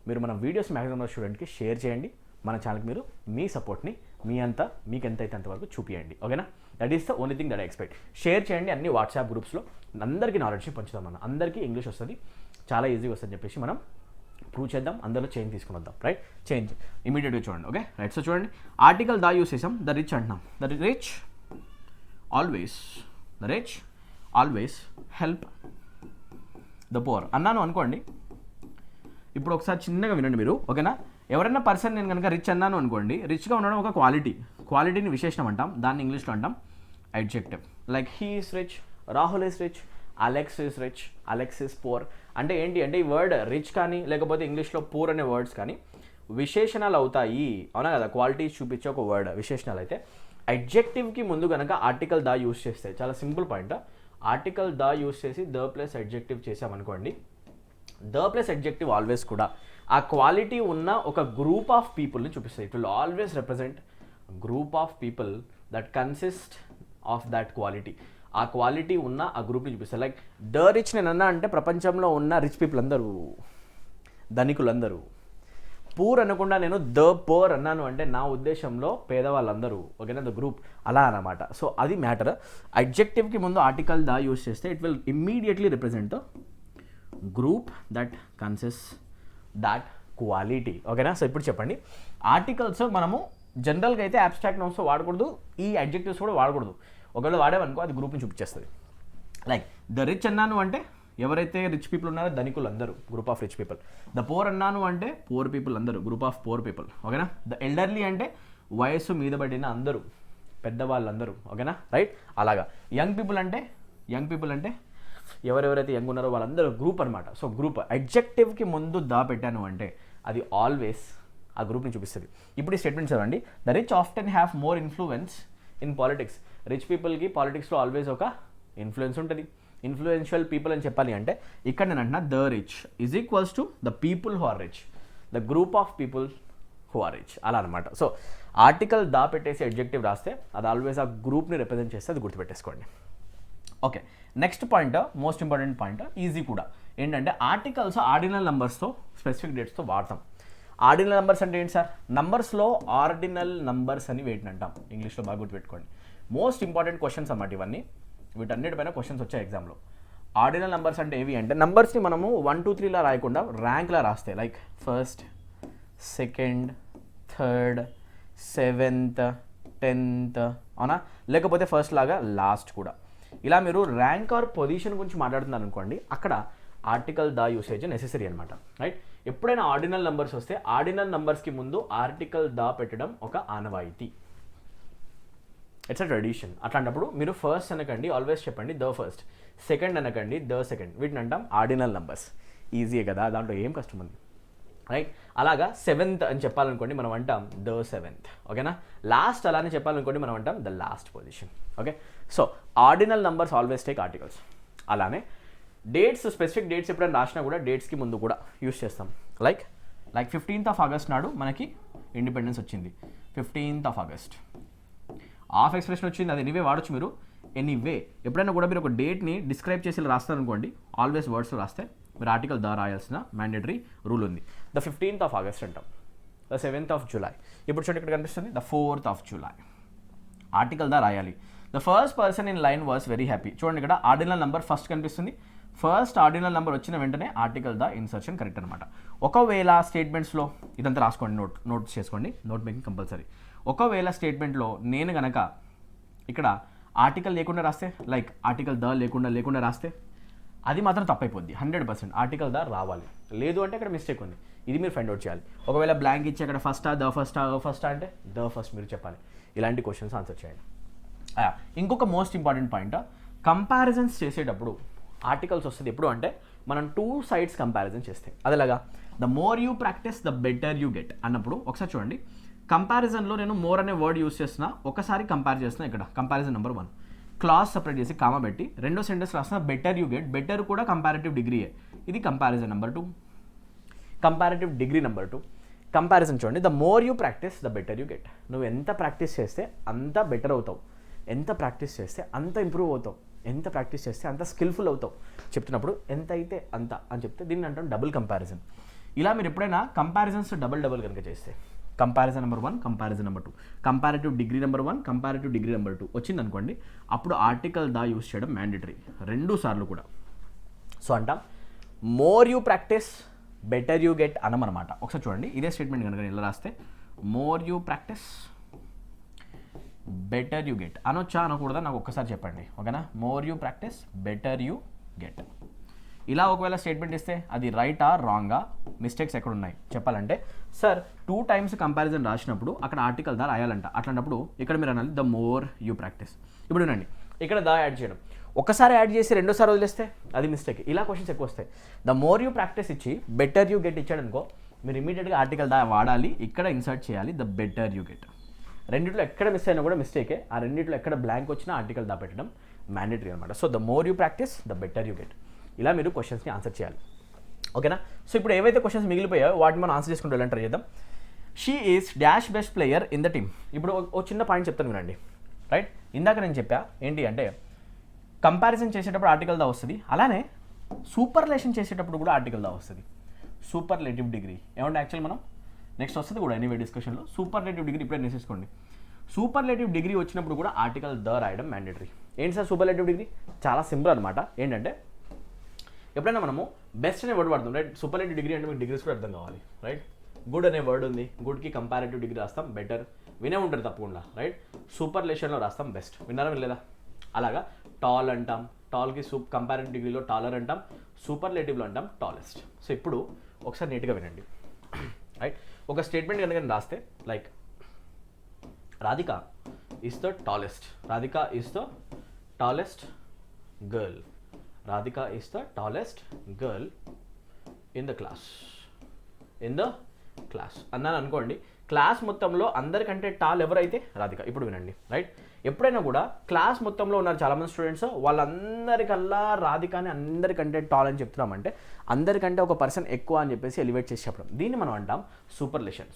మీరు మన వీడియోస్ మ్యాక్సిమం స్టూడెంట్కి షేర్ చేయండి, మన ఛానల్కి మీరు మీ సపోర్ట్ని మీకు ఎంత అయితే అంతవరకు చూపియండి. ఓకేనా? That is the only thing that I expect. Share చేయండి అన్ని వాట్సాప్ గ్రూప్స్లో, అందరికీ నాలెడ్జ్ని పంచుదాం. మనం అందరికీ ఇంగ్లీష్ వస్తుంది, చాలా ఈజీగా వస్తుంది చెప్పేసి మనం ప్రూవ్ చేద్దాం, అందరిలో చేంజ్ తీసుకుని వద్దాం. రైట్, చేంజ్ ఇమీడియట్గా చూడండి. Okay, right. సో చూడండి, ఆర్టికల్ దా యూస్ చేసాం, ద రిచ్ అంటున్నాం. The rich always help the poor అన్నాను అనుకోండి. ఇప్పుడు ఒకసారి చిన్నగా వినండి మీరు, ఓకేనా? ఎవరైనా పర్సన్ నేను కనుక రిచ్ అన్నాను అనుకోండి, రిచ్గా ఉండడం ఒక క్వాలిటీని విశేషణం అంటాం, దాన్ని ఇంగ్లీష్లో అంటాం adjective. Like he is rich, Rahul is rich, Alex is rich, Alex is poor. అంటే ఏంటి అంటే ఈ వర్డ్ రిచ్ కానీ లేకపోతే ఇంగ్లీష్లో పూర్ అనే వర్డ్స్ కానీ విశేషణాలు అవుతాయి, అవునా కదా? క్వాలిటీస్ చూపించే ఒక వర్డ్ విశేషణాలు అయితే అడ్జెక్టివ్కి ముందు కనుక ఆర్టికల్ దా యూస్ చేస్తే, చాలా simple point, article the use చేసి ద ప్లస్ అడ్జెక్టివ్ చేసామనుకోండి, ద ప్లస్ అడ్జెక్టివ్ ఆల్వేస్ కూడా ఆ క్వాలిటీ ఉన్న ఒక గ్రూప్ ఆఫ్ పీపుల్ని చూపిస్తుంది. It will always represent group of people that consist of that quality. ఆ క్వాలిటీ ఉన్న ఆ గ్రూప్ని చూపిస్తారు. లైక్ ద రిచ్ నేను అన్నా అంటే ప్రపంచంలో ఉన్న రిచ్ పీపుల్ అందరూ, ధనికులందరూ. పూర్ అనకుండా నేను ద పూర్ అన్నాను అంటే నా ఉద్దేశంలో పేదవాళ్ళందరూ, ఓకేనా? ద గ్రూప్, అలా అన్నమాట. సో అది మ్యాటర్. అడ్జెక్టివ్కి ముందు ఆర్టికల్ దా యూస్ చేస్తే it will immediately represent the group that consist that quality, ఓకేనా? సో ఇప్పుడు చెప్పండి, ఆర్టికల్స్ మనము జనరల్గా అయితే అబ్స్ట్రాక్ట్ నౌన్స్ వాడకూడదు, ఈ అడ్జెక్టివ్స్ కూడా వాడకూడదు. ఒకవేళ వాడేవనుకో అది గ్రూప్ని చూపించేస్తుంది. లైక్ ద రిచ్ అన్నాను అంటే ఎవరైతే రిచ్ పీపుల్ ఉన్నారో ధనికులు అందరూ, group of rich people. The poor అన్నాను అంటే పూర్ పీపుల్ అందరూ, గ్రూప్ ఆఫ్ పూర్ పీపుల్, ఓకేనా? ద ఎల్డర్లీ అంటే వయస్సు మీద పడిన అందరూ, పెద్దవాళ్ళందరూ, ఓకేనా? రైట్, అలాగా. యంగ్ పీపుల్ అంటే ఎవరెవరైతే యంగ్ ఉన్నారో వాళ్ళందరూ గ్రూప్ అనమాట. సో గ్రూప్ అడ్జెక్టివ్కి ముందు దా పెట్టాను అంటే అది ఆల్వేస్ ఆ గ్రూప్ని చూపిస్తుంది. ఇప్పుడు ఈ స్టేట్మెంట్ చదవండి. The rich often have more influence in politics. Rich పీపుల్కి పాలిటిక్స్లో ఆల్వేస్ ఒక ఇన్ఫ్లుయెన్స్ ఉంటుంది. ఇన్ఫ్లుయెన్షియల్ పీపుల్ అని చెప్పాలి అంటే ఇక్కడ నేను అంటున్నా the rich is equals to the people who are rich, the group of people who are rich, అలా అనమాట. సో ఆర్టికల్ దా పెట్టేసి అడ్జెక్టివ్ రాస్తే అది ఆల్వేస్ ఆ గ్రూప్ని రిప్రజెంట్ చేస్తే అది గుర్తుపెట్టేసుకోండి. Okay, next point, most important point, easy కూడా. ఏంటంటే ఆర్టికల్స్ ఆర్డినల్ నెంబర్స్తో స్పెసిఫిక్ డేట్స్తో వాడతాం. ఆర్డినల్ నెంబర్స్ అంటే ఏంటి సార్? నంబర్స్లో ఆర్డినల్ నంబర్స్ అని వీటిని అంటాం, ఇంగ్లీష్లో బాగా గుర్తుపెట్టుకోండి. మోస్ట్ ఇంపార్టెంట్ క్వశ్చన్స్ అన్నమాట ఇవన్నీ, వీటన్నిటిపైన క్వశ్చన్స్ వచ్చాయి ఎగ్జామ్లో. ఆర్డినల్ నెంబర్స్ అంటే ఏవి అంటే నంబర్స్ని మనము 1 2 3లా రాయకుండా ర్యాంక్లా రాస్తే, like first, second, third, 7th, 10th, అవునా? లేకపోతే ఫస్ట్ లాగా లాస్ట్ కూడా. ఇలా మీరు ర్యాంక్ ఆర్ పొజిషన్ గురించి మాట్లాడుతున్నారు అనుకోండి, అక్కడ ఆర్టికల్ దా యూసేజ్ నెసెసరీ అనమాట. రైట్, ఎప్పుడైనా ఆర్డినల్ నెంబర్స్ వస్తే ఆర్డినల్ నెంబర్స్కి ముందు ఆర్టికల్ దా పెట్టడం ఒక ఆనవాయితీ, ఇట్స్ అ ట్రెడిషన్. అట్లాంటప్పుడు మీరు ఫస్ట్ అనకండి, ఆల్వేస్ చెప్పండి ద ఫస్ట్, సెకండ్ అనకండి ద సెకండ్, వీటిని అంటాం ఆర్డినల్ నెంబర్స్. ఈజీయే కదా, దాంట్లో ఏం కష్టం ఉంది. రైట్, అలాగా 7th అని చెప్పాలనుకోండి మనం అంటాం ద 7th, ఓకేనా? లాస్ట్ అలానే చెప్పాలనుకోండి మనం అంటాం the last position. Okay, so ordinal numbers always take articles. అలానే డేట్స్, స్పెసిఫిక్ డేట్స్ ఎప్పుడైనా రాసినా కూడా డేట్స్కి ముందు కూడా యూస్ చేస్తాం. లైక్ 15th of August నాడు మనకి ఇండిపెండెన్స్ వచ్చింది, 15th of August. Of expression వచ్చింది, అది ఎనీవే వాడచ్చు మీరు. ఎనీవే ఎప్పుడైనా కూడా మీరు ఒక డేట్ని డిస్క్రైబ్ చేసి రాస్తారు అనుకోండి, ఆల్వేస్ వర్డ్స్లో రాస్తే మీరు ఆర్టికల్ దా రాయాల్సిన మ్యాండేటరీ రూల్ ఉంది. ద 15th of August అంటాం, ద 7th of July. ఇప్పుడు చూడండి ఇక్కడ కనిపిస్తుంది the 4th of July, article the రాయాలి. The first person in line was very happy. చూడండి ఇక్కడ ఆర్డినల్ నెంబర్ ఫస్ట్ కనిపిస్తుంది, ఫస్ట్ ఆర్డినల్ నెంబర్ వచ్చిన వెంటనే ఆర్టికల్ దా ఇన్సర్షన్ కరెక్ట్ అనమాట. ఒకవేళ స్టేట్మెంట్స్లో ఇదంతా రాసుకోండి, నోట్ చేసుకోండి, నోట్ మేకింగ్ కంపల్సరీ. ఒకవేళ స్టేట్మెంట్లో నేను గనక ఇక్కడ ఆర్టికల్ లేకుండా రాస్తే, లైక్ ఆర్టికల్ ద లేకుండా రాస్తే అది మాత్రం తప్పైపోద్ది 100%. ఆర్టికల్ ద రావాలి. లేదు అంటే ఇక్కడ మిస్టేక్ ఉంది. ఇది మీరు ఫైండ్ అవుట్ చేయాలి. ఒకవేళ బ్లాంక్ ఇచ్చి అక్కడ ఫస్టా ద ఫస్టా అంటే ద ఫస్ట్ మీరు చెప్పాలి. ఇలాంటి క్వశ్చన్స్ ఆన్సర్ చేయండి. ఇంకొక మోస్ట్ ఇంపార్టెంట్ పాయింట్, కంపారిజన్స్ చేసేటప్పుడు ఆర్టికల్స్ వస్తుంది ఎప్పుడు అంటే మనం 2 sides కంపారిజన్ చేస్తే. అదేలాగా the more you practice the better you get అన్నప్పుడు ఒకసారి చూడండి, కంపారిజన్లో నేను మోర్ అనే వర్డ్ యూస్ చేస్తున్నా, ఒకసారి కంపేర్ చేస్తున్నా. ఇక్కడ కంపారిజన్ నెంబర్ 1 క్లాస్ సపరేట్ చేసి కామా పెట్టి రెండో సెంటెన్స్ రాసిన బెటర్ యూ గెట్. బెటర్ కూడా కంపారిటివ్ డిగ్రీయే. ఇది comparison number 2. Comparative degree number 2. Comparison చూడండి, the more you practice the better you get. నువ్వు ఎంత ప్రాక్టీస్ చేస్తే అంత బెటర్ అవుతావు, ఎంత ప్రాక్టీస్ చేస్తే అంత ఇంప్రూవ్ అవుతావు, ఎంత ప్రాక్టీస్ చేస్తే అంత స్కిల్ఫుల్ అవుతావు చెప్తున్నప్పుడు ఎంత అయితే అంత అని చెప్తే దీన్ని అంటాం డబుల్ కంపారిజన్. ఇలా మీరు ఎప్పుడైనా కంపారిజన్స్ డబుల్ కనుక చేస్తే comparison number 1, comparison number 2, comparative degree number 1, comparative degree number 2 వచ్చింది అనుకోండి, అప్పుడు ఆర్టికల్ దా యూస్ చేయడం మ్యాండేటరీ 2 సార్లు కూడా. సో అంటాం more you practice better you get అనమాట. ఒకసారి చూడండి, ఇదే స్టేట్మెంట్ కనుక ఇలా రాస్తే more you practice better you get అనొచ్చా అనకూడదా నాకు ఒక్కసారి చెప్పండి, ఓకేనా? More you practice better you get. ఇలా ఒకవేళ స్టేట్మెంట్ ఇస్తే అది రైటా రాంగా, మిస్టేక్స్ ఎక్కడ ఉన్నాయి చెప్పాలంటే, సార్ 2 times కంపారిజన్ రాసినప్పుడు అక్కడ ఆర్టికల్ దా రాయాలంట. అట్లాంటప్పుడు ఇక్కడ మీరు అనాలి ద మోర్ యూ ప్రాక్టీస్. ఇప్పుడు వినండి, ఇక్కడ దా యాడ్ చేయడం, ఒకసారి యాడ్ చేసి రెండోసారి వదిలేస్తే అది మిస్టేక్. ఇలా క్వశ్చన్స్ ఎక్కువ వస్తాయి. ద మోర్ యూ ప్రాక్టీస్ ఇచ్చి బెటర్ యూ గెట్ ఇచ్చాడు అనుకో, మీరు ఇమీడియట్గా ఆర్టికల్ దా వాడాలి, ఇక్కడ ఇన్సర్ట్ చేయాలి ద బెటర్ యూ గెట్. రెండిట్లో ఎక్కడ మిస్ అయినా కూడా మిస్టేకే. ఆ రెండిట్లో ఎక్కడ బ్లాంక్ వచ్చినా ఆర్టికల్ దా పెట్టడం మ్యాండేటరీ అనమాట. So the more you practice the better you get. ఇలా మీరు క్వశ్చన్స్ని ఆన్సర్ చేయాలి, ఓకేనా? సో ఇప్పుడు ఏవైతే క్వశ్చన్స్ మిగిలిపోయాయో వాటిని మనం ఆన్సర్ చేసుకుంటూ వెళ్ళి ట్రై చేద్దాం. She is dash best player in the team. ఇప్పుడు ఒక చిన్న పాయింట్ చెప్తాను వినండి, రైట్? ఇందాక నేను చెప్పా ఏంటి అంటే కంపారిజన్ చేసేటప్పుడు ఆర్టికల్ దా వస్తుంది, అలానే సూపర్లేషన్ చేసేటప్పుడు కూడా ఆర్టికల్ దా వస్తుంది. సూపర్లేటివ్ డిగ్రీ ఏమంటే యాక్చువల్ మనం నెక్స్ట్ వస్తుంది కూడా ఎనీవే డిస్కషన్లో. సూపర్లేటివ్ డిగ్రీ ఇప్పుడే నేర్చేసుకోండి. సూపర్లేటివ్ డిగ్రీ వచ్చినప్పుడు కూడా ఆర్టికల్ ద రాయడం మ్యాండేటరీ. ఏంటి సార్ సూపర్లేటివ్ డిగ్రీ? చాలా సింపుల్ అనమాట. ఏంటంటే ఎప్పుడైనా మనము బెస్ట్ అనే వర్డ్ వాడతాం, రైట్? సూపర్లేటివ్ డిగ్రీ అంటే మీకు డిగ్రీస్ కూడా అర్థం కావాలి, రైట్? గుడ్ అనే వర్డ్ ఉంది, గుడ్కి కంపారిటివ్ డిగ్రీ రాస్తాం బెటర్, వినే ఉంటారు తప్పకుండా, రైట్? సూపర్లేషన్లో రాస్తాం బెస్ట్, విన్నారా వినలేదా? అలాగా టాల్ అంటాం, టాల్కి కంపారిటివ్ డిగ్రీలో టాలర్ అంటాం, సూపర్లేటివ్లో అంటాం టాలెస్ట్. సో ఇప్పుడు ఒకసారి నీట్గా వినండి, రైట్? ఒక స్టేట్మెంట్ కనుక రాస్తే like Radhika is the tallest, Radhika is the tallest girl, Radhika is the tallest girl in the class అన్నాను అనుకోండి. క్లాస్ మొత్తంలో అందరికంటే టాల్ ఎవరైతే రాధిక. ఇప్పుడు వినండి, రైట్? ఎప్పుడైనా కూడా క్లాస్ మొత్తంలో ఉన్నారు చాలామంది స్టూడెంట్స్, వాళ్ళందరికల్లా రాధికని అందరికంటే టాల్ అని చెప్తున్నామంటే అందరికంటే ఒక పర్సన్ ఎక్కువ అని చెప్పేసి ఎలివేట్ చేసి చెప్పడం. దీన్ని మనం అంటాం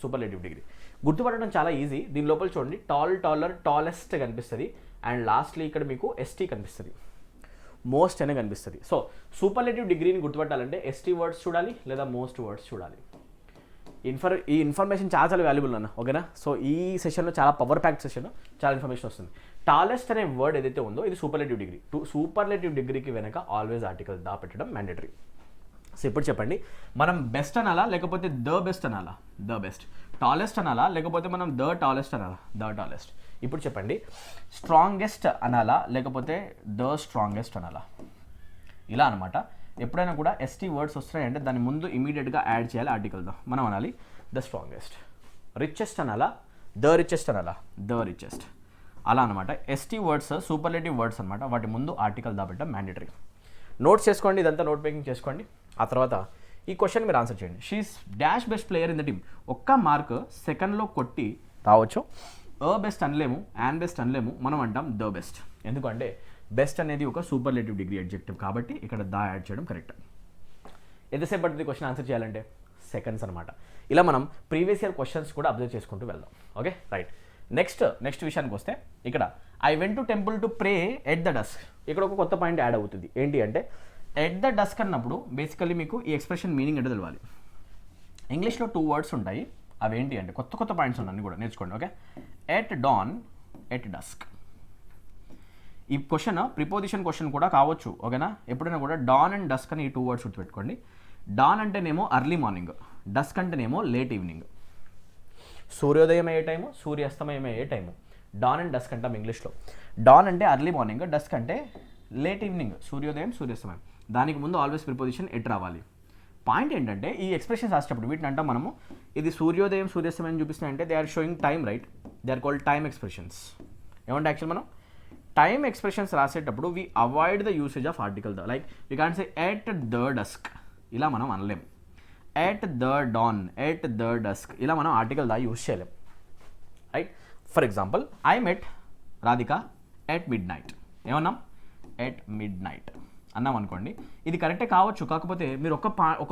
సూపర్లేటివ్ డిగ్రీ. గుర్తుపట్టడం చాలా ఈజీ. దీని లోపల చూడండి, టాల్, టాలర్, టాలెస్ట్ కనిపిస్తుంది, అండ్ లాస్ట్లీ ఇక్కడ మీకు ఎస్టీ కనిపిస్తుంది, మోస్ట్ అనే కనిపిస్తుంది. సో సూపర్లేటివ్ డిగ్రీని గుర్తుపట్టాలంటే ఎస్టీ వర్డ్స్ చూడాలి లేదా మోస్ట్ వర్డ్స్ చూడాలి. ఈ ఇన్ఫర్మేషన్ చాలా వాల్యుబుల్ అన్న, ఓకేనా? సో ఈ సెషన్లో చాలా పవర్ ప్యాక్డ్ సెషన్, చాలా ఇన్ఫర్మేషన్ వస్తుంది. టాలెస్ట్ అనే వర్డ్ ఏదైతే ఉందో ఇది సూపర్లేటివ్ డిగ్రీ. సూపర్లేటివ్ డిగ్రీకి వెనక ఆల్వేస్ ఆర్టికల్ దా పెట్టడం మ్యాండేటరీ. సో ఇప్పుడు చెప్పండి, మనం బెస్ట్ అనాలా లేకపోతే ద బెస్ట్ అనాలా? The best. టాలెస్ట్ అనాలా లేకపోతే మనం ద టాలెస్ట్ అనాలా? The tallest. ఇప్పుడు చెప్పండి, స్ట్రాంగెస్ట్ అనాలా లేకపోతే ద స్ట్రాంగెస్ట్ అనాలా? ఇలా అనమాట. ఎప్పుడైనా కూడా ఎస్టీ వర్డ్స్ వస్తాయంటే దాని ముందు ఇమీడియట్గా యాడ్ చేయాలి ఆర్టికల్తో. మనం అనాలి ద స్ట్రాంగెస్ట్. రిచెస్ట్ అనాలా? ద రిచెస్ట్ అనాలా? The richest. అలా అనమాట. ఎస్టీ వర్డ్స్ సూపర్లేటివ్ వర్డ్స్ అనమాట, వాటి ముందు ఆర్టికల్ దాపెట్టడం మ్యాండేటరీ. నోట్స్ చేసుకోండి, ఇదంతా నోట్ మేకింగ్ చేసుకోండి. ఆ తర్వాత ఈ క్వశ్చన్ మీరు ఆన్సర్ చేయండి. She is dash best player in the team. ఒక్క మార్క్ సెకండ్లో కొట్టి రావచ్చు. బెస్ట్ అనలేము, యాన్ బెస్ట్ అనలేము, మనం అంటాం ద బెస్ట్. ఎందుకంటే బెస్ట్ అనేది ఒక సూపర్లేటివ్ డిగ్రీ అడ్జెక్టివ్ కాబట్టి ఇక్కడ దా యాడ్ చేయడం కరెక్ట్. ఎంతసేపు పడుతుంది క్వశ్చన్ ఆన్సర్ చేయాలంటే? సెకండ్స్ అనమాట. ఇలా మనం ప్రీవియస్ ఇయర్ క్వశ్చన్స్ కూడా అబ్జర్వ్ చేసుకుంటూ వెళ్దాం, ఓకే? రైట్. నెక్స్ట్ విషయానికి వస్తే ఇక్కడ I went to temple to pray at the dusk. ఇక్కడ ఒక కొత్త పాయింట్ యాడ్ అవుతుంది. ఏంటి అంటే ఎట్ ద డస్క్ అన్నప్పుడు బేసికల్లీ మీకు ఈ ఎక్స్ప్రెషన్ మీనింగ్ ఏంటో తెలవాలి. ఇంగ్లీష్లో 2 words ఉంటాయి, అవి ఏంటి అంటే కొత్త పాయింట్స్ ఉన్నాయి కూడా నేర్చుకోండి, okay? At dawn, at dusk. ఈ క్వశ్చన్ ప్రిపోజిషన్ క్వశ్చన్ కూడా కావచ్చు, ఓకేనా? ఎప్పుడైనా కూడా డాన్ అండ్ డస్క్ అని ఈ 2 words గుర్తుపెట్టుకోండి. డాన్ అంటేనేమో ఎర్లీ మార్నింగ్, డస్క్ అంటేనేమో లేట్ ఈవినింగ్. సూర్యోదయం అయ్యే టైము, సూర్యాస్తమయం అయ్యే టైము డాన్ అండ్ డస్క్ అంటాం ఇంగ్లీష్లో. డాన్ అంటే ఎర్లీ మార్నింగ్, డస్క్ అంటే లేట్ ఈవినింగ్, సూర్యోదయం సూర్యాస్తమయం. దానికి ముందు ఆల్వేస్ ప్రిపోజిషన్ ఎట్ రావాలి. పాయింట్ ఏంటంటే ఈ ఎక్స్ప్రెషన్స్ రాసేటప్పుడు వీటిని అంటాం మనము ఇది సూర్యోదయం సూర్యాస్తమయం చూపిస్తున్నాయంటే they are showing time, right? They are called time expressions. ఏమంటే యాక్చువల్ మనం టైమ్ ఎక్స్ప్రెషన్స్ రాసేటప్పుడు we avoid the usage of article the. Like we can't say at the dusk, ఇలా మనం అనలేం. At the dawn, at the dusk, ఇలా మనం article the use చేయలేం, right? For example I met Radhika at midnight. ఏమన్నాం? At midnight అన్నాం అనుకోండి. ఇది కరెక్టే కావచ్చు, కాకపోతే మీరు ఒక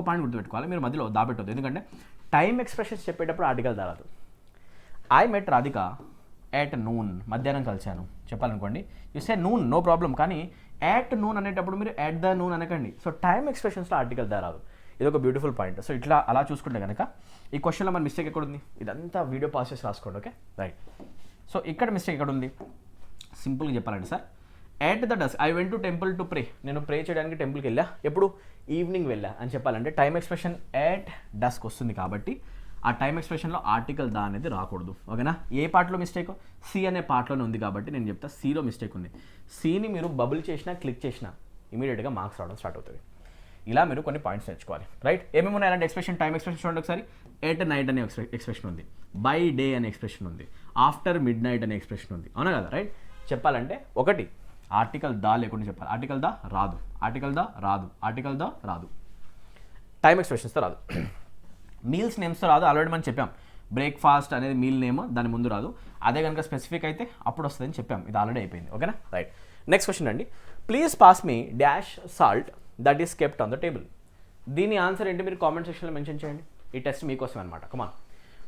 పాయింట్ గుర్తుపెట్టుకోవాలి, మీరు మధ్యలో దాపెట్టొద్దు. ఎందుకంటే టైమ్ ఎక్స్ప్రెషన్స్ చెప్పేటప్పుడు ఆర్టికల్ దారాదు. I met Radhika at noon, మధ్యాహ్నం కలిశాను చెప్పాలనుకోండి, you say noon, no problem. కానీ ఎట్ నూన్ అనేటప్పుడు మీరు ఎట్ ద నూన్ అనకండి. సో టైమ్ ఎక్స్ప్రెషన్స్లో ఆర్టికల్ దారాదు. ఇది ఒక బ్యూటిఫుల్ పాయింట్. సో ఇట్లా అలా చూసుకుంటే కనుక ఈ క్వశ్చన్లో మన మిస్టేక్ ఎక్కడ ఉంది? ఇదంతా వీడియో పాస్ చేసి రాసుకోండి, ఓకే, రైట్? సో ఇక్కడ మిస్టేక్ ఎక్కడ ఉంది? సింపుల్గా చెప్పాలండి sir, at the dusk I went to temple to pray. నేను ప్రే చేయడానికి టెంపుల్కి వెళ్ళా, ఎప్పుడు? ఈవినింగ్ వెళ్ళా అని చెప్పాలంటే టైమ్ ఎక్స్ప్రెషన్ ఎట్ డస్క్ వస్తుంది. కాబట్టి ఆ టైమ్ ఎక్స్ప్రెషన్లో ఆర్టికల్ దా అనేది రాకూడదు, ఓకేనా? ఏ పార్ట్లో మిస్టేక్? సి అనే పార్ట్లోనే ఉంది కాబట్టి నేను చెప్తా సిలో మిస్టేక్ ఉంది. సిని మీరు బబుల్ చేసినా క్లిక్ చేసినా ఇమీడియట్గా మార్క్స్ రావడం స్టార్ట్ అవుతుంది. ఇలా మీరు కొన్ని పాయింట్స్ నేర్చుకోవాలి, రైట్? ఏమేమి ఉన్నాయి అలాంటి ఎక్స్ప్రెషన్? టైమ్ ఎక్స్ప్రెషన్ చూడండి ఒకసారి. ఎట్ నైట్ అనే ఎక్స్ప్రెషన్ ఉంది, బై డే అనే ఎక్స్ప్రెషన్ ఉంది, ఆఫ్టర్ మిడ్ నైట్ అనే ఎక్స్ప్రెషన్ ఉంది, అవునా కదా, రైట్? చెప్పాలంటే ఒకటి ఆర్టికల్ దా లేకుండా చెప్పాలి. ఆర్టికల్ దా రాదు, ఆర్టికల్ దా రాదు, ఆర్టికల్ దా రాదు. టైమ్ ఎక్స్ప్రెషన్స్తో రాదు. మీల్స్ నేమ్స్తో రాదు, ఆల్రెడీ మనం చెప్పాం. బ్రేక్ఫాస్ట్ అనేది మీల్ నేమ్, దాని ముందు రాదు. అదే కనుక స్పెసిఫిక్ అయితే అప్పుడు వస్తుందని చెప్పాం. ఇది ఆల్రెడీ అయిపోయింది, ఓకేనా, రైట్? నెక్స్ట్ క్వశ్చన్ అండి. Please pass me dash salt that is kept on the table. దీని ఆన్సర్ ఏంటి మీరు కామెంట్ సెక్షన్లో మెన్షన్ చేయండి. ఈ టెస్ట్ మీకోసం అనమాట. Come on,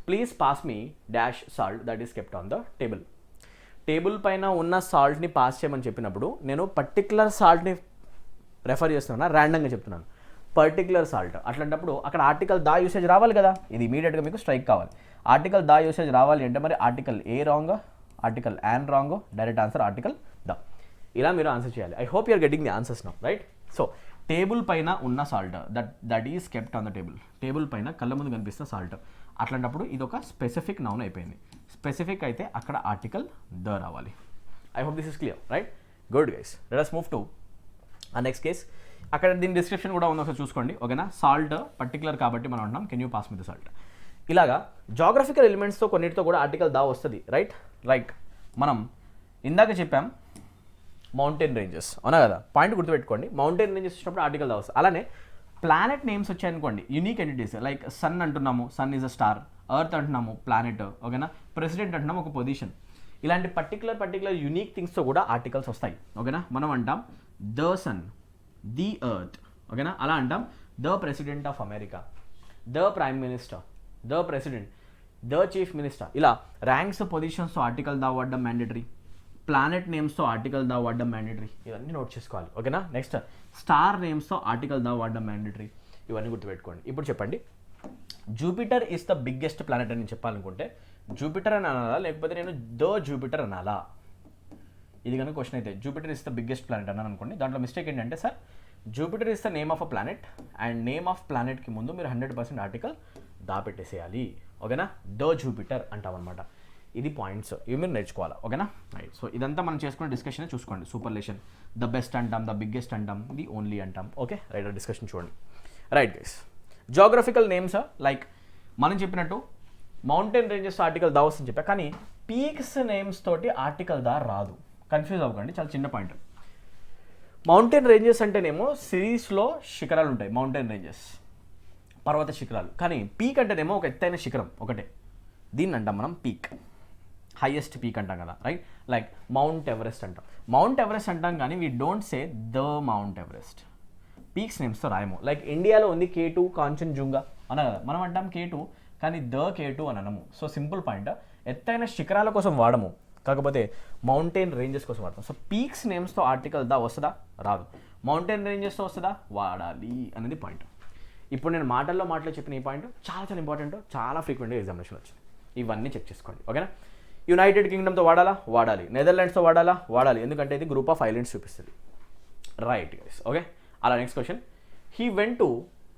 please pass me dash salt that is kept on the table. Table పైన ఉన్న సాల్ట్ని పాస్ చేయమని చెప్పినప్పుడు నేను పర్టికులర్ సాల్ట్ని రెఫర్ చేస్తున్నా, ర్యాండమ్గా చెప్తున్నాను. పర్టికులర్ సాల్ట్ అట్లాంటప్పుడు అక్కడ ఆర్టికల్ దా యూసేజ్ రావాలి కదా. ఇది ఇమీడియట్గా మీకు స్ట్రైక్ కావాలి. ఆర్టికల్ దా యూసేజ్ రావాలి అంటే మరి article a wrong, article an wrong, direct answer article the. ఇలా మీరు ఆన్సర్ చేయాలి. I hope you're getting the answers now, right? So table పైన ఉన్న salt that is kept on the table. Table పైన కళ్ళ ముందు కనిపిస్తున్న సాల్ట్. అట్లాంటప్పుడు ఇది ఒక స్పెసిఫిక్ నౌన్ అయిపోయింది. స్పెసిఫిక్ అయితే అక్కడ ఆర్టికల్ ద రావాలి. I hope this is clear, right? Good guys, let us move to ఆ నెక్స్ట్ కేస్. అక్కడ దీని డిస్క్రిప్షన్ కూడా ఉంది, ఒకసారి చూసుకోండి, ఓకేనా? సాల్ట్ పర్టికులర్ కాబట్టి మనం అంటాం can you pass me the salt. ఇలాగా జాగ్రఫికల్ ఎలిమెంట్స్తో కొన్నిటితో కూడా ఆర్టికల్ దా వస్తుంది, రైట్? లైక్ మనం ఇందాక చెప్పాం మౌంటైన్ రేంజెస్, అవునా కదా? పాయింట్ గుర్తుపెట్టుకోండి, మౌంటైన్ రేంజెస్ వచ్చినప్పుడు ఆర్టికల్ దా వస్తుంది. అలానే ప్లానెట్ నేమ్స్ వచ్చాయనుకోండి, యూనిక్ ఎంటిటీస్, లైక్ సన్ అంటున్నాము, sun is a star. Earth అంటున్నాము, ప్లానెట్, ఓకేనా? ప్రెసిడెంట్ అంటున్నాము, ఒక పొజిషన్. ఇలాంటి పర్టికులర్ యూనిక్ థింగ్స్తో కూడా ఆర్టికల్స్ వస్తాయి, ఓకేనా? మనం అంటాం ద సన్, ది ఎర్త్, ఓకేనా? అలా అంటాం the president of America, the prime minister, the president, the chief minister. ఇలా ర్యాంక్స్ పొజిషన్స్తో ఆర్టికల్ దా వాడడం మ్యాండేటరీ. ప్లానెట్ నేమ్స్తో ఆర్టికల్ దా వాడడం మ్యాండేటరీ. ఇవన్నీ నోట్ చేసుకోవాలి, ఓకేనా? నెక్స్ట్ స్టార్ నేమ్స్తో ఆర్టికల్ దా వాడడం మ్యాండేటరీ. ఇవన్నీ గుర్తుపెట్టుకోండి. ఇప్పుడు చెప్పండి, Jupiter is the biggest planet అని చెప్పాలనుకుంటే జూపిటర్ అని అనాలా లేకపోతే నేను ద జూపిటర్ అనాలా? ఇది కనుక క్వశ్చన్ అయితే Jupiter is the biggest planet అన్నాను అనుకోండి. దాంట్లో మిస్టేక్ ఏంటంటే sir Jupiter is the name of a planet and name of ప్లానెట్కి ముందు మీరు 100% ఆర్టికల్ దాపెట్టేసేయాలి, ఓకేనా? ద జూపిటర్ అంటాం అనమాట. ఇది పాయింట్స్, ఇవి మీరు నేర్చుకోవాలి, ఓకేనా? రైట్. సో ఇదంతా మనం చేసుకునే డిస్కషన్ చూసుకోండి. సూపర్లేషన్, ద బెస్ట్ అంటాం, ద బిగ్గెస్ట్ అంటాం, ది ఓన్లీ అంటాం, ఓకే? రైట్, డిస్కషన్ చూడండి. Right guys, geographical names like మనం చెప్పినట్టు మౌంటైన్ రేంజెస్ ఆర్టికల్ దా వస్తుంది చెప్పా, కానీ పీక్స్ నేమ్స్ తోటి ఆర్టికల్ దా రాదు. కన్ఫ్యూజ్ అవ్వకండి, చాలా చిన్న పాయింట్. మౌంటైన్ రేంజెస్ అంటేనేమో సిరీస్లో శిఖరాలు ఉంటాయి, మౌంటైన్ రేంజెస్, పర్వత శిఖరాలు. కానీ పీక్ అంటేనేమో ఒక ఎత్తైన శిఖరం ఒకటే, దీన్ని అంటాం మనం పీక్, హైయెస్ట్ పీక్ అంటాం కదా, రైట్? లైక్ మౌంట్ ఎవరెస్ట్ అంటాం. మౌంట్ ఎవరెస్ట్ అంటాం కానీ we don't say the mount Everest. Peaks నేమ్స్తో రాయము. లైక్ ఇండియాలో ఉంది K2 కాంచన్జుంగా అన్నా కదా, మనం అంటాం K2 కానీ ద K2 అని అనము. సో సింపుల్ పాయింట్, ఎత్తైన శిఖరాల కోసం వాడము, కాకపోతే మౌంటైన్ రేంజెస్ కోసం వాడతాం. సో పీక్స్ నేమ్స్తో ఆర్టికల్ దా వస్తుందా? రాదు. మౌంటైన్ రేంజెస్తో వస్తుందా? వాడాలి అనేది పాయింట్. ఇప్పుడు నేను మాటల్లో చెప్పిన ఈ పాయింట్ చాలా చాలా ఇంపార్టెంట్, చాలా ఫ్రీక్వెంట్గా ఎగ్జామినేషన్ వచ్చింది. ఇవన్నీ చెక్ చేసుకోండి, ఓకేనా? యునైటెడ్ కింగ్డమ్తో వాడాలా? వాడాలి. నెదర్లాండ్స్తో వాడాలా? వాడాలి, ఎందుకంటే ఇది గ్రూప్ ఆఫ్ ఐలాండ్స్ చూపిస్తుంది. Right guys, okay? అలా next question, he went to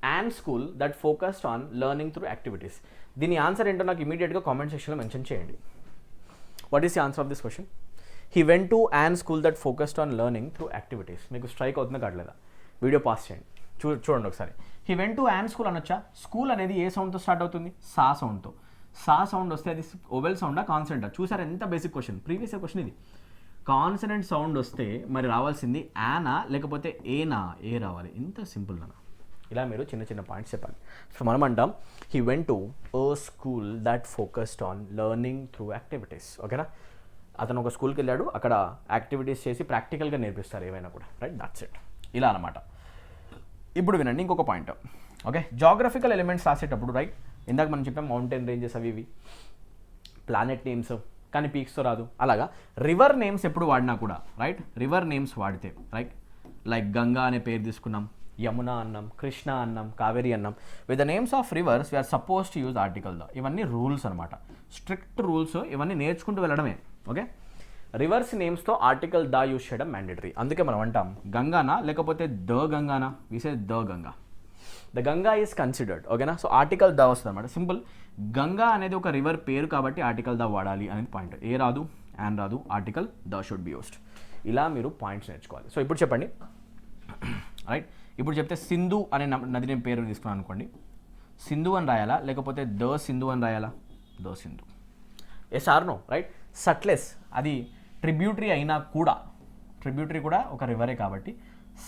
an school that focused on learning through activities. దీని ఆన్సర్ ఏంటో నాకు ఇమీడియట్గా కామెంట్ సెక్షన్లో మెన్షన్ చేయండి. What is the answer of this question? He went to an school that focused on learning through activities. మీకు strike అవుతుందా కావట్లేదా? Video pass చేయండి, చూడండి ఒకసారి. He went to an school అనొచ్చా? స్కూల్ అనేది ఏ సౌండ్తో స్టార్ట్ అవుతుంది? సా సౌండ్తో. సా సౌండ్ వస్తే అది ఓవెల్ సౌండా కాన్సనెంటా? చూసారా ఎంత బేసిక్ క్వశ్చన్, ప్రీవియస్ క్వశ్చన్ ఇది. కాన్సనెంట్ సౌండ్ వస్తే మరి రావాల్సింది యానా లేకపోతే ఏనా? ఏ రావాలి, ఇంత సింపుల్ అన్న. ఇలా మీరు చిన్న చిన్న పాయింట్స్ చెప్పాలి. సో మనం అంటాం he went to a school that focused on learning through activities. ఓకేనా, అతను ఒక స్కూల్కి వెళ్ళాడు, అక్కడ యాక్టివిటీస్ చేసి ప్రాక్టికల్గా నేర్పిస్తారు ఏమైనా కూడా, రైట్? That's it. ఇలా అనమాట. ఇప్పుడు వినండి ఇంకొక పాయింట్. ఓకే, జాగ్రఫికల్ ఎలిమెంట్స్ రాసేటప్పుడు, రైట్, ఇందాక మనం చెప్పాం మౌంటైన్ రేంజెస్ అవి ఇవి, ప్లానెట్ నేమ్స్, కానీ పీక్స్తో రాదు. అలాగా రివర్ నేమ్స్ ఎప్పుడు వాడినా కూడా, రైట్, రివర్ నేమ్స్ వాడితే, రైట్, లైక్ గంగా అనే పేరు తీసుకున్నాం, యమున అన్నాం, కృష్ణ అన్నాం, కావేరి అన్నాం. With the names of rivers we are suppose to use article the. ఇవన్నీ రూల్స్ అనమాట, స్ట్రిక్ట్ రూల్స్, ఇవన్నీ నేర్చుకుంటూ వెళ్ళడమే. ఓకే, రివర్స్ నేమ్స్తో ఆర్టికల్ ద యూజ్ చేయడం మ్యాండేటరీ. అందుకే మనం అంటాం గంగానా లేకపోతే ద గంగానా, we say the Ganga. The Ganga is considered. ఓకేనా, సో ఆర్టికల్ ద వస్తుంది అనమాట. సింపుల్, గంగా అనేది ఒక రివర్ పేరు కాబట్టి ఆర్టికల్ ద వాడాలి అనేది పాయింట్. ఏ రాదు, యాన్ రాదు, article the should be used. ఇలా మీరు పాయింట్స్ నేర్చుకోవాలి. సో ఇప్పుడు చెప్పండి, రైట్, ఇప్పుడు చెప్తే సింధు అనే నది నేను పేరు తీసుకున్నాను అనుకోండి, సింధు అని రాయాలా లేకపోతే ద సింధు అని రాయాలా? The Sindhu. Yes or no, right? Sutlej అది ట్రిబ్యూటరీ అయినా కూడా, ట్రిబ్యూటరీ కూడా ఒక రివరే కాబట్టి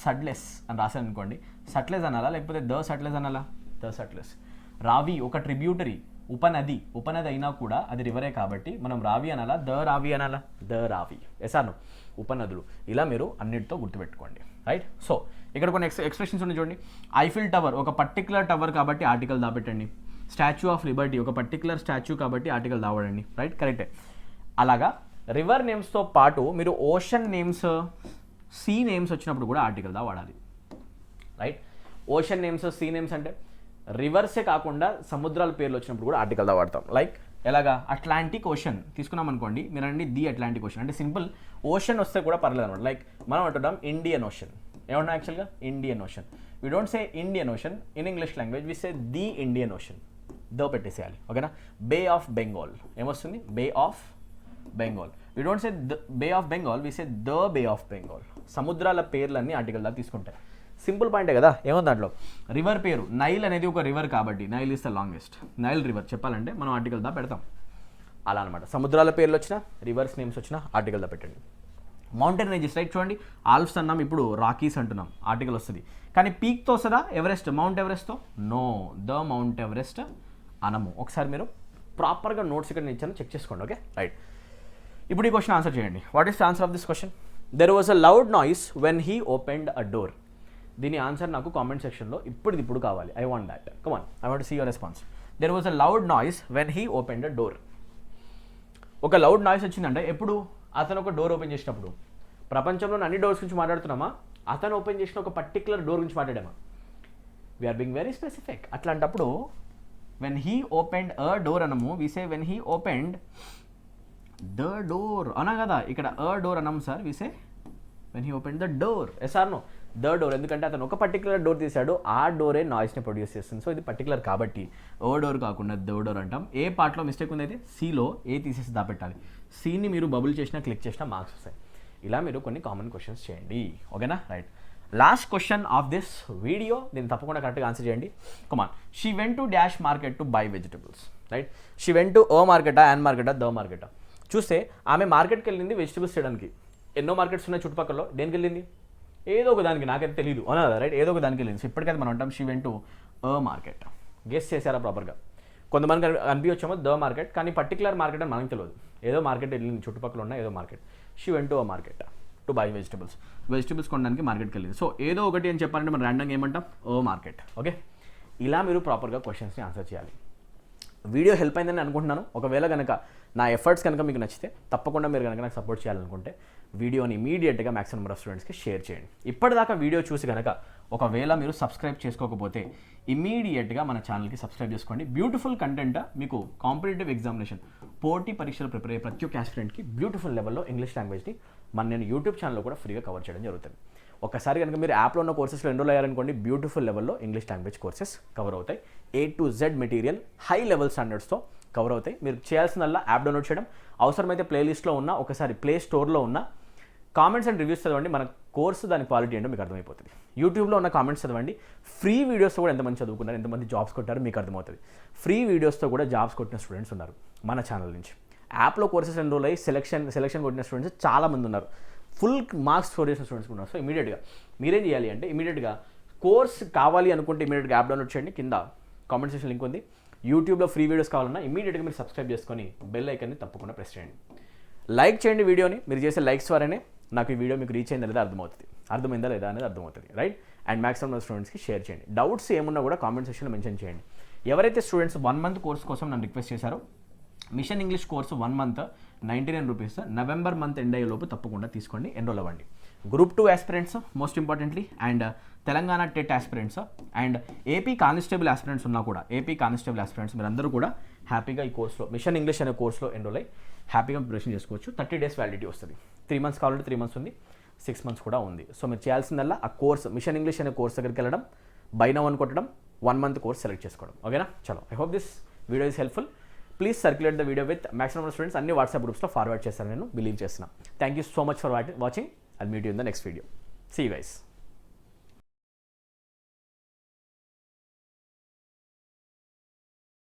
సడ్లెస్ అని రాశాను అనుకోండి, సట్లెస్ అనాలా లేకపోతే ద సట్లెస్ అనాలా? ద సట్లెస్. రావి ఒక ట్రిబ్యూటరీ, ఉపనది, ఉపనది అయినా కూడా అది రివరే కాబట్టి మనం రావి అనాలా ద రావి అనాలా? The Ravi. Yes or no? ఉపనదులు. ఇలా మీరు అన్నిటితో గుర్తుపెట్టుకోండి, రైట్? సో ఇక్కడ కొన్ని ఎక్స్ప్రెషన్స్ ఉన్నాయి చూడండి. ఐఫిల్ టవర్ ఒక పర్టికులర్ టవర్ కాబట్టి ఆర్టికల్ దాపెట్టండి. స్టాచ్యూ ఆఫ్ లిబర్టీ ఒక పర్టికులర్ స్టాచ్యూ కాబట్టి ఆర్టికల్ దావడండి, రైట్? కరెక్టే. అలాగా రివర్ నేమ్స్తో పాటు మీరు ఓషన్ నేమ్స్, సీ నేమ్స్ వచ్చినప్పుడు కూడా ఆర్టికల్ దా వాడాలి, రైట్? ఓషన్ నేమ్స్, సీ నేమ్స్ అంటే రివర్సే కాకుండా సముద్రాల పేర్లు వచ్చినప్పుడు కూడా ఆర్టికల్ దా వాడతాం. లైక్ ఎలాగా? అట్లాంటిక్ ఓషన్ తీసుకున్నాం అనుకోండి, మీరు అండి ది అట్లాంటిక్ ఓషన్ అంటే సింపుల్, ఓషన్ వస్తే కూడా పర్లేదు అనమాట. లైక్ మనం అంటున్నాం ఇండియన్ ఓషన్, ఏమన్నా యాక్చువల్గా Indian ocean. We don't say Indian ocean in English language, we say the Indian ocean, దో పెట్టేసేయాలి. ఓకేనా? బే ఆఫ్ బెంగాల్ ఏమొస్తుంది? Bay of Bengal. We don't say bay of Bengal, we say the bay of Bengal. సముద్రాల పేర్లన్నీ article దా తీసుకుంటాయి. Simple పాయింటే కదా, ఏముంది దాంట్లో? రివర్ పేరు, నైల్ అనేది ఒక రివర్ కాబట్టి Nile is the longest, Nile river చెప్పాలంటే మనం ఆర్టికల్ దా పెడతాం. అలా అనమాట. సముద్రాల పేర్లు వచ్చినా, రివర్స్ నేమ్స్ వచ్చినా ఆర్టికల్ దా పెట్టండి. మౌంటైన్ రేంజెస్, రైట్, చూడండి, ఆల్ప్స్ అన్నాం, ఇప్పుడు రాకీస్ అంటున్నాం, ఆర్టికల్ వస్తుంది. కానీ పీక్తో వస్తుందా? ఎవరెస్ట్, మౌంట్ ఎవరెస్ట్తో? నో, ద మౌంట్ ఎవరెస్ట్ అనము. ఒకసారి మీరు ప్రాపర్గా నోట్స్ ఇక్కడ నేను ఇచ్చాను, చెక్ చేసుకోండి. Okay, right. ఇప్పుడు ఈ క్వశ్చన్ ఆన్సర్ చేయండి. What is the answer of this question? There was a loud noise when he opened a door. దీని ఆన్సర్ నాకు కామెంట్ సెక్షన్లో ఇప్పుడు కావాలి. I want that. Come on, I want see your response. There was a loud noise when he opened a door. ఒక loud noise వచ్చిందంటే ఎప్పుడు? అతను ఒక డోర్ ఓపెన్ చేసినప్పుడు. ప్రపంచంలోని అన్ని డోర్స్ గురించి మాట్లాడుతున్నామా? అతను ఓపెన్ చేసిన ఒక పర్టికులర్ డోర్ గురించి మాట్లాడామా? We are being very specific. అట్లాంటప్పుడు when he opened a door అనము, we say when he opened the door అనా కదా. ఇక్కడ అ డోర్ అనము sir, we say when he opened the door. Yes or no? The door. ఎందుకంటే అతను ఒక particular door తీశాడు, ఆ డోరే నాయిస్ని ప్రొడ్యూస్ చేస్తుంది. సో ఇది పర్టికులర్ కాబట్టి ఓ డోర్ కాకుండా ద డోర్ అంటాం. ఏ పార్ట్లో మిస్టేక్ ఉంది అయితే సిలో ఏ తీసేసి దాపెట్టాలి. సిని మీరు బబుల్ చేసినా క్లిక్ చేసినా మార్క్స్ వస్తాయి. ఇలా మీరు కొన్ని కామన్ క్వశ్చన్స్ చేయండి. ఓకేనా, right. Last question of this video, దీన్ని తప్పకుండా కరెక్ట్గా ఆన్సర్ చేయండి. Come on. She went to dash market to buy vegetables, right? She went to ఓ మార్కెటా, యాన్ మార్కెటా, ద మార్కెటా? చూస్తే ఆమె మార్కెట్కి వెళ్ళింది వెజిటబుల్స్ చేయడానికి. ఎన్నో మార్కెట్స్ ఉన్నాయి చుట్టుపక్కల, దేనికి వెళ్ళింది? ఏదో ఒక దానికి, నాకైతే తెలియదు అన్నా కదా, రైట్? ఏదో ఒక దానికి వెళ్ళింది. సో ఇప్పటికైతే మనం అంటాం she went to a market. Guess చేశారా ప్రాపర్గా? కొంతమందికి అనిపించొచ్చేమో ద మార్కెట్, కానీ పర్టికులర్ మార్కెట్ అని మనకు తెలియదు. ఏదో మార్కెట్ వెళ్ళింది, చుట్టుపక్కల ఉన్న ఏదో market. She went to a market to buy vegetables. Vegetables కొనడానికి మార్కెట్కి వెళ్ళింది. సో ఏదో ఒకటి అని చెప్పాలంటే మనం ర్యాండమ్గా ఏమంటాం? ఓ మార్కెట్. ఓకే, ఇలా మీరు ప్రాపర్గా క్వశ్చన్స్ని ఆన్సర్ చేయాలి. వీడియో హెల్ప్ అయిందని అనుకుంటున్నాను. ఒకవేళ కనుక నా ఎఫర్ట్స్ కనుక మీకు నచ్చితే తప్పకుండా మీరు కనుక నాకు సపోర్ట్ చేయాలనుకుంటే వీడియోని ఇమీడియట్గా మ్యాక్సిమం నెంబర్ ఆఫ్ స్టూడెంట్స్కి షేర్ చేయండి. ఇప్పటిదాకా వీడియో చూసి కనుక ఒకవేళ మీరు సబ్స్క్రైబ్ చేసుకోకపోతే ఇమీడియట్గా మన ఛానల్కి సబ్స్క్రైబ్ చేసుకోండి. బ్యూటిఫుల్ కంటెంట్ మీకు కాంపిటేటివ్ ఎగ్జామినేషన్, పోటీ పరీక్షలు ప్రిపేర్ అయ్యే ప్రతి ఒక్క ఆస్పిరెంట్కి బ్యూటిఫుల్ లెవెల్లో ఇంగ్లీష్ లాంగ్వేజ్ని నేను యూట్యూబ్ ఛానల్లో కూడా ఫ్రీగా కవర్ చేయడం జరుగుతుంది. ఒకసారి కనుక మీరు యాప్లో ఉన్న కోర్సెస్లో ఎన్రోల్ అయ్యారనుకోండి, బ్యూటిఫుల్ లెవెల్లో ఇంగ్లీష్ లాంగ్వేజ్ కోర్సెస్ కవర్ అవుతాయి. A to Z material high level స్టాండర్డ్స్తో కవర్ అవుతాయి. మీరు చేయాల్సిందల్లా యాప్ డౌన్లోడ్ చేయడం, అవసరమైతే ప్లేలిస్ట్లో ఉన్న, ఒకసారి ప్లే స్టోర్లో ఉన్న కామెంట్స్ అండ్ రివ్యూస్ చదవండి, మన కోర్సు దాని క్వాలిటీ ఏంటో మీకు అర్థమైపోతుంది. యూట్యూబ్లో ఉన్న కామెంట్స్ చదవండి, ఫ్రీ వీడియోస్తో కూడా ఎంతమంది చదువుకున్నారు, ఎంతమంది జాబ్స్ కొట్టారు మీకు అర్థమవుతుంది. ఫ్రీ వీడియోస్తో కూడా జాబ్స్ కొట్టిన స్టూడెంట్స్ ఉన్నారు మన ఛానల్ నుంచి. యాప్లో కోర్సెస్ ఎన్రోల్ అయ్యి సెలెక్షన్ కొట్టిన స్టూడెంట్స్ చాలామంది ఉన్నారు. ఫుల్ మార్క్స్ స్కోర్ చేసిన స్టూడెంట్స్ ఉన్నారు. సో ఇమీడియట్గా మీరేం చేయాలి అంటే, ఇమీడియట్గా కోర్స్ కావాలి అనుకుంటే ఇమీడియట్గా యాప్ డౌన్లోడ్ చేయండి. కింద కామెంట్ సెక్షన్ లింక్ ఉంది. యూట్యూబ్లో ఫ్రీ వీడియోస్ కావాలన్నా ఇమీడియట్గా మీరు సబ్స్క్రైబ్ చేసుకొని బెల్ ఐకాన్ని తప్పకుండా ప్రెస్ చేయండి. లైక్ చేయండి వీడియోని. మీరు చేసే లైక్స్ ద్వారానే నాకు ఈ వీడియో మీకు రీచ్ అయిందా లేదా అర్థమైందా లేదా అనేది అర్థమవుతుంది, రైట్? అండ్ మ్యాక్సిమం స్టూడెంట్స్కి షేర్ చేయండి. డౌట్స్ ఏమున్నా కూడా కామెంట్ సెక్షన్లో మెన్షన్ చేయండి. ఎవరైతే స్టూడెంట్స్ 1 month కోర్స్ కోసం నన్ను రిక్వెస్ట్ చేశారో, mission English course 1 month 99 rupees, November month end అయ్యేలోపు తప్పకుండా తీసుకోండి, ఎన్రోల్ అవ్వండి. Group 2 aspirants most importantly, and Telangana TET aspirants and AP constable aspirants ఉన్నా కూడా, ఏపీ కానిస్టేబుల్ ఆస్పిరెంట్స్ మీరందరూ కూడా హ్యాపీగా ఈ కోర్సులో, మిషన్ ఇంగ్లీష్ అనే కోర్సులో ఎన్రోల్ అయ్యి హ్యాపీగా ప్రిపరేషన్ చేసుకోవచ్చు. 30 days వ్యాలిడిటీ వస్తుంది. 3 months కావాలంటే 3 months ఉంది, 6 months కూడా ఉంది. సో మీరు చేయాల్సిందల్లా ఆ కోర్స్, మిషన్ ఇంగ్లీష్ అనే కోర్స్ దగ్గరికి వెళ్ళడం, బై నౌ అని కొట్టడం, 1 month కోర్స్ సెలెక్ట్ చేసుకోవడం. ఓకేనా? చలో, I hope this video is helpful. Please circulate the video with maximum students. అన్ని వాట్సాప్ గ్రూప్స్లో ఫార్వర్డ్ చేస్తాను, నేను బిలీవ్ చేస్తున్నాను. Thank you so much for watching. I'll meet you in the next video. See you guys.